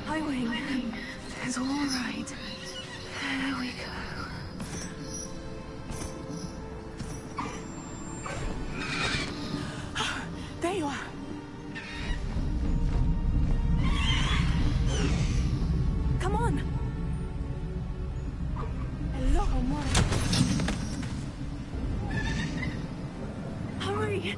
Highwing. It's all right. There we go. There you are. Come on. Alohomora. Hurry.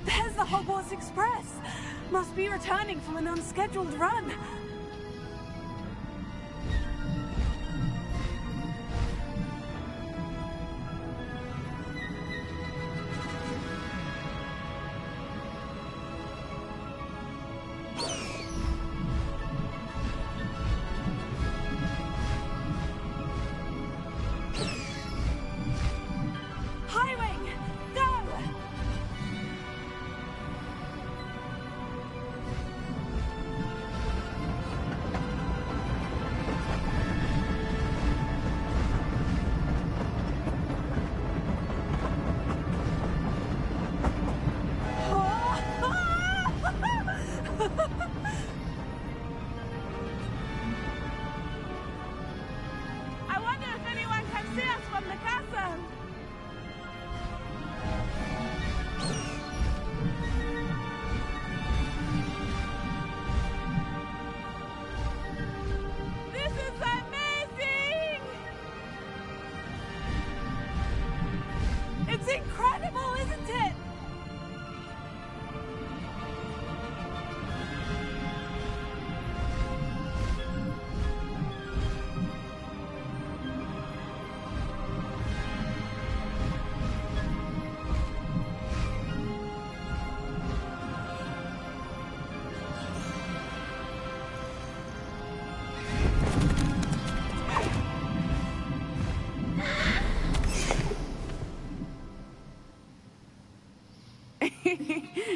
There's the Hogwarts Express. Must be returning from an unscheduled run. Highwing, go!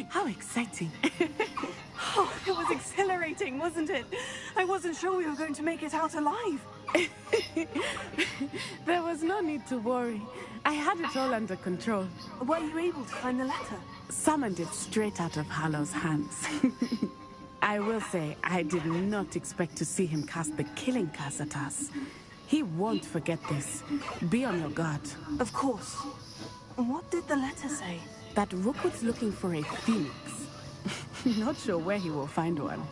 How exciting.
Oh, it was exhilarating, wasn't it? I wasn't sure we were going to make it out alive.
There was no need to worry. I had it all under control.
Were you able to find the letter?
Summoned it straight out of Harlow's hands. I will say, I did not expect to see him cast the killing curse at us. He won't forget this. Be on your guard.
Of course. What did the letter say?
That Rookwood's looking for a phoenix. Not sure where he will find one.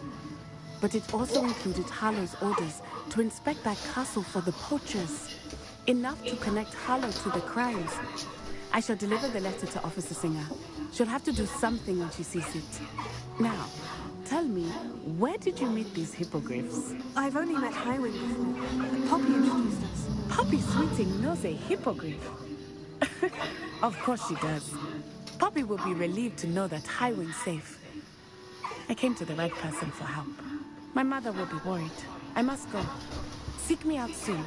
But it also included Harlow's orders to inspect that castle for the poachers. Enough to connect Harlow to the crimes. I shall deliver the letter to Officer Singer. She'll have to do something when she sees it. Now, tell me, where did you meet these hippogriffs?
I've only met Highwing before. Poppy introduced us.
Poppy Sweeting knows a hippogriff. Of course she does. Poppy will be relieved to know that Highwing's safe. I came to the right person for help. My mother will be worried. I must go. Seek me out soon.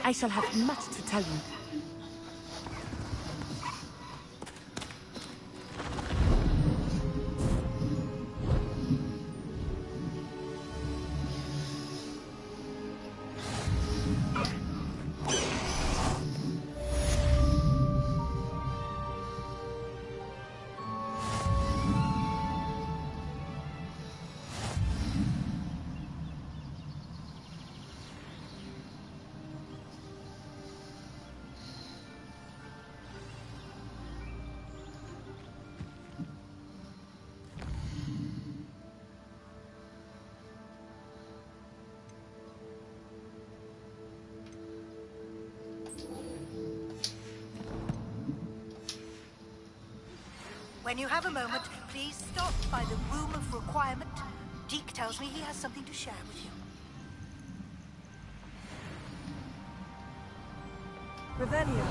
I shall have much to tell you.
When you have a moment, please stop by the Room of Requirement. Deke tells me he has something to share with you.
Revelio.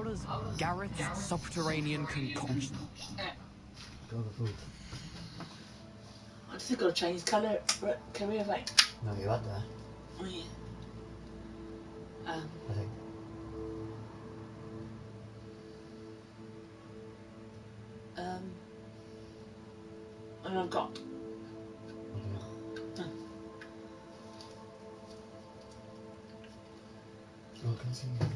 How does Garrett's subterranean concoction?
Go the food.
I just got a Chinese career, like.
No, you had there.
Oh yeah.
I think.
And I've got.
Oh, can I see you?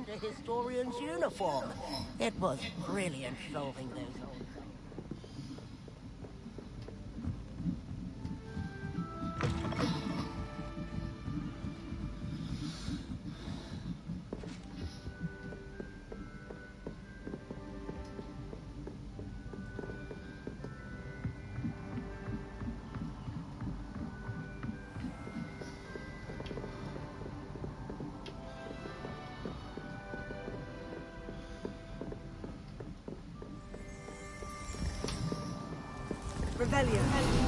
a historian's uniform. It was brilliant solving those old...
Revelio.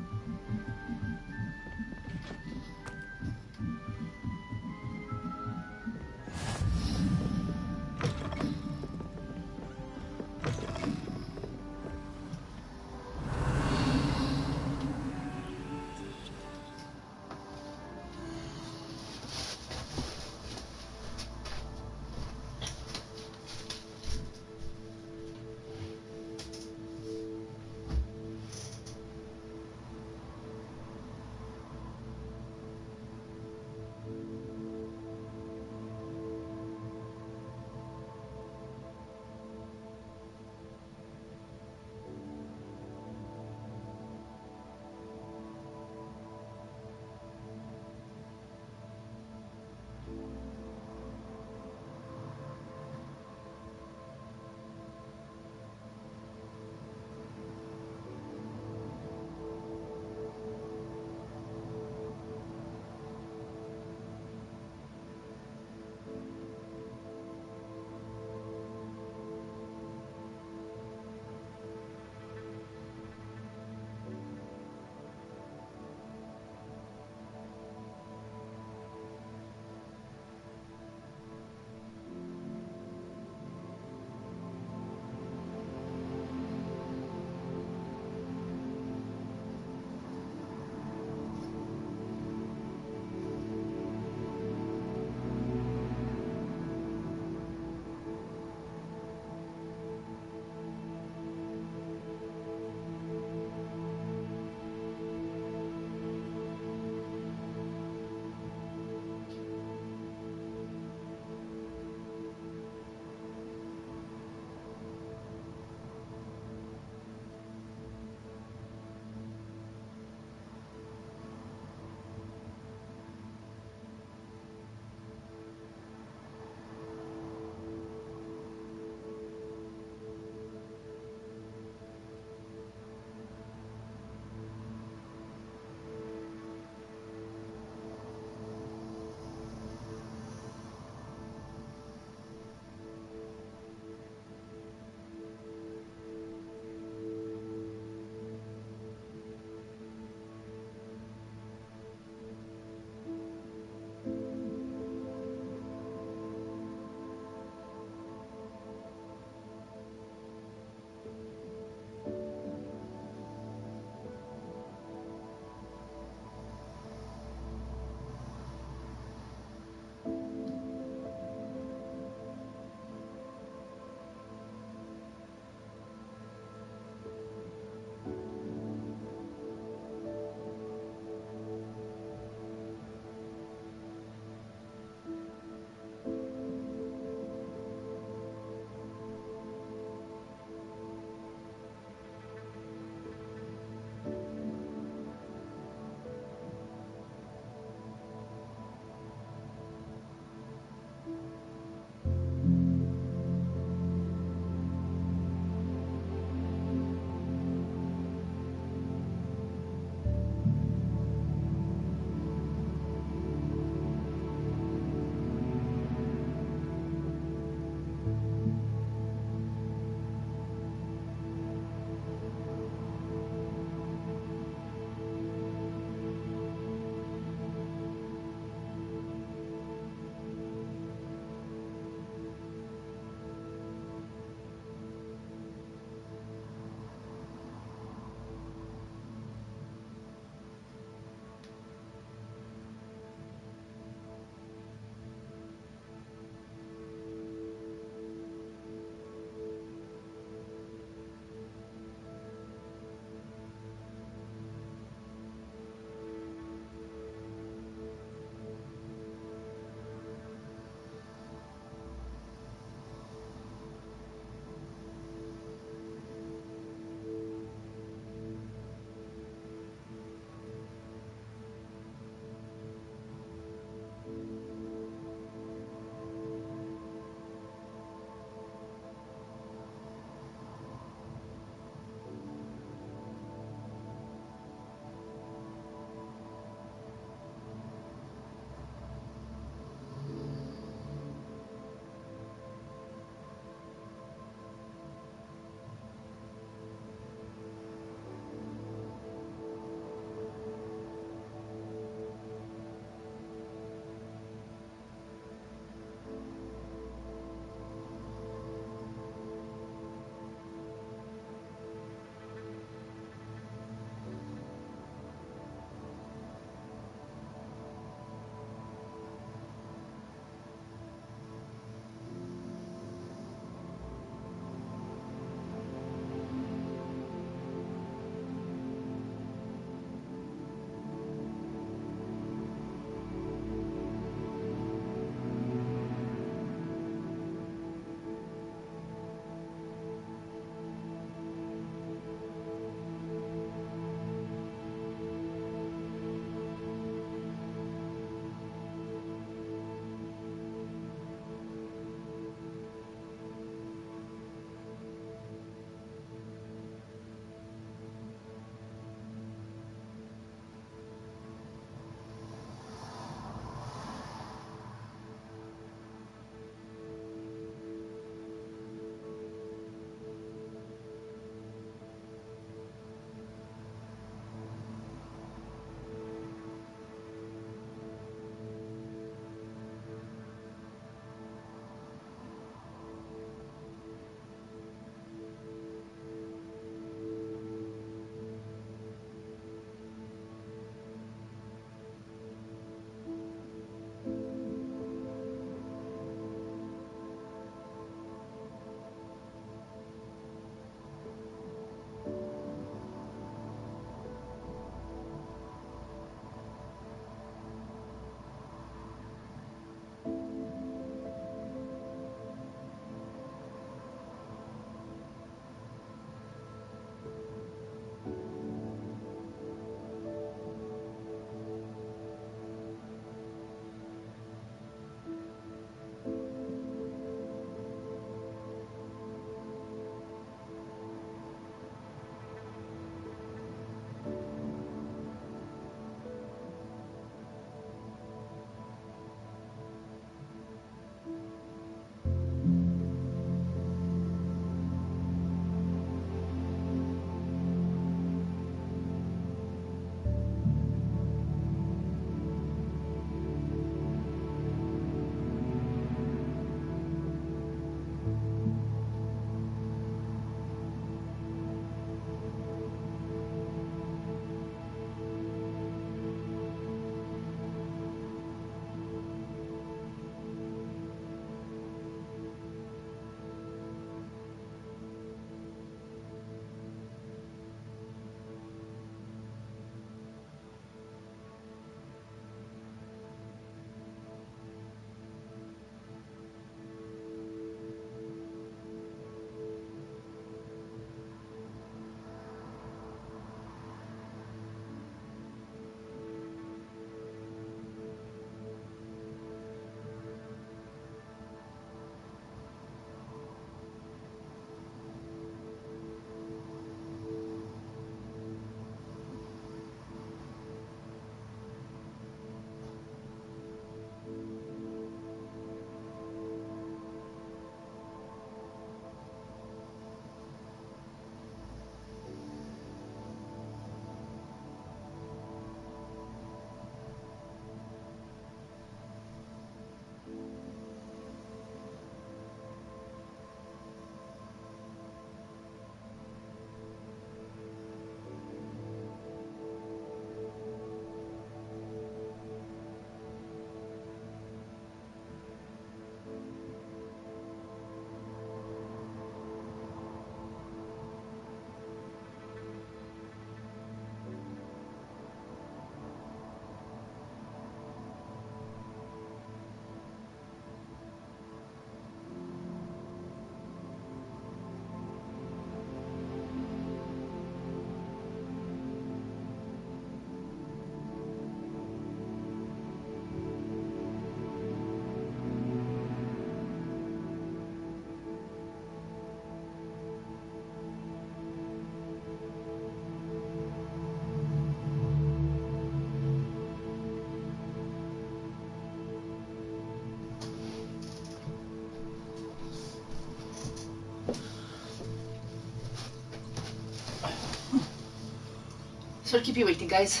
Sorry to keep you waiting, guys.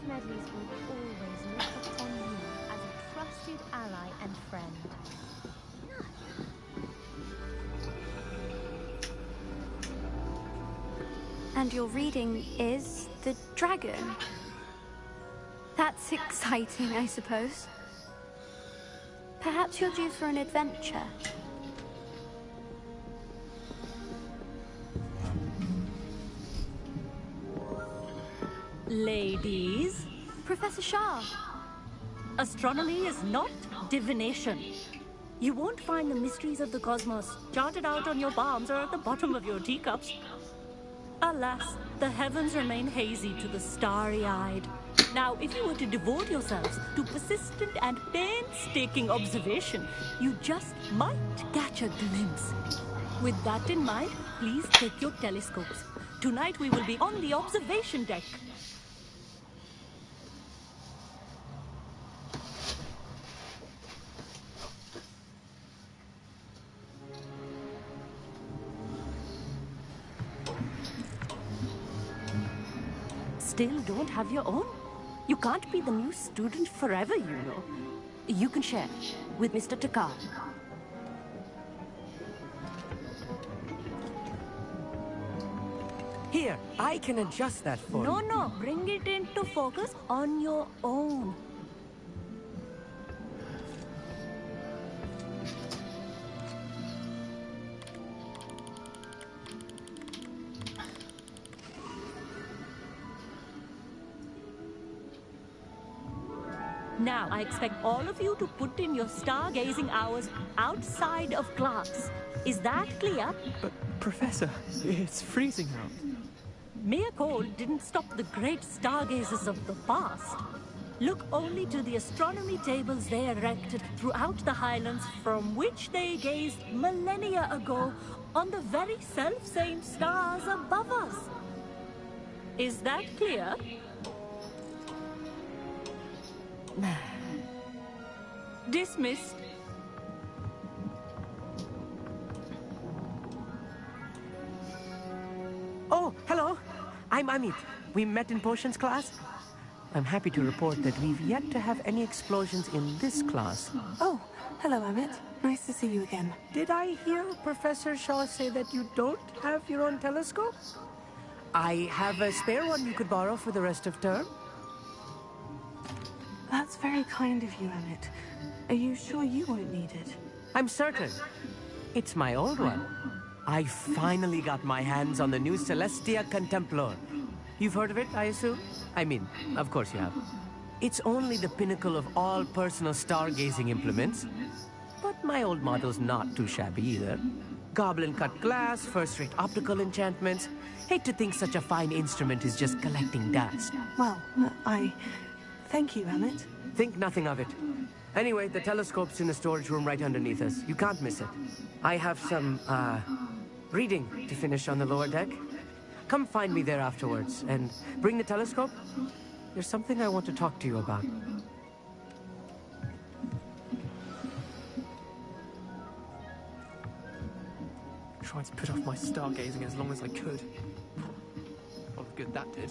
Smedleys will always look upon you as a trusted ally and friend.
And your reading is The Dragon. That's exciting, I suppose. Perhaps you're due for an adventure.
Ladies,
Professor Shah.
astronomy is not divination. You won't find the mysteries of the cosmos charted out on your palms or at the bottom of your teacups. Alas, the heavens remain hazy to the starry-eyed. Now, if you were to devote yourselves to persistent and painstaking observation, you just might catch a glimpse. With that in mind, please take your telescopes. Tonight we will be on the observation deck. Still don't have your own? You can't be the new student forever, you know. You can share with Mr. Takar.
Here, I can adjust that for you.
No, bring it into focus on your own. Now, I expect all of you to put in your stargazing hours outside of class. Is that clear?
But, Professor, it's freezing out.
Mere cold didn't stop the great stargazers of the past. Look only to the astronomy tables they erected throughout the highlands from which they gazed millennia ago on the very self-same stars above us. Is that clear? Dismissed.
Oh, hello. I'm Amit. We met in potions class. I'm happy to report that we've yet to have any explosions in this class.
Oh, hello, Amit. Nice to see you again.
Did I hear Professor Shaw say that you don't have your own telescope? I have a spare one you could borrow for the rest of term.
That's very kind of you, Emmett. Are you sure you won't need it?
I'm certain. It's my old one. I finally got my hands on the new Celestia Contemplor. You've heard of it, I assume? I mean, of course you have. It's only the pinnacle of all personal stargazing implements. But my old model's not too shabby either. Goblin-cut glass, first-rate optical enchantments. Hate to think such a fine instrument is just collecting dust.
Well, thank you, Emmett.
Think nothing of it. Anyway, the telescope's in the storage room right underneath us. You can't miss it. I have some, reading to finish on the lower deck. Come find me there afterwards, and bring the telescope. There's something I want to talk to you about. Tried to put off my stargazing as long as I could. What good that did.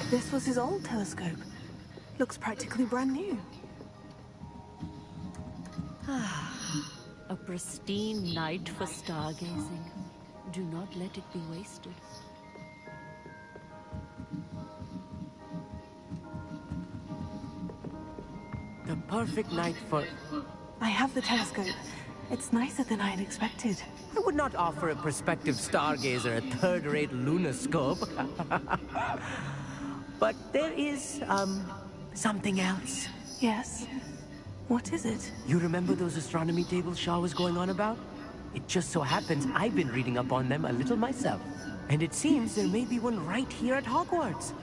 This was his old telescope. Looks practically brand new.
A pristine night for stargazing. Do not let it be wasted.
The perfect night for...
I have the telescope. It's nicer than I had expected.
I would not offer a prospective stargazer a third-rate lunoscope. But there is, something else.
Yes? What is it?
You remember those astronomy tables Shaw was going on about? It just so happens I've been reading up on them a little myself. And it seems there may be one right here at Hogwarts.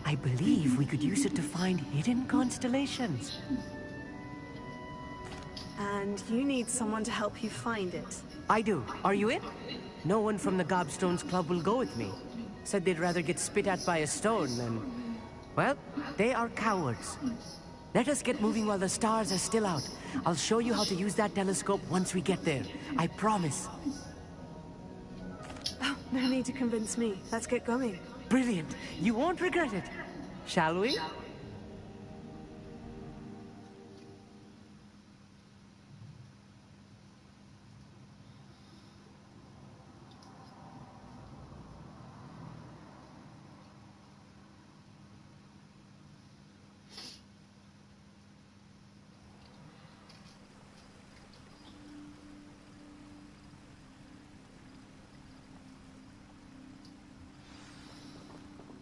I believe we could use it to find hidden constellations.
And you need someone to help you find it.
I do. Are you in? No one from the Gobstones Club will go with me. Said they'd rather get spit at by a stone than... Well, they are cowards. Let us get moving while the stars are still out. I'll show you how to use that telescope once we get there. I promise.
Oh, no need to convince me. Let's get going.
Brilliant. You won't regret it. Shall we?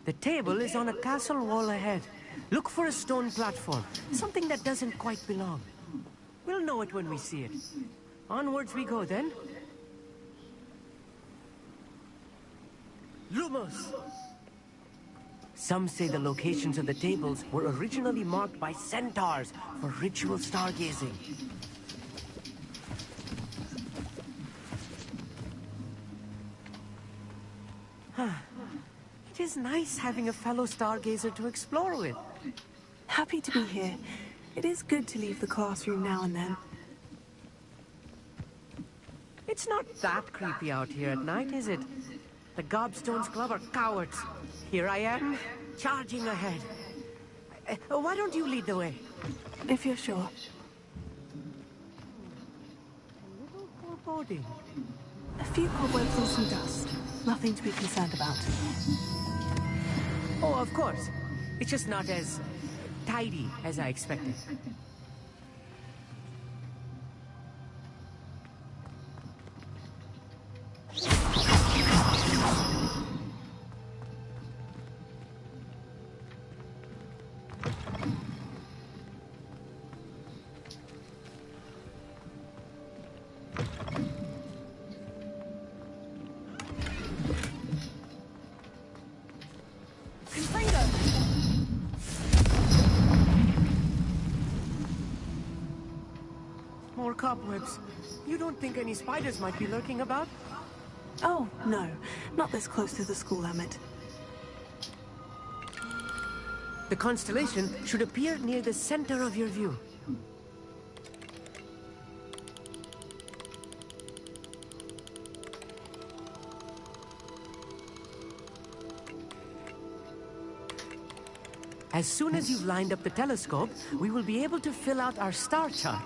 The table is on a castle wall ahead. Look for a stone platform, something that doesn't quite belong. We'll know it when we see it. Onwards we go then. Lumos! Some say the locations of the tables were originally marked by centaurs for ritual stargazing. It is nice having a fellow stargazer to explore with.
Happy to be here. It is good to leave the classroom now and then.
It's not that creepy out here at night, is it? The Gobstones Club are cowards. Here I am, charging ahead. Why don't you lead the way?
If you're sure.
A little foreboding.
A few cobwebs and some dust. Nothing to be concerned about.
Oh, of course. It's just not as tidy as I expected. More cobwebs. You don't think any spiders might be lurking about?
Oh, no. Not this close to the school, Emmett.
The constellation should appear near the center of your view. As soon as you've lined up the telescope, we will be able to fill out our star chart.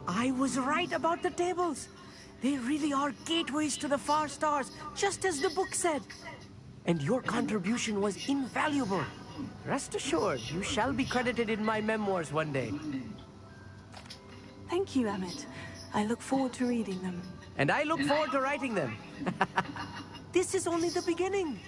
I was right about the tables. They really are gateways to the far stars, just as the book said. And your contribution was invaluable. Rest assured, you shall be credited in my memoirs one day.
Thank you, Emmett. I look forward to reading them.
And I look forward to writing them. This is only the beginning.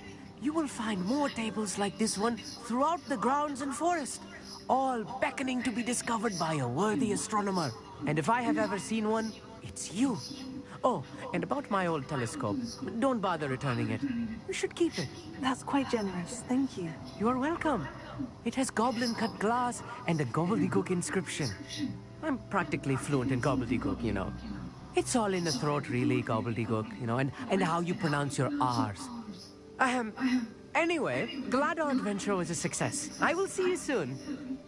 You will find more tables like this one throughout the grounds and forest, all beckoning to be discovered by a worthy astronomer. And if I have ever seen one, it's you. Oh, and about my old telescope. Don't bother returning it. You should keep it.
That's quite generous. Thank you.
You are welcome. It has goblin-cut glass and a gobbledygook inscription. I'm practically fluent in gobbledygook, you know. It's all in the throat, really, gobbledygook, you know, and how you pronounce your R's. Anyway, glad our adventure was a success. I will see you soon.